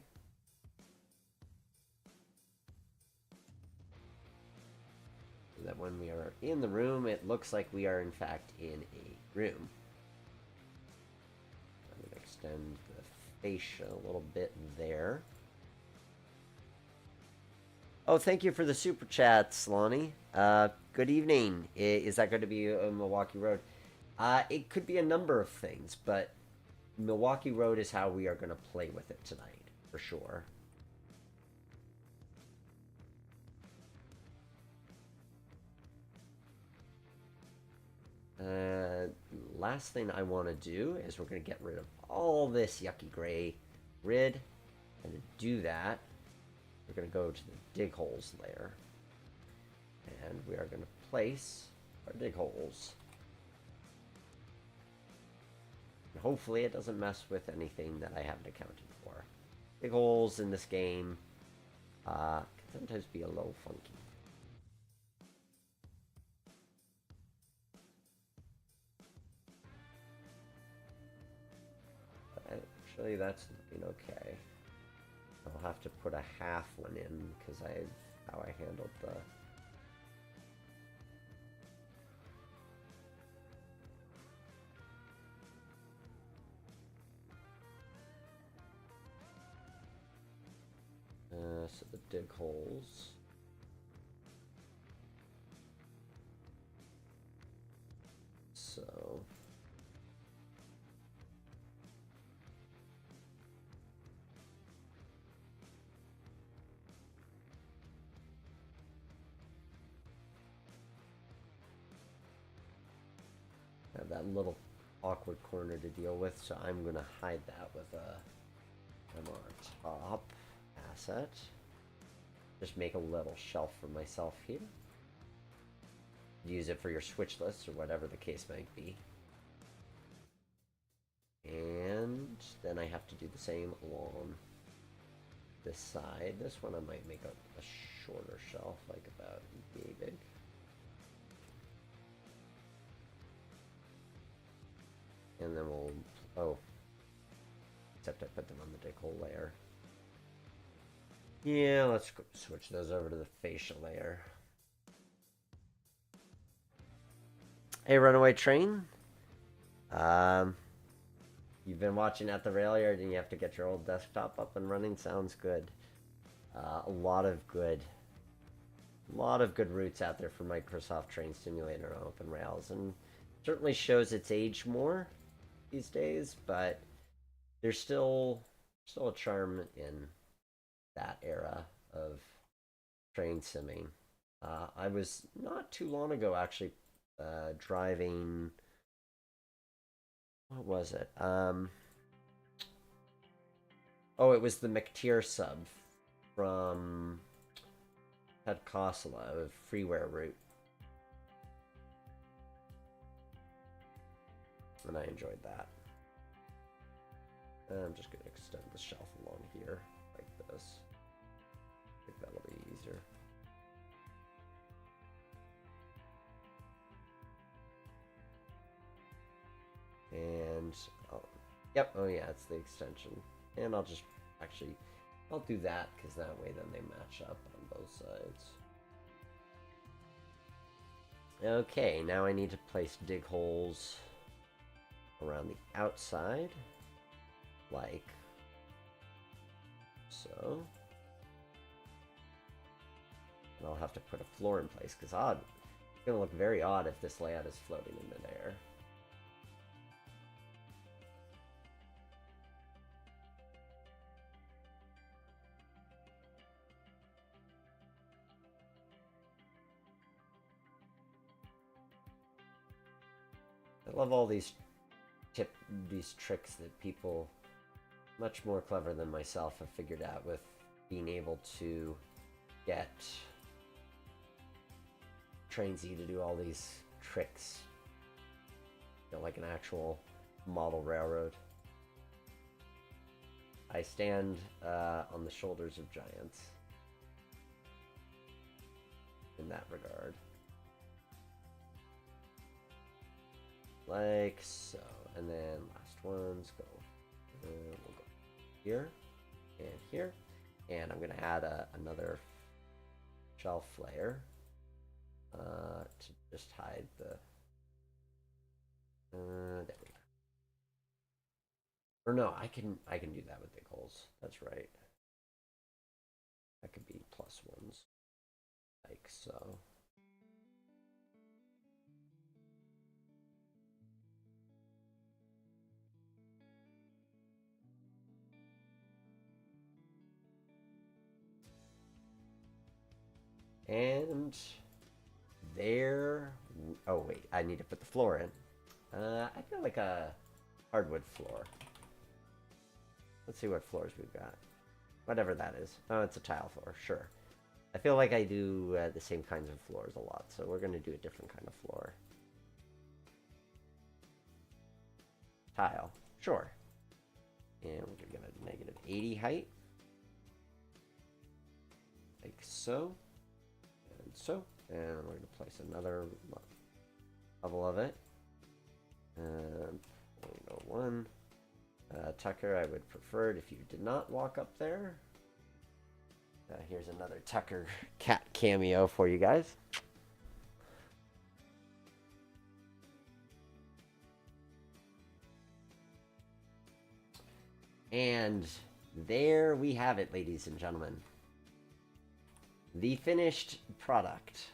So that when we are in the room, it looks like we are in fact in a room. I'm going to extend the fascia a little bit there. Oh, thank you for the super chats, Lonnie. Good evening. Is that going to be a Milwaukee Road? It could be a number of things, but Milwaukee Road is how we are going to play with it tonight, for sure. Last thing I want to do is we're going to get rid of all this yucky gray grid. And to do that, we're going to go to the dig holes layer. And we are going to place our dig holes. And hopefully it doesn't mess with anything that I haven't accounted for. Dig holes in this game can sometimes be a little funky. Actually, that's looking okay. I'll have to put a half one in because how I handled the... so the dig holes. So... have that little awkward corner to deal with, so I'm going to hide that with a on top asset. Just make a little shelf for myself here. Use it for your switch list or whatever the case might be. And then I have to do the same along this side. This one I might make a shorter shelf, like about yay big. And then we'll, oh, except I put them on the dig hole layer. Yeah, let's switch those over to the fascia layer. Hey, Runaway Train. You've been watching At the Rail Yard and you have to get your old desktop up and running. Sounds good. A lot of good routes out there for Microsoft Train Simulator on Open Rails, and certainly shows its age more these days, but there's still a charm in that era of train simming. I was not too long ago actually driving, what was it? Oh, it was the McTier sub from Pedcosala, a freeware route. And I enjoyed that. I'm just going to extend the shelf along here, like this. I think that'll be easier. And Yep. Oh yeah, it's the extension. And I'll just actually, I'll do that because that way then they match up on both sides. Okay, now I need to place dig holes around the outside, like so. And I'll have to put a floor in place because it's going to look very odd if this layout is floating in midair. I love all these tricks that people much more clever than myself have figured out with being able to get Trainz to do all these tricks, you know, like an actual model railroad. I stand on the shoulders of giants in that regard. Like so. And then last ones go. We'll go here and here. And I'm going to add another shelf layer to just hide the. There we go. Or no, I can do that with dig holes. That's right. That could be plus ones, like so. And there. Oh wait, I need to put the floor in. I feel like a hardwood floor. Let's see what floors we've got. Whatever that is. Oh, it's a tile floor. Sure. I feel like I do the same kinds of floors a lot, so we're going to do a different kind of floor. Tile. Sure. And we're going to give it a -80 height. Like so. And so. And we're going to place another level of it. 0.01. Tucker, I would prefer it if you did not walk up there. Here's another Tucker cat cameo for you guys. And there we have it, ladies and gentlemen. The finished product,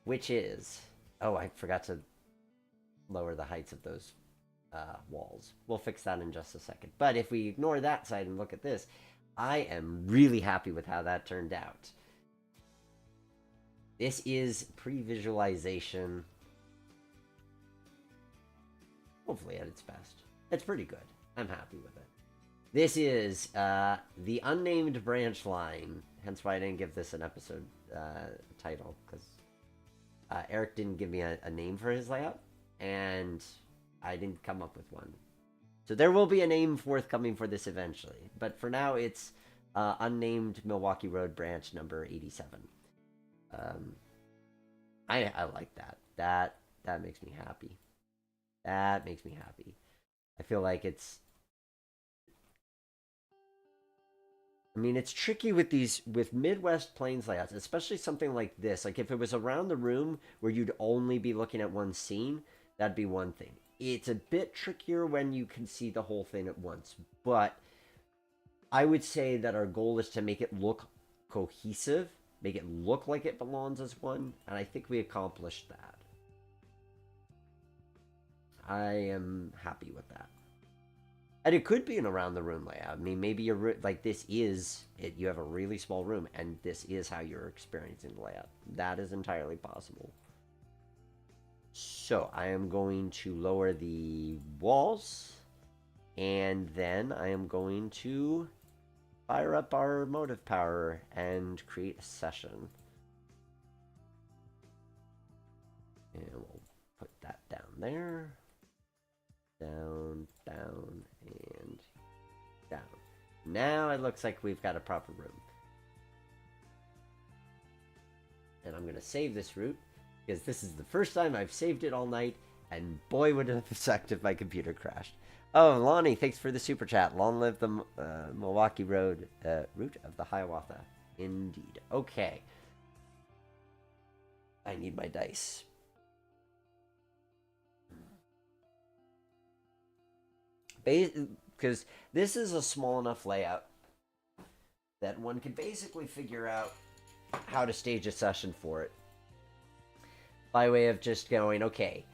which is... Oh, I forgot to lower the heights of those walls. We'll fix that in just a second. But if we ignore that side and look at this, I am really happy with how that turned out. This is pre-visualization. Hopefully at its best. It's pretty good. I'm happy with it. This is the unnamed branch line. Hence why I didn't give this an episode title. Because Eric didn't give me a name for his layout. And I didn't come up with one. So there will be a name forthcoming for this eventually. But for now, it's unnamed Milwaukee Road branch number 87. I like that. That makes me happy. That makes me happy. I feel like it's... I mean, it's tricky with Midwest Plains layouts, especially something like this. Like, if it was around the room where you'd only be looking at one scene, that'd be one thing. It's a bit trickier when you can see the whole thing at once. But I would say that our goal is to make it look cohesive, make it look like it belongs as one, and I think we accomplished that. I am happy with that. And it could be an around the room layout. I mean, maybe you're like this is it. You have a really small room, and this is how you're experiencing the layout. That is entirely possible. So I am going to lower the walls, and then I am going to fire up our motive power and create a session. And we'll put that down there. Down, down, and down. Now it looks like we've got a proper room. And I'm going to save this route, because this is the first time I've saved it all night, and boy would it have sucked if my computer crashed. Oh, Lonnie, thanks for the super chat. Long live the Milwaukee Road route of the Hiawatha. Indeed. Okay. I need my dice. Because this is a small enough layout that one can basically figure out how to stage a session for it by way of just going, okay,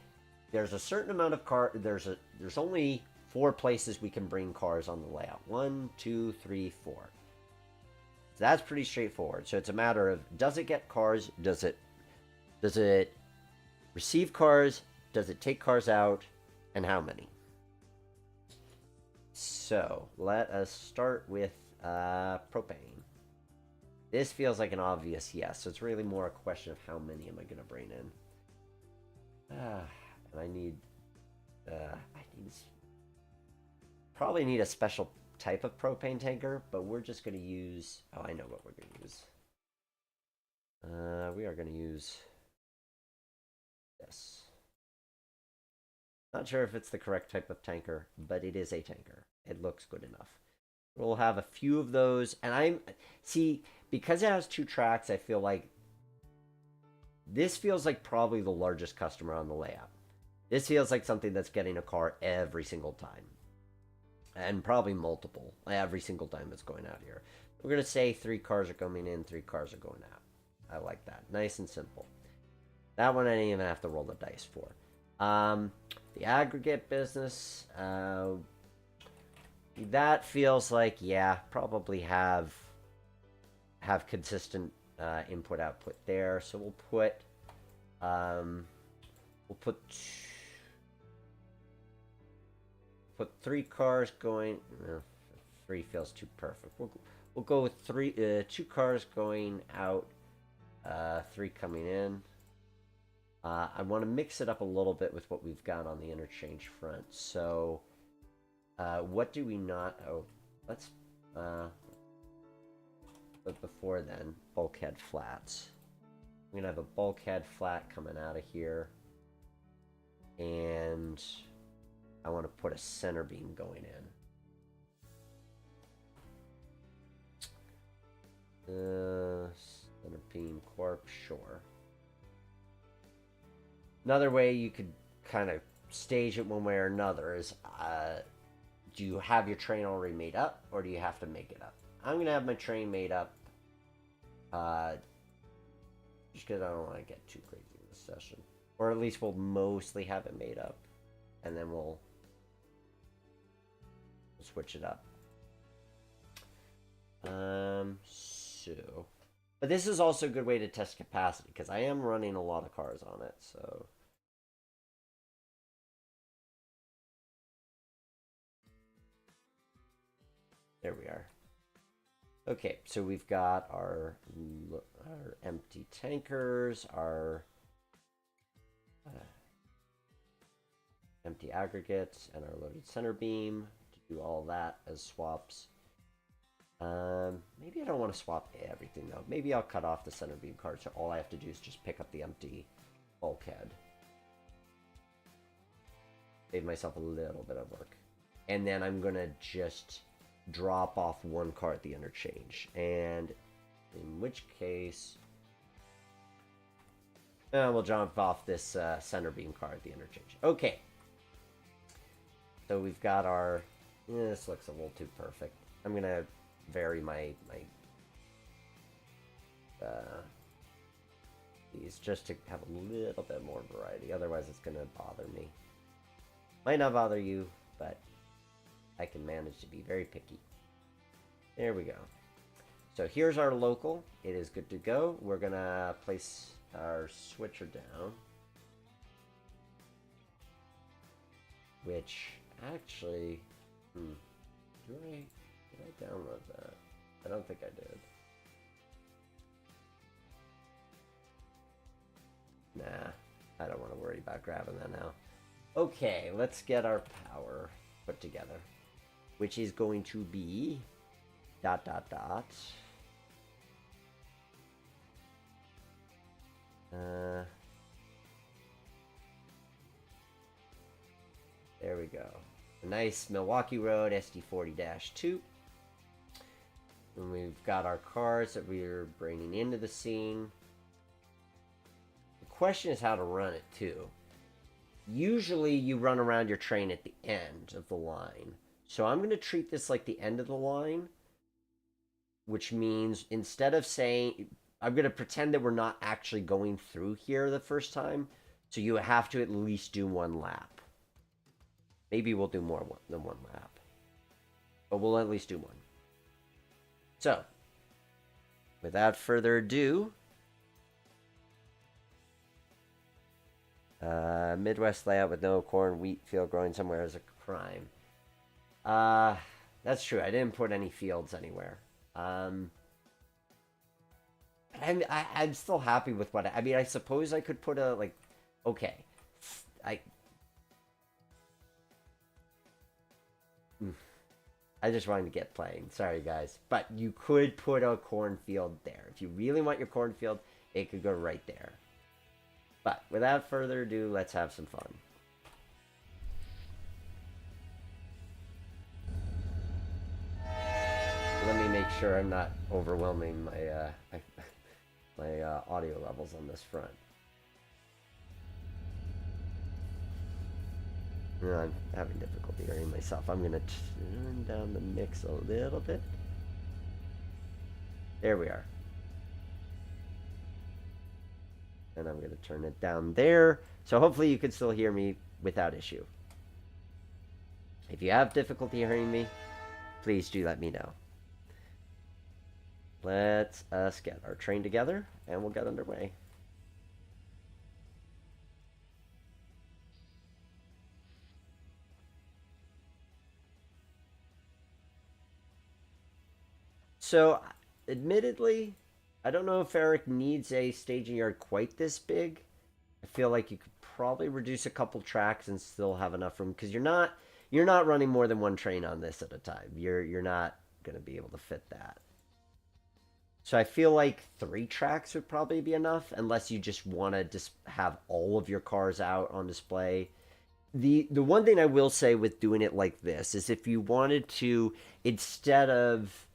there's a certain amount of there's only 4 places we can bring cars on the layout. 1, 2, 3, 4. So that's pretty straightforward. So it's a matter of, does it get cars? Does it receive cars? Does it take cars out? And how many? So let us start with propane. This feels like an obvious yes. So it's really more a question of how many am I going to bring in. And I need probably need a special type of propane tanker, but we're just going to use, oh, I know what we're going to use. We are going to use this. Not sure if it's the correct type of tanker, but it is a tanker. It looks good enough. We'll have a few of those, and because it has 2 tracks, I feel like this feels like probably the largest customer on the layout. This feels like something that's getting a car every single time. And probably multiple every single time it's going out here. We're going to say 3 cars are coming in, 3 cars are going out. I like that. Nice and simple. That one I didn't even have to roll the dice for. The aggregate business, that feels like, yeah, probably have consistent input output there. So we'll put 3 cars going. 3 feels too perfect. We'll go with 2 cars going out, 3 coming in. I want to mix it up a little bit with what we've got on the interchange front. So, what do we not? Oh, let's. But before then, bulkhead flats. We're gonna have a bulkhead flat coming out of here, and I want to put a center beam going in. Center beam corp, sure. Another way you could kind of stage it one way or another is, do you have your train already made up, or do you have to make it up? I'm going to have my train made up, just because I don't want to get too crazy in this session. Or at least we'll mostly have it made up, and then we'll switch it up. But this is also a good way to test capacity, because I am running a lot of cars on it, so... There we are. Okay, so we've got our empty tankers, our empty aggregates, and our loaded center beam to do all that as swaps. Maybe I don't want to swap everything though. Maybe I'll cut off the center beam card, so all I have to do is just pick up the empty bulkhead. Save myself a little bit of work. And then I'm gonna just drop off 1 car at the interchange. And in which case, we'll jump off this center beam car at the interchange. Okay. So we've got our... this looks a little too perfect. I'm gonna vary my these just to have a little bit more variety. Otherwise, it's gonna bother me. Might not bother you, but I can manage to be very picky. There we go. So here's our local. It is good to go. We're gonna place our switcher down, which actually, did I download that? I don't think I did. Nah, I don't want to worry about grabbing that now. Okay, let's get our power put together, which is going to be ... There we go. A nice Milwaukee Road SD40-2. And we've got our cars that we're bringing into the scene. The question is how to run it too. Usually you run around your train at the end of the line. So I'm going to treat this like the end of the line, which means instead of saying, I'm going to pretend that we're not actually going through here the first time. So you have to at least do one lap. Maybe we'll do more than one lap. But we'll at least do one. So, without further ado, Midwest layout with no corn, wheat field growing somewhere is a crime. That's true. I didn't put any fields anywhere. I'm still happy with what I mean. I suppose I could put a like. Okay, I just wanted to get playing. Sorry, guys. But you could put a cornfield there. If you really want your cornfield, it could go right there. But without further ado, let's have some fun. Let me make sure I'm not overwhelming my audio levels on this front. I'm having difficulty hearing myself. I'm going to turn down the mix a little bit. There we are. And I'm going to turn it down there. So hopefully you can still hear me without issue. If you have difficulty hearing me, please do let me know. Let's us get our train together and we'll get underway. So, admittedly, I don't know if Eric needs a staging yard quite this big. I feel like you could probably reduce a couple tracks and still have enough room because you're not running more than one train on this at a time. You're not going to be able to fit that. So I feel like 3 tracks would probably be enough unless you just want to just have all of your cars out on display. The one thing I will say with doing it like this is if you wanted to, instead of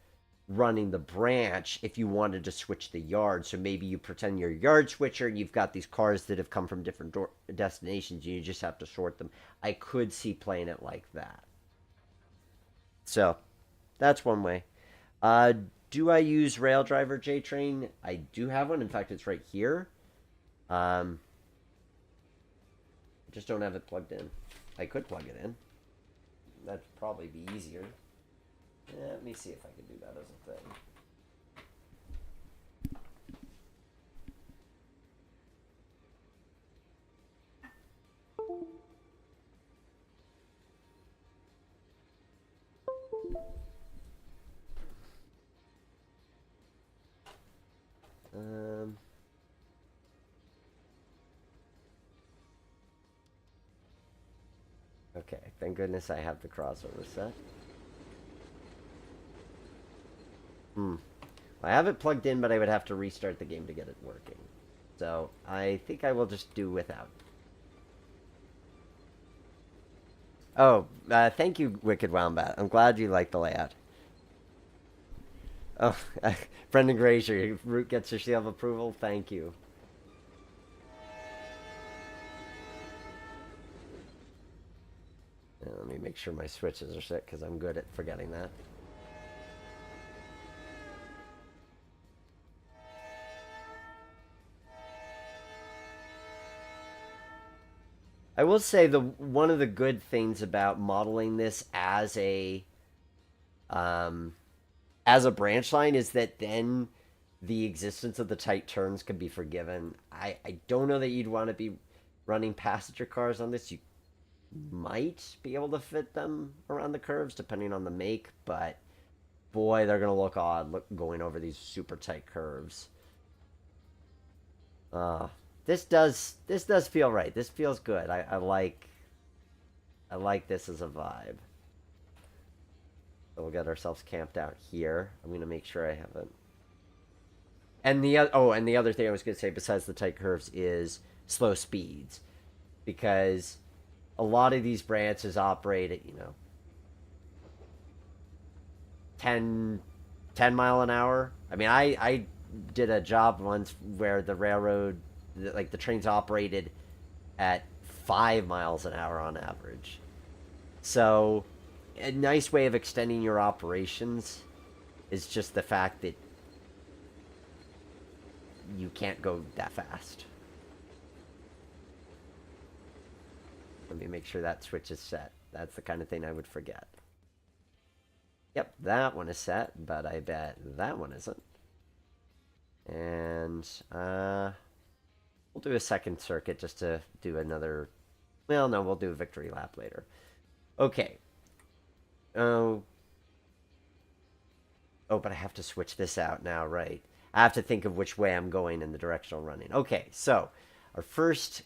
running the branch, if you wanted to switch the yard, so maybe you pretend you're a yard switcher and you've got these cars that have come from different destinations and you just have to sort them, I could see playing it like that. So that's one way. Do I use Raildriver JTrain? I do have one. In fact, it's right here. I just don't have it plugged in. I could plug it in. That'd probably be easier. Let me see if I can do that as a thing. Okay, thank goodness I have the crossover set. I have it plugged in, but I would have to restart the game to get it working. So I think I will just do without. Oh, thank you, Wicked Wombat. I'm glad you like the layout. Oh, Brendan Grazier, Root gets your seal of approval. Thank you. Let me make sure my switches are set because I'm good at forgetting that. I will say one of the good things about modeling this as a branch line is that then the existence of the tight turns can be forgiven. I don't know that you'd want to be running passenger cars on this. You might be able to fit them around the curves depending on the make, but boy, they're gonna look odd going over these super tight curves. This does feel right. This feels good. I like this as a vibe. So we'll get ourselves camped out here. I'm gonna make sure I haven't. And the other thing I was gonna say besides the tight curves is slow speeds, because A lot of these branches operate at, 10, 10 mile an hour. I mean, I did a job once where the railroad, like the trains operated at 5 miles an hour on average. So, a nice way of extending your operations is just the fact that you can't go that fast. Let me make sure that switch is set. That's the kind of thing I would forget. Yep, that one is set, but I bet that one isn't. And we'll do a second circuit just to do another. Well, no, we'll do a victory lap later. Okay. Oh, but I have to switch this out now, right? I have to think of which way I'm going in the directional running. Okay, so our first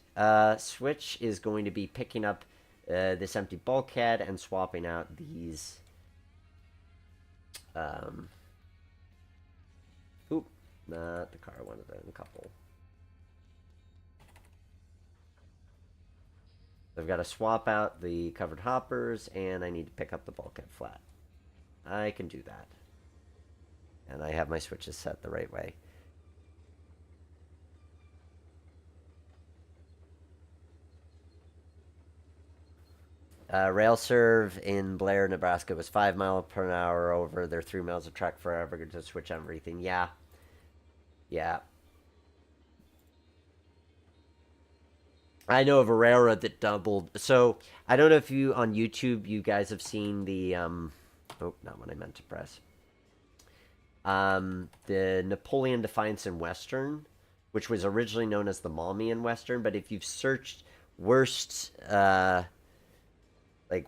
switch is going to be picking up this empty bulkhead and swapping out these. Oop, not the car. I wanted a couple. I've got to swap out the covered hoppers, and I need to pick up the bulkhead flat. I can do that. And I have my switches set the right way. Rail serve in Blair, Nebraska was 5 miles per hour over. They're 3 miles of track forever to switch everything. Yeah. Yeah. I know of a railroad that doubled. So I don't know if you on YouTube you guys have seen the oh, not what I meant to press. The Napoleon Defiance in Western, which was originally known as the Maumee in Western, but if you've searched worst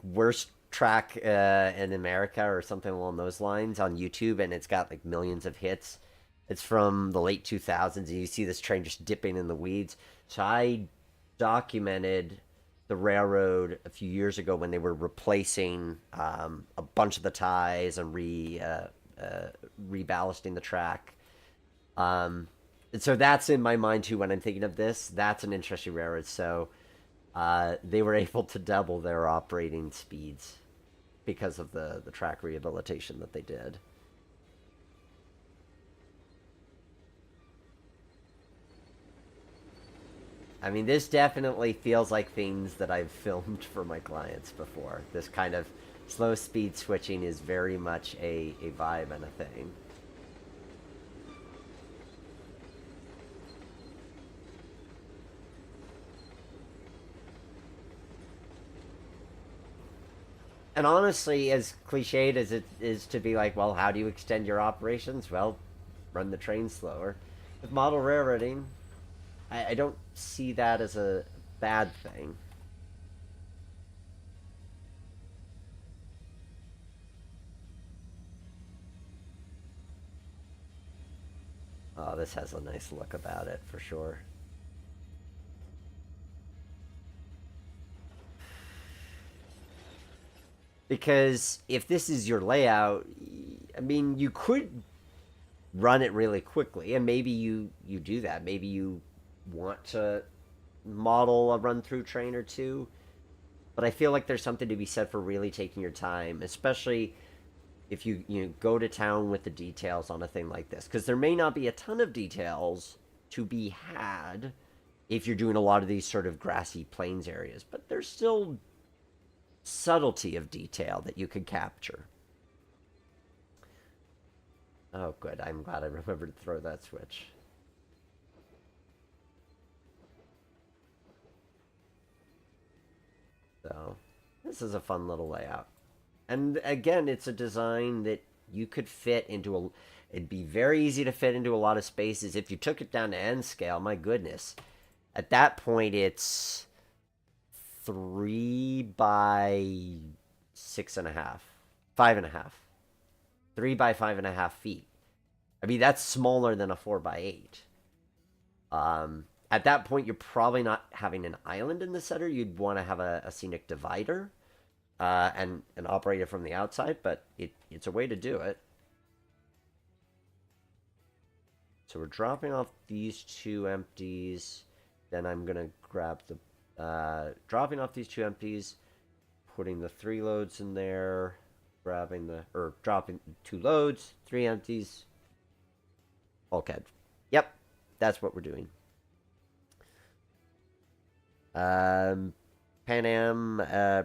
worst track in America or something along those lines on YouTube, and it's got like millions of hits. It's from the late 2000s, and you see this train just dipping in the weeds. So I documented the railroad a few years ago when they were replacing a bunch of the ties and reballasting the track. And so that's in my mind too when I'm thinking of this. That's an interesting railroad. So they were able to double their operating speeds because of the track rehabilitation that they did. I mean, this definitely feels like things that I've filmed for my clients before. This kind of slow speed switching is very much a vibe and a thing. And honestly, as cliched as it is to be like, well, how do you extend your operations? Well, run the train slower. With model railroading, I don't see that as a bad thing. Oh, this has a nice look about it for sure. Because if this is your layout, I mean, you could run it really quickly, and maybe you do that. Maybe you want to model a run through train or two, but I feel like there's something to be said for really taking your time, especially if you go to town with the details on a thing like this, because there may not be a ton of details to be had if you're doing a lot of these sort of grassy plains areas, but there's still subtlety of detail that you could capture. Oh, good. I'm glad I remembered to throw that switch. So, this is a fun little layout. And again, it's a design that you could fit into a. It'd be very easy to fit into a lot of spaces. If you took it down to N scale, my goodness. At that point, it's 3 by 6.5, 5.5, 3 by 5.5 feet. I mean, that's smaller than a 4 by 8. At that point, you're probably not having an island in the center. You'd want to have a scenic divider and operate it from the outside, but it's a way to do it. So we're dropping off these two empties. Then I'm going to grab the Dropping off these two empties, putting the three loads in there, dropping two loads, three empties, bulkhead. Yep, that's what we're doing. Pan Am,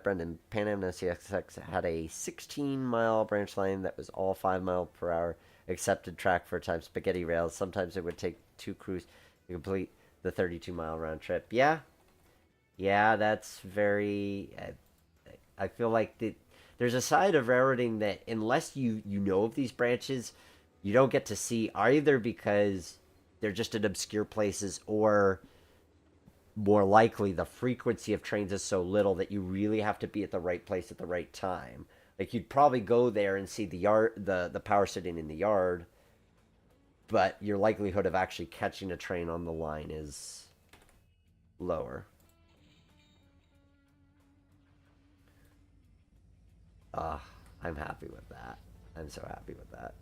Brendan, Pan Am CSX had a 16-mile branch line that was all 5 mile per hour accepted track for a time spaghetti rails. Sometimes it would take two crews to complete the 32-mile round trip. Yeah, yeah, that's very. I feel like there's a side of railroading that unless you know of these branches, you don't get to see either because they're just in obscure places or more likely the frequency of trains is so little that you really have to be at the right place at the right time. Like you'd probably go there and see the power sitting in the yard, but your likelihood of actually catching a train on the line is lower. Ah, I'm happy with that. I'm so happy with that.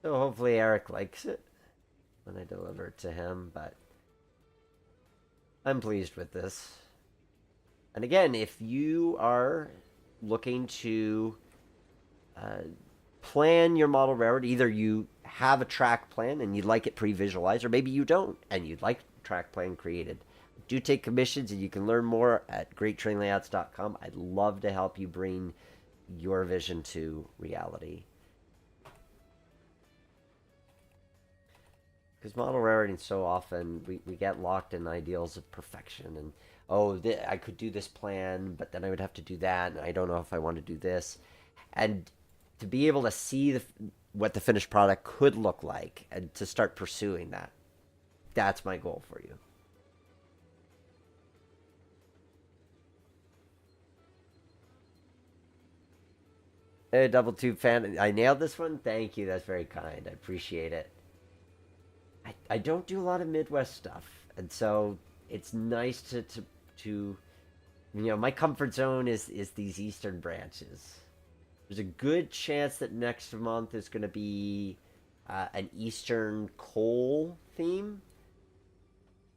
So hopefully Eric likes it when I deliver it to him, but I'm pleased with this. And again, if you are looking to uh, plan your model railroad, either you have a track plan and you'd like it pre-visualized, or maybe you don't and you'd like a track plan created. Do take commissions, and you can learn more at greattrainlayouts.com. I'd love to help you bring your vision to reality. Because model railroading, so often we get locked in ideals of perfection and I could do this plan, but then I would have to do that, and I don't know if I want to do this. And to be able to see what the finished product could look like and to start pursuing that, that's my goal for you. Hey, double tube fan, I nailed this one. Thank you. That's very kind. I appreciate it. I don't do a lot of Midwest stuff, and so it's nice to my comfort zone is these eastern branches. There's a good chance that next month is going to be an eastern coal theme.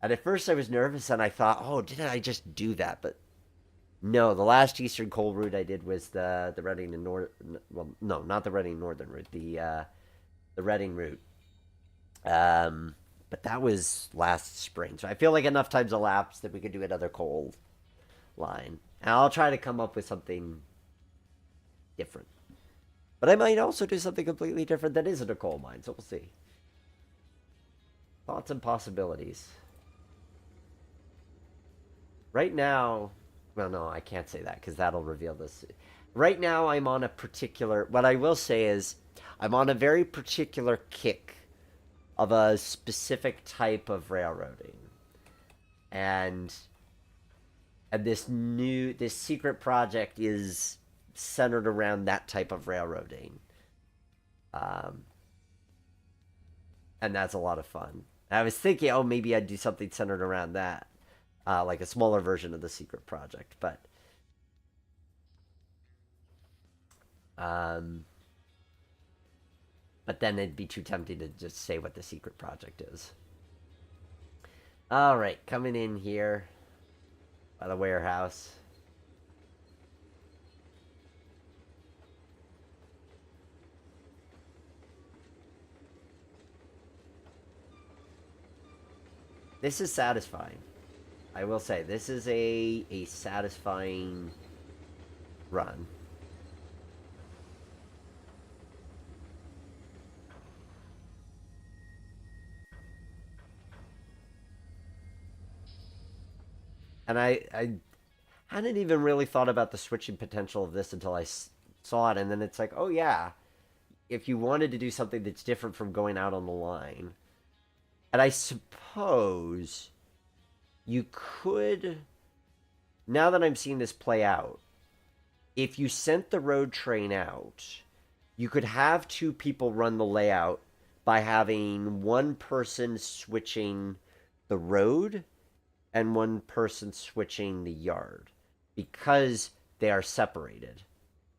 And at first I was nervous and I thought, oh, didn't I just do that? But no, the last eastern coal route I did was the Reading and North. Well, no, not the Reading Northern route. The Reading route. But that was last spring, so I feel like enough time's elapsed that we could do another coal line. And I'll try to come up with something different. But I might also do something completely different that isn't a coal mine, so we'll see. Thoughts and possibilities. Right now, well, no, I can't say that because that'll reveal this. Right now, I'm on a particular. What I will say is, I'm on a very particular kick of a specific type of railroading, and this secret project is centered around that type of railroading, um, and that's a lot of fun. I was thinking, oh, maybe I'd do something centered around that, like a smaller version of the secret project, um, but then it'd be too tempting to just say what the secret project is. All right, coming in here by the warehouse. This is satisfying. I will say this is a satisfying run. And I hadn't even really thought about the switching potential of this until I saw it, and then it's like, oh yeah, if you wanted to do something that's different from going out on the line, and I suppose you could, now that I'm seeing this play out, if you sent the road train out, you could have two people run the layout by having one person switching the road and one person switching the yard because they are separated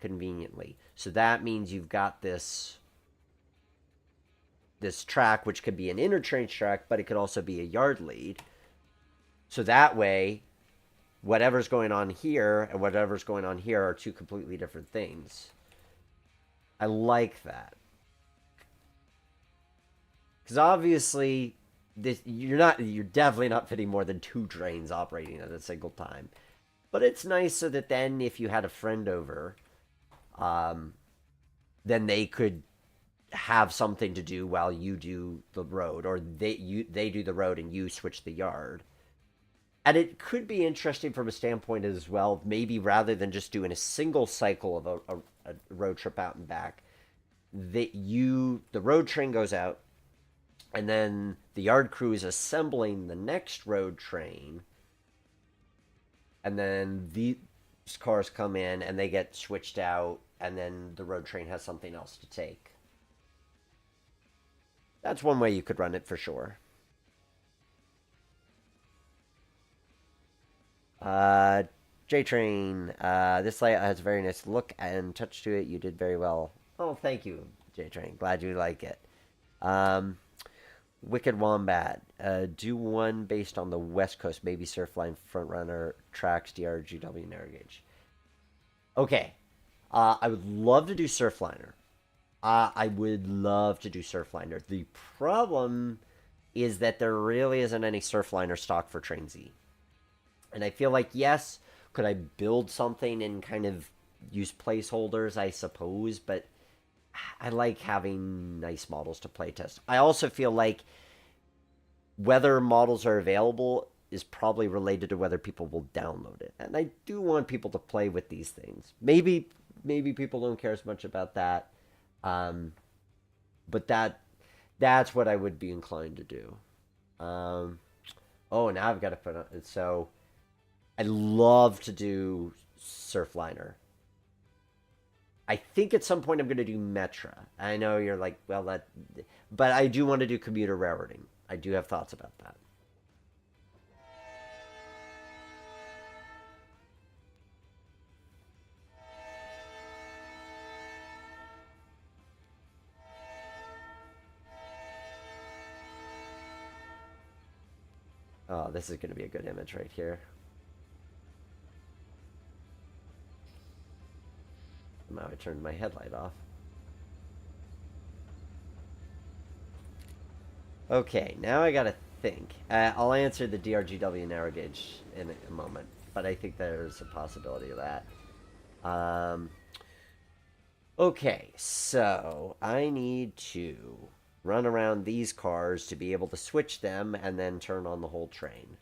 conveniently. So that means you've got this track, which could be an interchange track, but it could also be a yard lead. So that way, whatever's going on here and whatever's going on here are two completely different things. I like that. Because obviously, you're definitely not fitting more than two trains operating at a single time. But it's nice so that then if you had a friend over, um, then they could have something to do while you do the road, or they do the road and you switch the yard. And it could be interesting from a standpoint as well, maybe rather than just doing a single cycle of a road trip out and back, the road train goes out, and then the yard crew is assembling the next road train, and then these cars come in and they get switched out, and then the road train has something else to take. That's one way you could run it for sure. Uh, J Train. This layout has a very nice look and touch to it. You did very well. Oh, thank you, J Train. Glad you like it. Um, Wicked Wombat. Do one based on the West Coast, maybe Surfline Frontrunner tracks DRGW narrow gauge. Okay. I would love to do Surfliner. I would love to do Surfliner. The problem is that there really isn't any Surfliner stock for Train Z. And I feel like, yes, could I build something and kind of use placeholders, I suppose, but I like having nice models to playtest. I also feel like whether models are available is probably related to whether people will download it. And I do want people to play with these things. Maybe people don't care as much about that. Um, but that's what I would be inclined to do. Um, oh, now I've got to put on so I love to do Surfliner. I think at some point I'm going to do Metra. I know you're like, well, but I do want to do commuter railroading. I do have thoughts about that. Oh, this is going to be a good image right here. Now I turned my headlight off. Okay, now I gotta think. I'll answer the DRGW narrow gauge in a moment, but I think there's a possibility of that. Um, okay, so I need to run around these cars to be able to switch them and then turn on the whole train.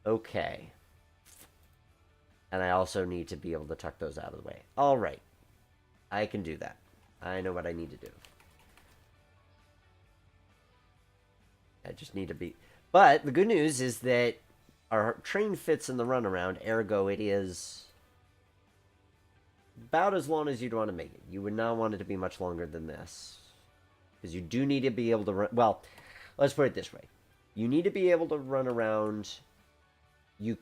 Okay. And I also need to be able to tuck those out of the way. All right. I can do that. I know what I need to do. I just need to be... But the good news is that our train fits in the runaround, ergo it is about as long as you'd want to make it. You would not want it to be much longer than this. Because you do need to be able to run... Well, let's put it this way. You need to be able to run around... You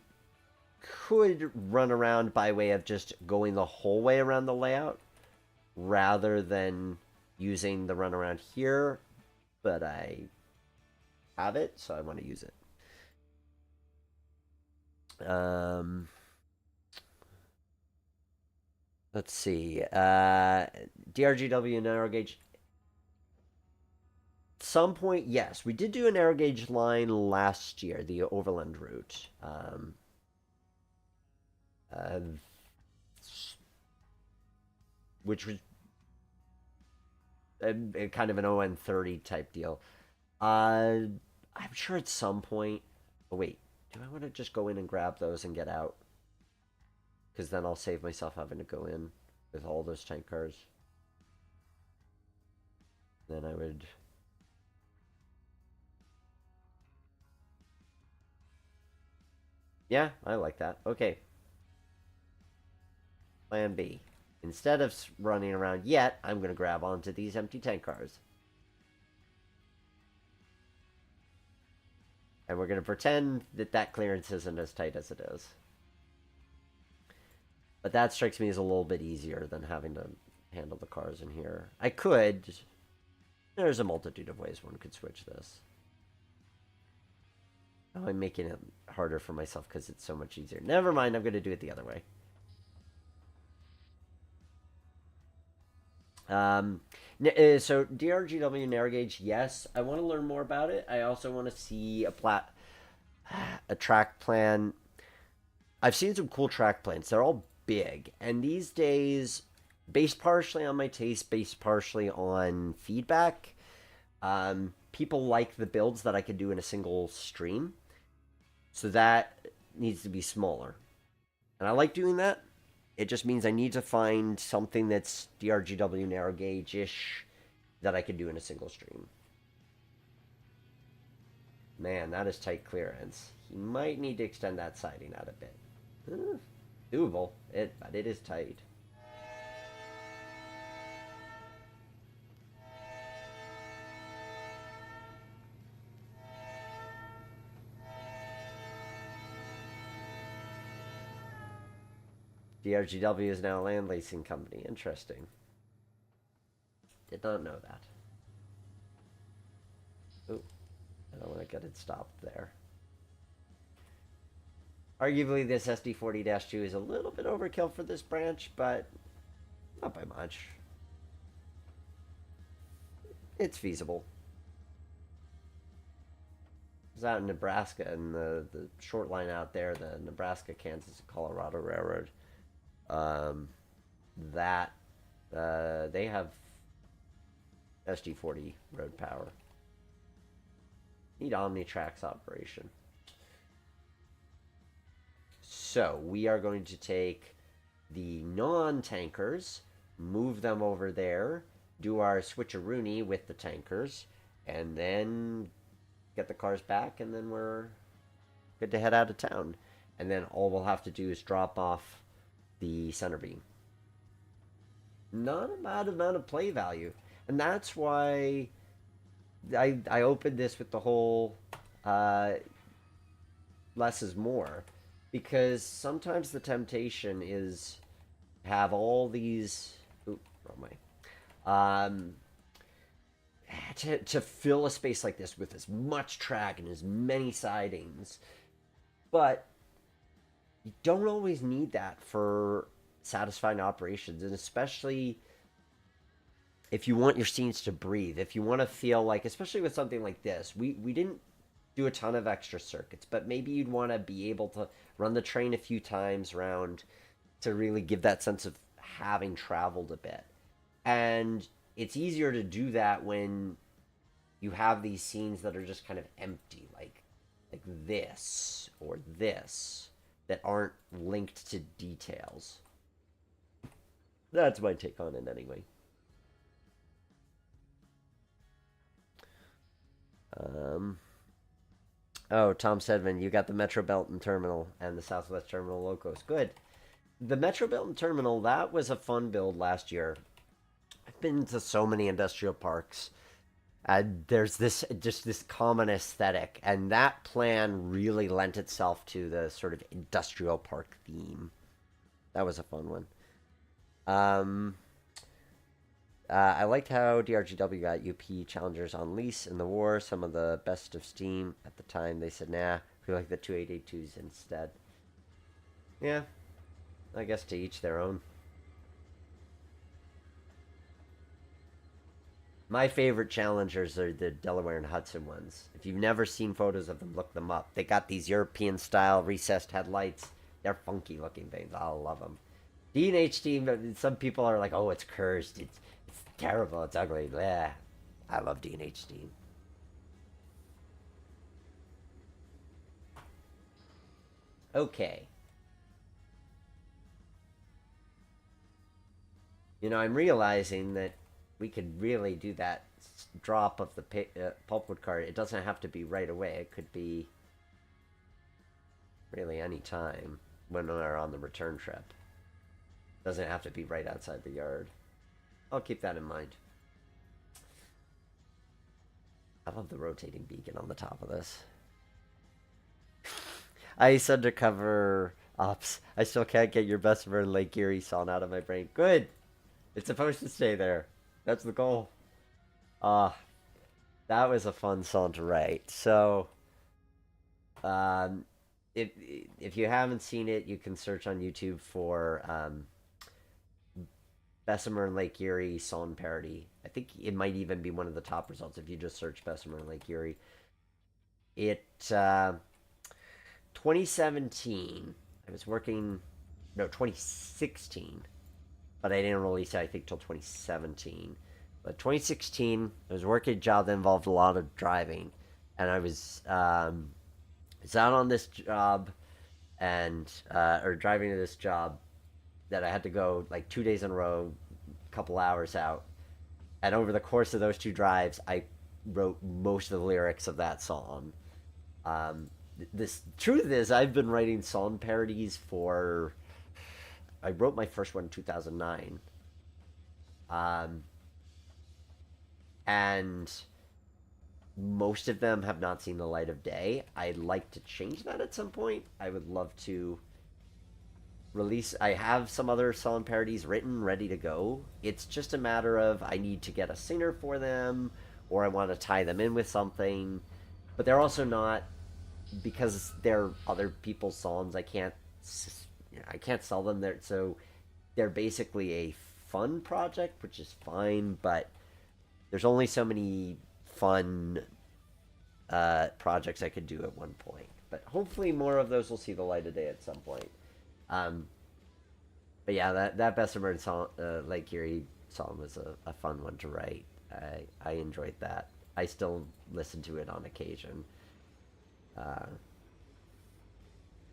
could run around by way of just going the whole way around the layout rather than using the runaround here, but I have it, so I want to use it. Let's see. DRGW narrow gauge. At some point, yes, we did do a narrow gauge line last year, the Overland route. Uh, which was kind of an ON30 type deal. I'm sure at some point. Oh wait, do I want to just go in and grab those and get out? Because then I'll save myself having to go in with all those tank cars. Then I would. Yeah, I like that. Okay. Plan B. Instead of running around yet, I'm going to grab onto these empty tank cars. And we're going to pretend that that clearance isn't as tight as it is. But that strikes me as a little bit easier than having to handle the cars in here. I could. There's a multitude of ways one could switch this. Oh, I'm making it harder for myself because it's so much easier. Never mind, I'm going to do it the other way. So DRGW narrow gauge, yes, I want to learn more about it. I also want to see a track plan. I've seen some cool track plans. They're all big, and these days, based partially on my taste, based partially on feedback, people like the builds that I could do in a single stream. So that needs to be smaller. And I like doing that. It just means I need to find something that's DRGW narrow gauge-ish that I could do in a single stream. Man, that is tight clearance. He might need to extend that siding out a bit. Doable, but it is tight. DRGW is now a land leasing company. Interesting. Did not know that. Ooh, I don't want to get it stopped there. Arguably, this SD40-2 is a little bit overkill for this branch, but not by much. It's feasible. It's out in Nebraska, and the short line out there, the Nebraska, Kansas, Colorado Railroad. They have SD40 road power. Need Omnitrax operation. So we are going to take the non-tankers, move them over there, do our switcheroony with the tankers, and then get the cars back, and then we're good to head out of town. And then all we'll have to do is drop off the center beam. Not a bad amount of play value. And that's why I opened this with the whole less is more. Because sometimes the temptation is have all these... Oop, wrong way. To fill a space like this with as much track and as many sidings. But you don't always need that for satisfying operations, and especially if you want your scenes to breathe, if you want to feel like, especially with something like this, we didn't do a ton of extra circuits, but maybe you'd want to be able to run the train a few times around to really give that sense of having traveled a bit. And it's easier to do that when you have these scenes that are just kind of empty, like this or this, that aren't linked to details. That's my take on it anyway. Oh, Tom Sedman, you got the Metro Belton Terminal and the Southwest Terminal locos. Good. The Metro Belton Terminal, that was a fun build last year. I've been to so many industrial parks. There's this common aesthetic, and that plan really lent itself to the sort of industrial park theme. That was a fun one. I liked how DRGW got UP Challengers on lease in the war. Some of the best of Steam at the time. They said, nah, we like the 2882s instead. Yeah, I guess to each their own. My favorite Challengers are the Delaware and Hudson ones. If you've never seen photos of them, look them up. They got these European-style recessed headlights. They're funky-looking things. I love them. D&H Steam, some people are like, oh, it's cursed. It's terrible. It's ugly. Bleh. I love D&H Steam. Okay. You know, I'm realizing that we could really do that drop of the pulpwood card. It doesn't have to be right away. It could be really any time when we're on the return trip. It doesn't have to be right outside the yard. I'll keep that in mind. I love the rotating beacon on the top of this. Ice Undercover Ops. I still can't get your Bessemer and Lake Erie song out of my brain. Good. It's supposed to stay there. That's the goal. Ah, that was a fun song to write. So, um, if if you haven't seen it, you can search on YouTube for Bessemer and Lake Erie song parody. I think it might even be one of the top results if you just search Bessemer and Lake Erie. It 2017. I was working, no, 2016, but I didn't release it, I think, till 2017. But 2016, I was working a job that involved a lot of driving, and was out on this job and or driving to this job that I had to go like 2 days in a row, a couple hours out, and over the course of those two drives, I wrote most of the lyrics of that song. Um, this truth is, I've been writing song parodies for. I wrote my first one in 2009, um, and most of them have not seen the light of day. I'd like to change that at some point. I would love to release. I have some other song parodies written, ready to go. It's just a matter of I need to get a singer for them, or I want to tie them in with something. But they're also not, because they're other people's songs. I can't sell them there. So they're basically a fun project, which is fine. But there's only so many fun projects I could do at one point. But hopefully more of those will see the light of day at some point. Um, but yeah, that Bessemer song, Lake Erie song was a fun one to write. I enjoyed that. I still listen to it on occasion. Uh,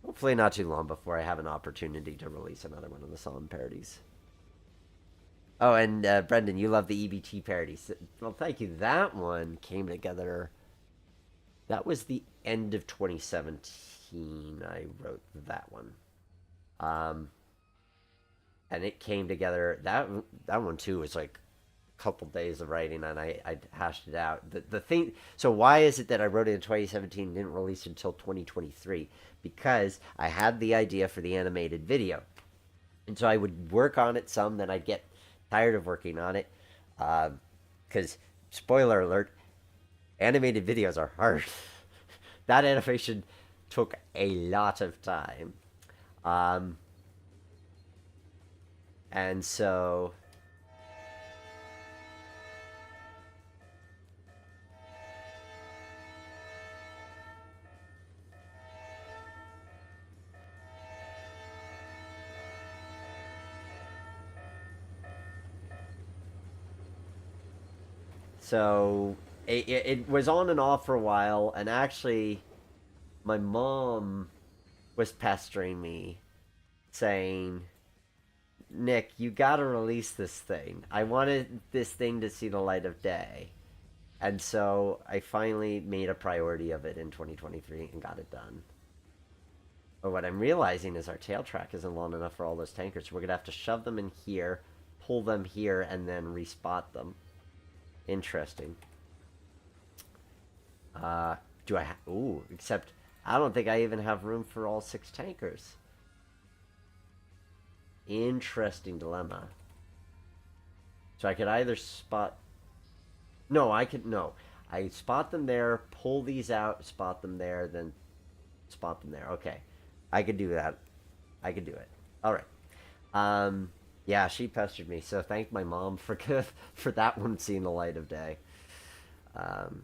Hopefully not too long before I have an opportunity to release another one of the song parodies. Oh, and Brendan, you love the EBT parodies. Well, thank you. That one came together. That was the end of 2017. I wrote that one. Um, and it came together. That one too was like a couple days of writing, and I hashed it out. The thing. So why is it that I wrote it in 2017 and didn't release it until 2023? Because I had the idea for the animated video, and so I would work on it some. Then I'd get tired of working on it, because spoiler alert, animated videos are hard. That animation took a lot of time. Um, and so so it was on and off for a while, and actually, my mom was pestering me, saying, "Nick, you gotta release this thing. I wanted this thing to see the light of day." And so I finally made a priority of it in 2023 and got it done. But what I'm realizing is our tail track isn't long enough for all those tankers. So we're gonna have to shove them in here, pull them here, and then respot them. Interesting. Do I? Ooh, except I don't think I even have room for all six tankers. Interesting dilemma. So I could either spot. No, I could no. I spot them there, pull these out, spot them there, then spot them there. Okay, I could do that. I could do it. All right. Yeah, she pestered me, so thank my mom for for that one seeing the light of day. Um,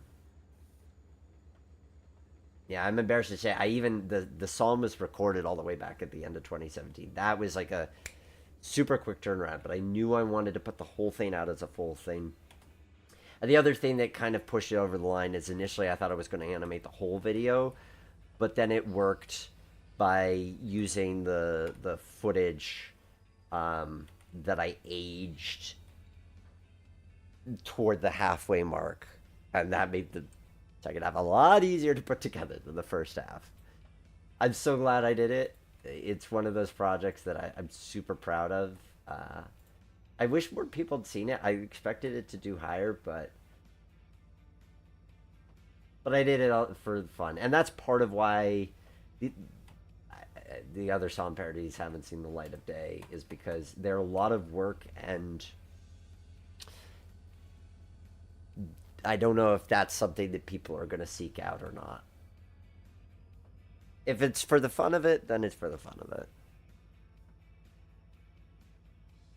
yeah, I'm embarrassed to say I even the song was recorded all the way back at the end of 2017. That was like a super quick turnaround, but I knew I wanted to put the whole thing out as a full thing. And the other thing that kind of pushed it over the line is initially I thought I was going to animate the whole video, but then it worked by using the footage that I aged toward the halfway mark, and that made the second half a lot easier to put together than the first half. I'm so glad I did it. It's one of those projects that I'm super proud of. I wish more people had seen it. I expected it to do higher, but I did it all for fun, and that's part of why the other song parodies haven't seen the light of day is because they're a lot of work, and I don't know if that's something that people are going to seek out or not. If it's for the fun of it, then it's for the fun of it.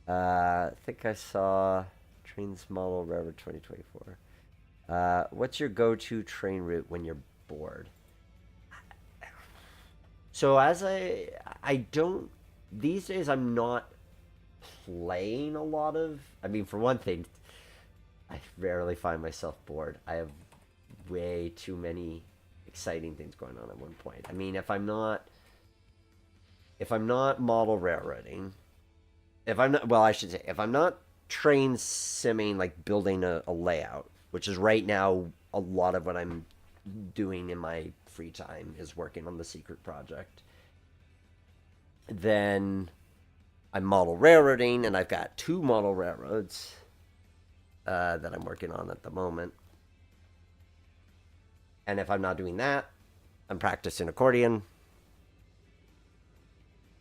I think I saw Trains Model Railroad 2024. What's your go-to train route when you're bored? So I don't, these days I'm not playing a lot of, I mean, for one thing, I rarely find myself bored. I have way too many exciting things going on at one point. I mean, if I'm not model railroading, if I'm not, well, I should say, if I'm not train simming, like building a layout, which is right now a lot of what I'm doing in my free time is working on the secret project, then I'm model railroading, and I've got two model railroads that I'm working on at the moment. And if I'm not doing that, I'm practicing accordion.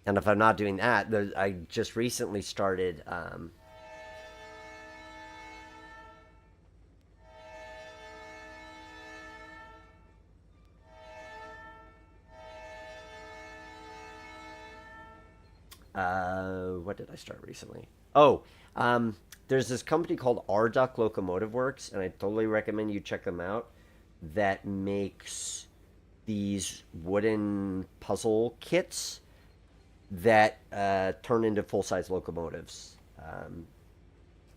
And if I'm not doing that, I just recently started what did I start recently? Oh, there's this company called Arduck Locomotive Works, and I totally recommend you check them out. That makes these wooden puzzle kits that turn into full size locomotives.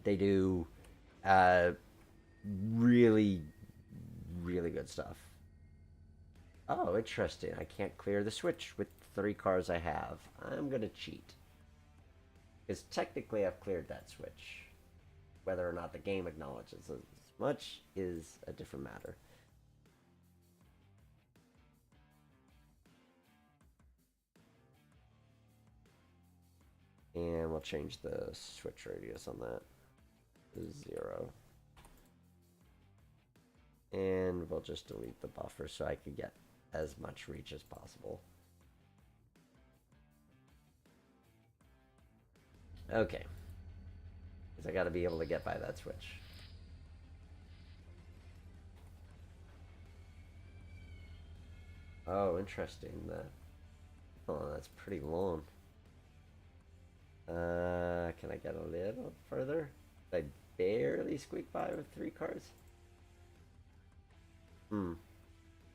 They do uh, really, really good stuff. Oh, interesting. I can't clear the switch with 3 cars I have. I'm gonna cheat. Because technically I've cleared that switch. Whether or not the game acknowledges as much is a different matter. And we'll change the switch radius on that to 0. And we'll just delete the buffer so I can get as much reach as possible. Okay. Because I got to be able to get by that switch. Oh, interesting. Oh, that's pretty long. Can I get a little further? Did I barely squeak by with 3 cars?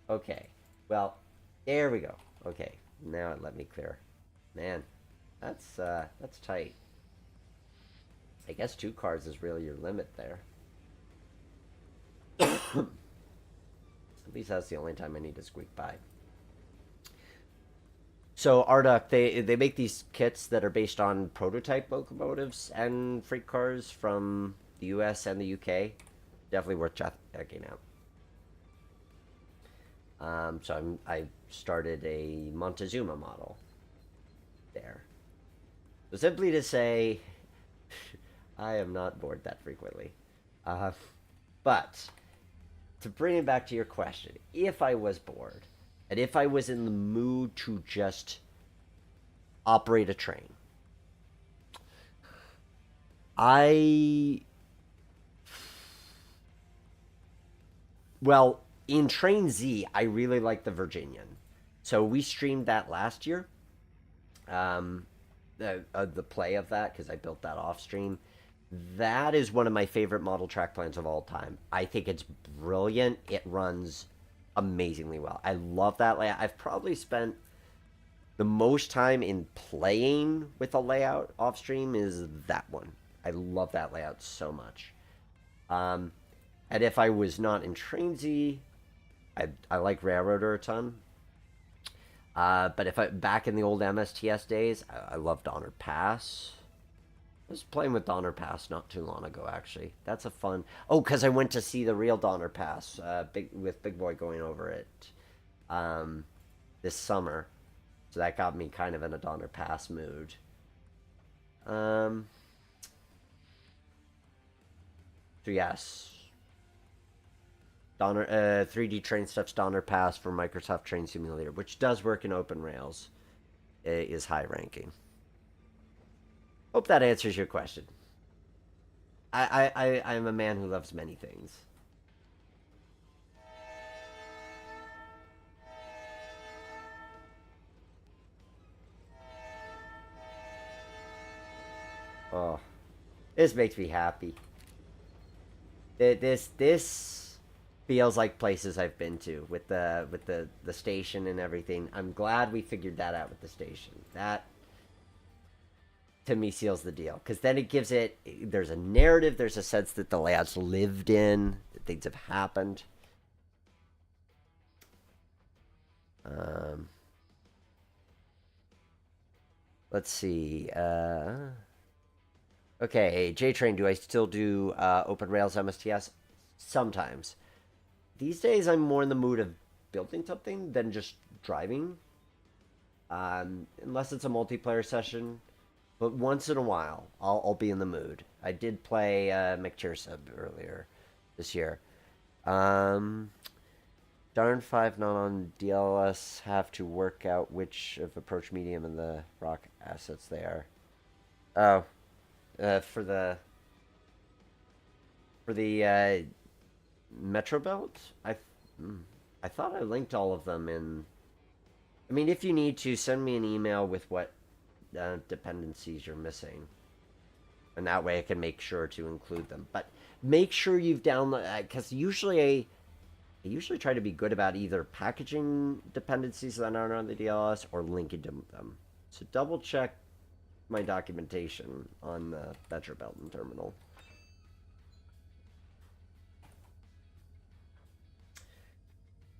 Okay. Well, there we go. Okay. Now it let me clear. Man, that's tight. I guess 2 cars is really your limit there. At least that's the only time I need to squeak by. So Arduck, they make these kits that are based on prototype locomotives and freight cars from the U.S. and the U.K. Definitely worth checking out. So I started a Montezuma model there. So simply to say, I am not bored that frequently. But to bring it back to your question, if I was bored, and if I was in the mood to just operate a train, well, in Train Z, I really like the Virginian. So we streamed that last year. The play of that, because I built that off stream. That is one of my favorite model track plans of all time. I think it's brilliant. It runs amazingly well. I love that layout. I've probably spent the most time in playing with a layout off stream is that one. I love that layout so much. And if I was not in Train Z, I like Railroader a ton. But if I back in the old MSTS days, I love Donner Pass. I was playing with Donner Pass not too long ago, actually. That's a fun. Oh, because I went to see the real Donner Pass, with Big Boy going over it, this summer, so that got me kind of in a Donner Pass mood. So yes, Donner 3D Train Stuff's Donner Pass for Microsoft Train Simulator, which does work in Open Rails. is high ranking. Hope that answers your question. I'm a man who loves many things. Oh, this makes me happy. This feels like places I've been to with the station and everything. I'm glad we figured that out with the station. That to me seals the deal because then it gives it. There's a narrative. There's a sense that the layout's lived in. That things have happened. Um, let's see. Okay, JTrain, do I still do Open Rails MSTS? Sometimes. These days, I'm more in the mood of building something than just driving. Unless it's a multiplayer session. But once in a while, I'll be in the mood. I did play McCheersub earlier this year. Um, Darn 5 not on DLS have to work out which of approach medium and the rock assets they are. Oh, for the Metro Belt, I thought I linked all of them in. I mean, if you need to, send me an email with what dependencies you're missing, and that way I can make sure to include them. But make sure you've downloaded because I usually try to be good about either packaging dependencies that aren't on the DLS or linking to them. So double check my documentation on the Metro Belton terminal.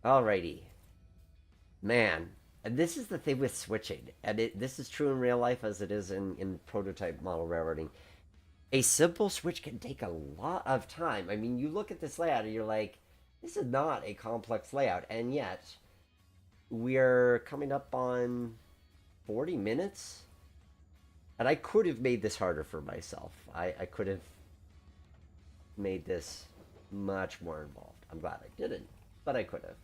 Alrighty. Man, and this is the thing with switching, and this is true in real life as it is in prototype model railroading. A simple switch can take a lot of time. I mean, you look at this layout and you're like, this is not a complex layout, and yet we're coming up on 40 minutes. And I could have made this harder for myself. I could have made this much more involved. I'm glad I didn't, but I could have.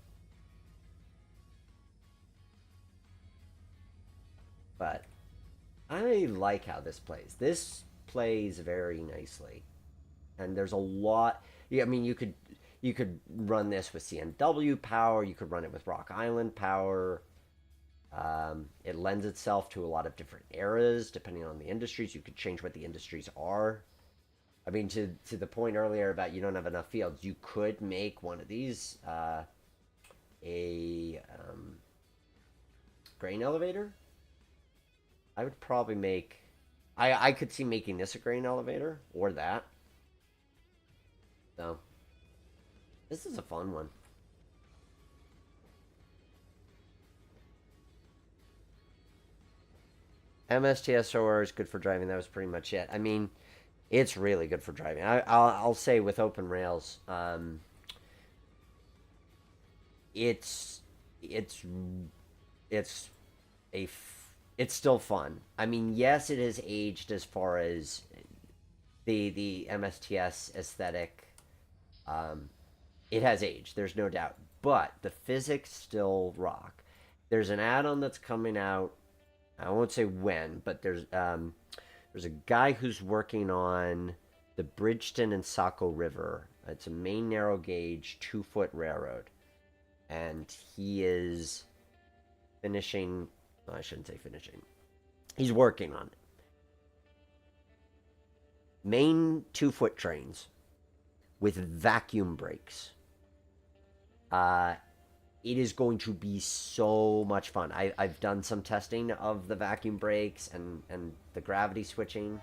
But I like how this plays. This plays very nicely. And there's a lot. Yeah, I mean, you could run this with CNW power. You could run it with Rock Island power. It lends itself to a lot of different eras depending on the industries. You could change what the industries are. I mean, to the point earlier about you don't have enough fields, you could make one of these a grain elevator. I would probably make. I could see making this a grain elevator or that. So this is a fun one. MSTSOR is good for driving. That was pretty much it. I mean, it's really good for driving. I'll say with Open Rails, it's it's it's it's still fun. I mean, yes, it has aged as far as the MSTS aesthetic. Um, it has aged. There's no doubt, but the physics still rock. There's an add-on that's coming out. I won't say when, but there's a guy who's working on the Bridgeton and Saco River. It's a main narrow gauge 2-foot railroad, and he is finishing. Well, I shouldn't say finishing. He's working on it. Main 2-foot trains with vacuum brakes. Uh, it is going to be so much fun. I've done some testing of the vacuum brakes and the gravity switching.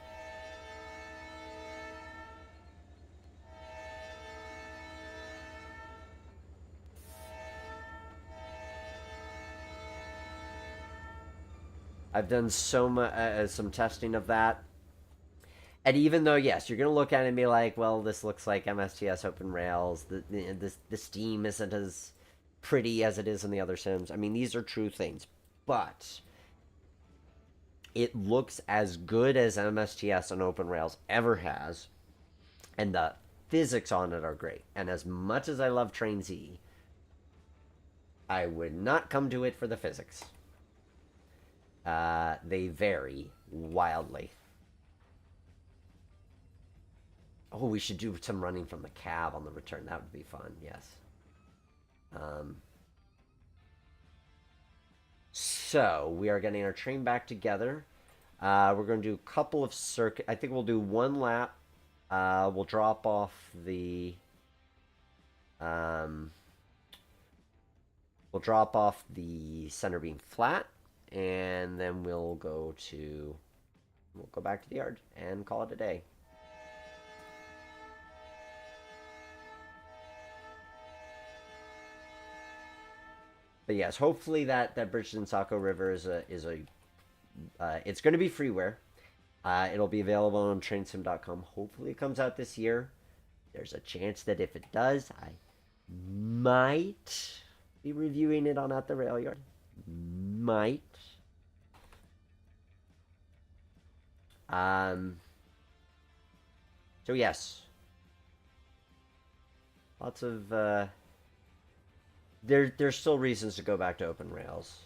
I've done some testing of that. And even though, yes, you're going to look at it and be like, well, this looks like MSTS Open Rails. The Steam isn't as pretty as it is in the other sims. I mean, these are true things. But it looks as good as MSTS on Open Rails ever has. And the physics on it are great. And as much as I love Train Z, I would not come to it for the physics. They vary wildly. Oh, we should do some running from the cab on the return. That would be fun. Yes. Um, so we are getting our train back together. We're going to do a couple of circuit. I think we'll do one lap. We'll drop off the. Um, we'll drop off the center beam flat, and then we'll go to. We'll go back to the yard and call it a day. But yes, hopefully that Bridgeton Saco River is a it's going to be freeware. It'll be available on trainsim.com. Hopefully, it comes out this year. There's a chance that if it does, I might be reviewing it on At the Rail Yard. Might. Um. So yes, lots of there's still reasons to go back to open rails.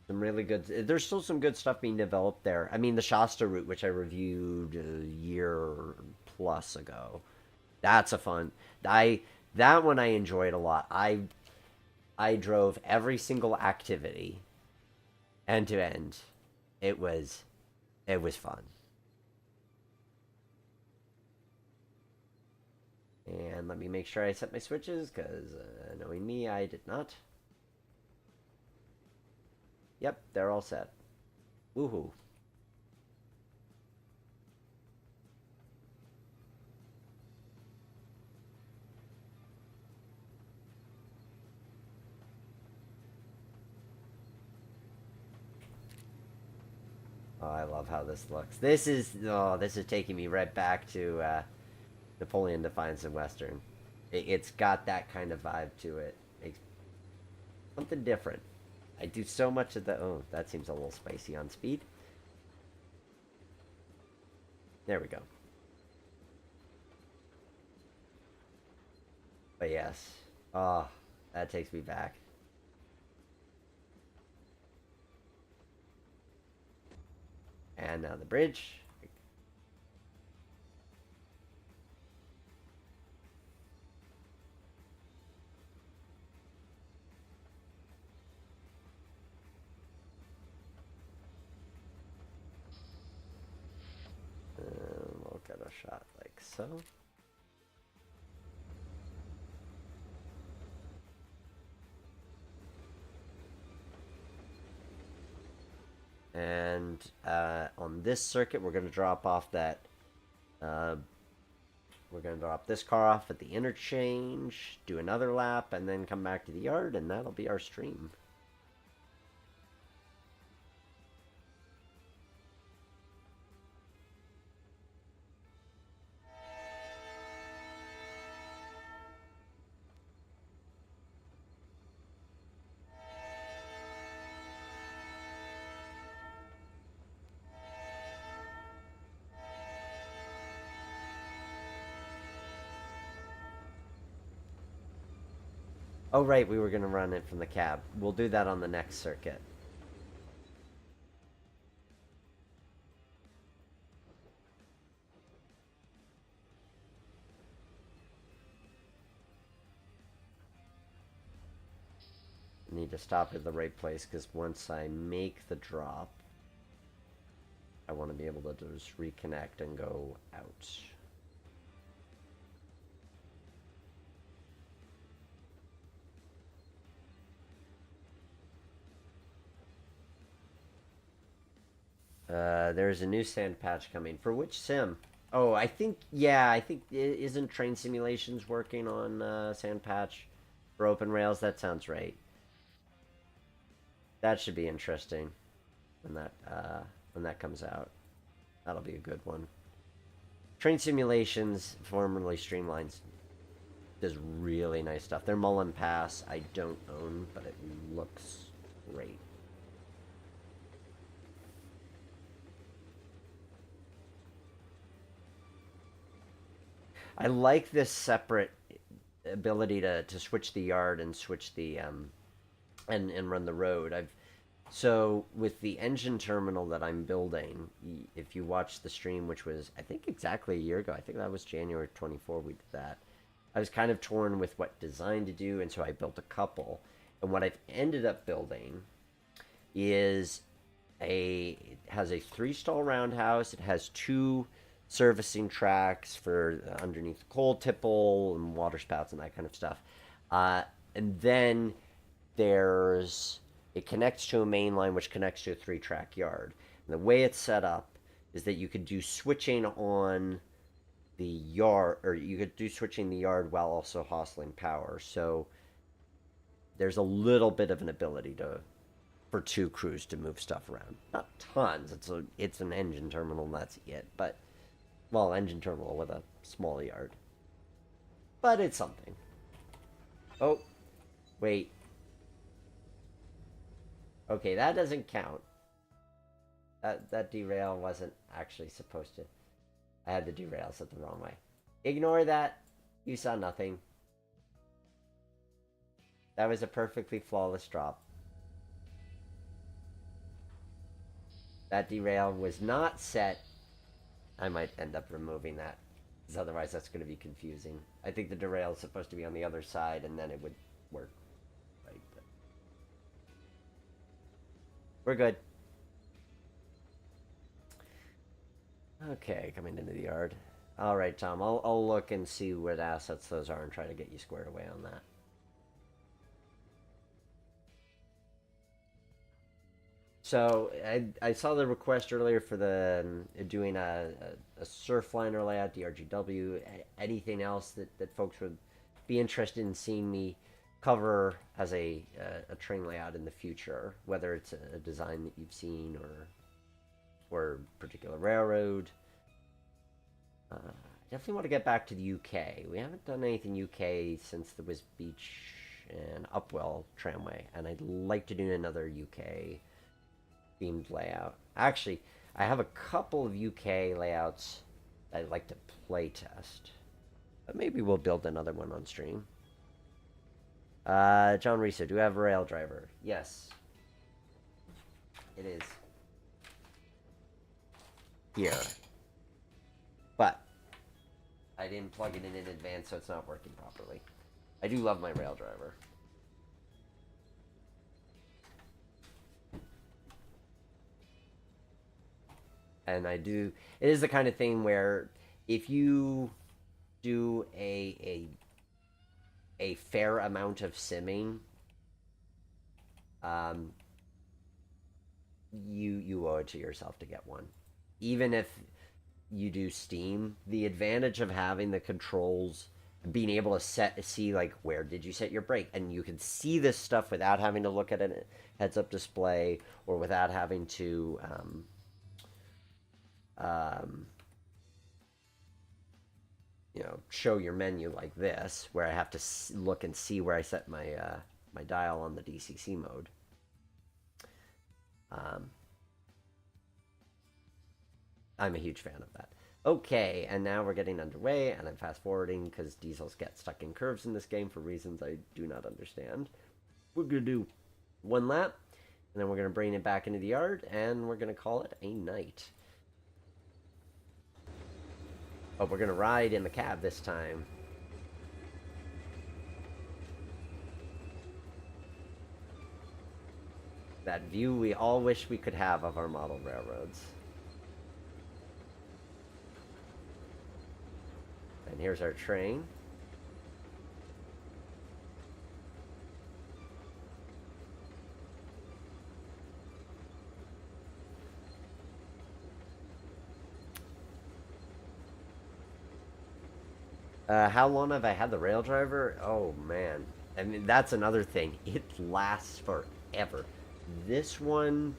Some really good. There's still some good stuff being developed there. I mean, the Shasta route, which I reviewed a year plus ago, that's a fun. I that one I enjoyed a lot. I drove every single activity end to end. It was it was fun. And let me make sure I set my switches because knowing me, I did not. Yep, they're all set. Woohoo! Oh, I love how this looks. This is taking me right back to Napoleon Defiance and Western. It's got that kind of vibe to it. It's something different. I do so much of the. Oh, that seems a little spicy on speed. There we go. But yes. Oh, that takes me back. And now the bridge. We'll get a shot like so. And on this circuit, we're going to drop off that. Uh, we're going to drop this car off at the interchange, do another lap, and then come back to the yard, and that'll be our stream. Oh, right, we were going to run it from the cab. We'll do that on the next circuit. I need to stop at the right place because once I make the drop, I want to be able to just reconnect and go out. There's a new sand patch coming. For which sim? Oh, I think, isn't Train Simulations working on sand patch for open rails? That sounds right. That should be interesting when that comes out. That'll be a good one. Train Simulations, formerly Streamlines, does really nice stuff. Their Mullen Pass I don't own, but it looks great. I like this separate ability to switch the yard and switch the and run the road. So with the engine terminal that I'm building, if you watch the stream, which was I think exactly a year ago, I think that was January 24 we did that. I was kind of torn with what design to do, and so I built a couple. And what I've ended up building is it has a 3-stall roundhouse. It has 2 servicing tracks for underneath the coal tipple and water spouts and that kind of stuff. And then there's it connects to a main line which connects to a 3-track yard. And the way it's set up is that you could do switching on the yard, or you could do switching the yard while also hustling power. So there's a little bit of an ability to for 2 crews to move stuff around. Not tons. It's an engine terminal, and that's it. But well, engine terminal with a small yard. But it's something. Oh, wait. Okay, that doesn't count. That derail wasn't actually supposed to. I had the derail set the wrong way. Ignore that. You saw nothing. That was a perfectly flawless drop. That derail was not set. I might end up removing that, because otherwise that's going to be confusing. I think the derail is supposed to be on the other side, and then it would work. Right. But we're good. Okay, coming into the yard. All right, Tom. I'll look and see what assets those are and try to get you squared away on that. So I saw the request earlier for the doing a Surfliner layout, DRGW. Anything else that folks would be interested in seeing me cover as a train layout in the future, whether it's a design that you've seen or a particular railroad. Definitely want to get back to the UK. We haven't done anything UK since there was Beach and Upwell Tramway, and I'd like to do another UK themed layout. Actually, I have a couple of UK layouts I'd like to play test. But maybe we'll build another one on stream. John Risa, do you have a rail driver? Yes. It is. Here. But I didn't plug it in advance, so it's not working properly. I do love my rail driver. And I do. It is the kind of thing where if you do a fair amount of simming, you owe it to yourself to get one. Even if you do Steam, the advantage of having the controls, being able to see like where did you set your brake, and you can see this stuff without having to look at a heads-up display or without having to show your menu like this, where I have to look and see where I set my my dial on the DCC mode. I'm a huge fan of that. Okay, and now we're getting underway, and I'm fast forwarding because diesels get stuck in curves in this game for reasons I do not understand. We're gonna do 1 lap, and then we're gonna bring it back into the yard, and we're gonna call it a night. Oh, we're gonna ride in the cab this time. That view we all wish we could have of our model railroads. And here's our train. How long have I had the rail driver? Oh man. I mean, that's another thing. It lasts forever. This one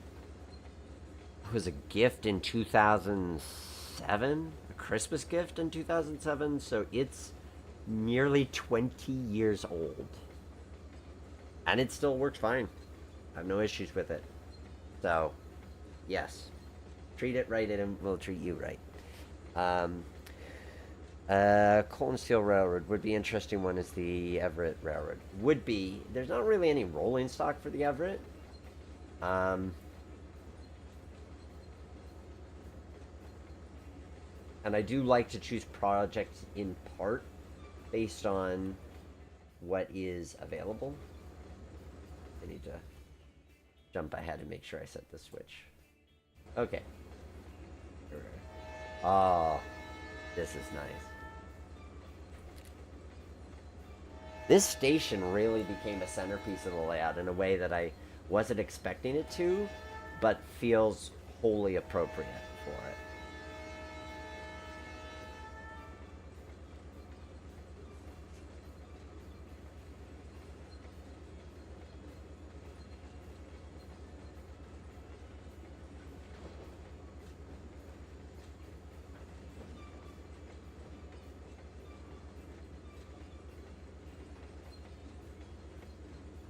was a gift in 2007, a Christmas gift in 2007, so it's nearly 20 years old. And it still works fine. I have no issues with it. So, yes. Treat it right and we'll treat you right. Coal and Steel Railroad would be interesting one is the Everett Railroad. Would be. There's not really any rolling stock for the Everett. Um, and I do like to choose projects in part based on what is available. I need to jump ahead and make sure I set the switch. Okay. Oh, this is nice. This station really became a centerpiece of the layout in a way that I wasn't expecting it to, but feels wholly appropriate for it.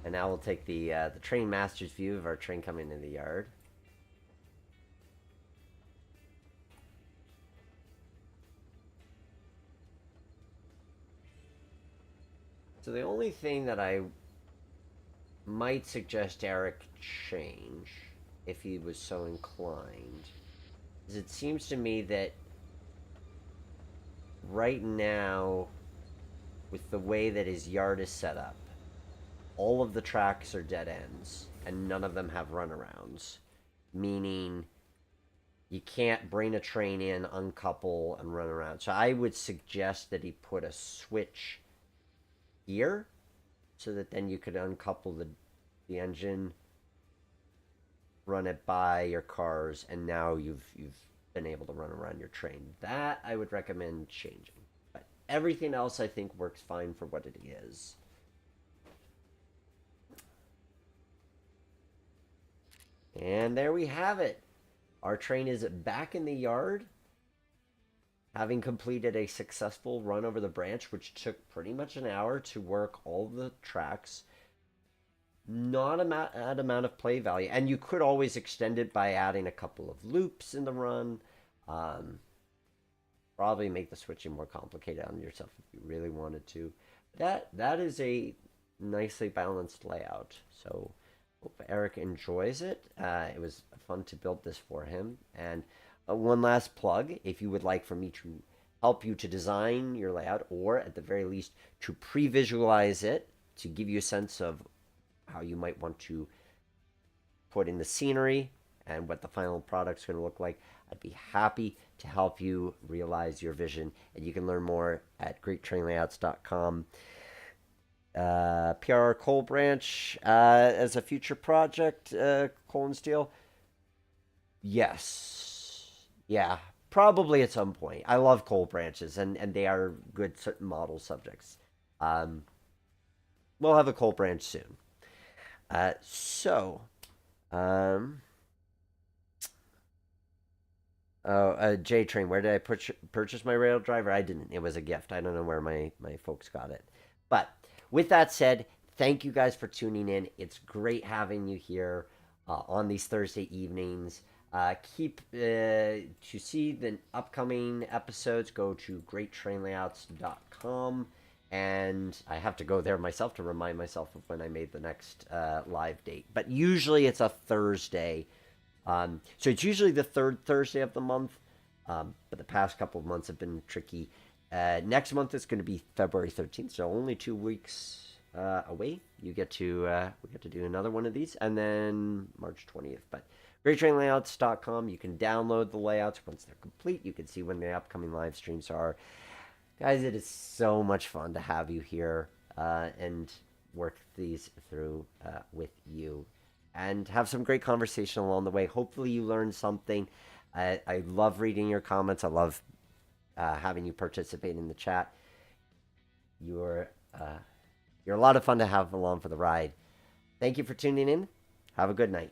And now we'll take the train master's view of our train coming into the yard. So the only thing that I might suggest Eric change, if he was so inclined, is it seems to me that right now, with the way that his yard is set up, all of the tracks are dead ends, and none of them have runarounds. Meaning, you can't bring a train in, uncouple, and run around. So I would suggest that he put a switch here, so that then you could uncouple the engine, run it by your cars, and now you've been able to run around your train. That I would recommend changing. But everything else I think works fine for what it is. And there we have it. Our train is back in the yard, having completed a successful run over the branch, which took pretty much an hour to work all the tracks. Not a bad amount of play value, and you could always extend it by adding a couple of loops in the run. Um, Probably make the switching more complicated on yourself if you really wanted to. That is a nicely balanced layout. So hope Eric enjoys it. It was fun to build this for him. And one last plug, if you would like for me to help you to design your layout, or at the very least to pre-visualize it to give you a sense of how you might want to put in the scenery and what the final product's going to look like, I'd be happy to help you realize your vision. And you can learn more at greattrainlayouts.com. PRR Coal Branch as a future project, Coal and Steel. Yes. Yeah, probably at some point. I love coal branches, and they are good model subjects. Um, we'll have a coal branch soon. So, um, oh, J Train, where did I purchase my rail driver? I didn't. It was a gift. I don't know where my folks got it. But with that said, thank you guys for tuning in. It's great having you here on these Thursday evenings. Keep to see the upcoming episodes, go to greattrainlayouts.com. And I have to go there myself to remind myself of when I made the next live date. But usually it's a Thursday. So it's usually the third Thursday of the month. But the past couple of months have been tricky. Next month is going to be February 13th, so only 2 weeks away. We get to do another one of these, and then March 20th. But GreatTrainLayouts.com, you can download the layouts once they're complete. You can see when the upcoming live streams are. Guys, it is so much fun to have you here and work these through with you and have some great conversation along the way. Hopefully you learned something. I love reading your comments. I love having you participate in the chat. You're a lot of fun to have along for the ride. Thank you for tuning in. Have a good night.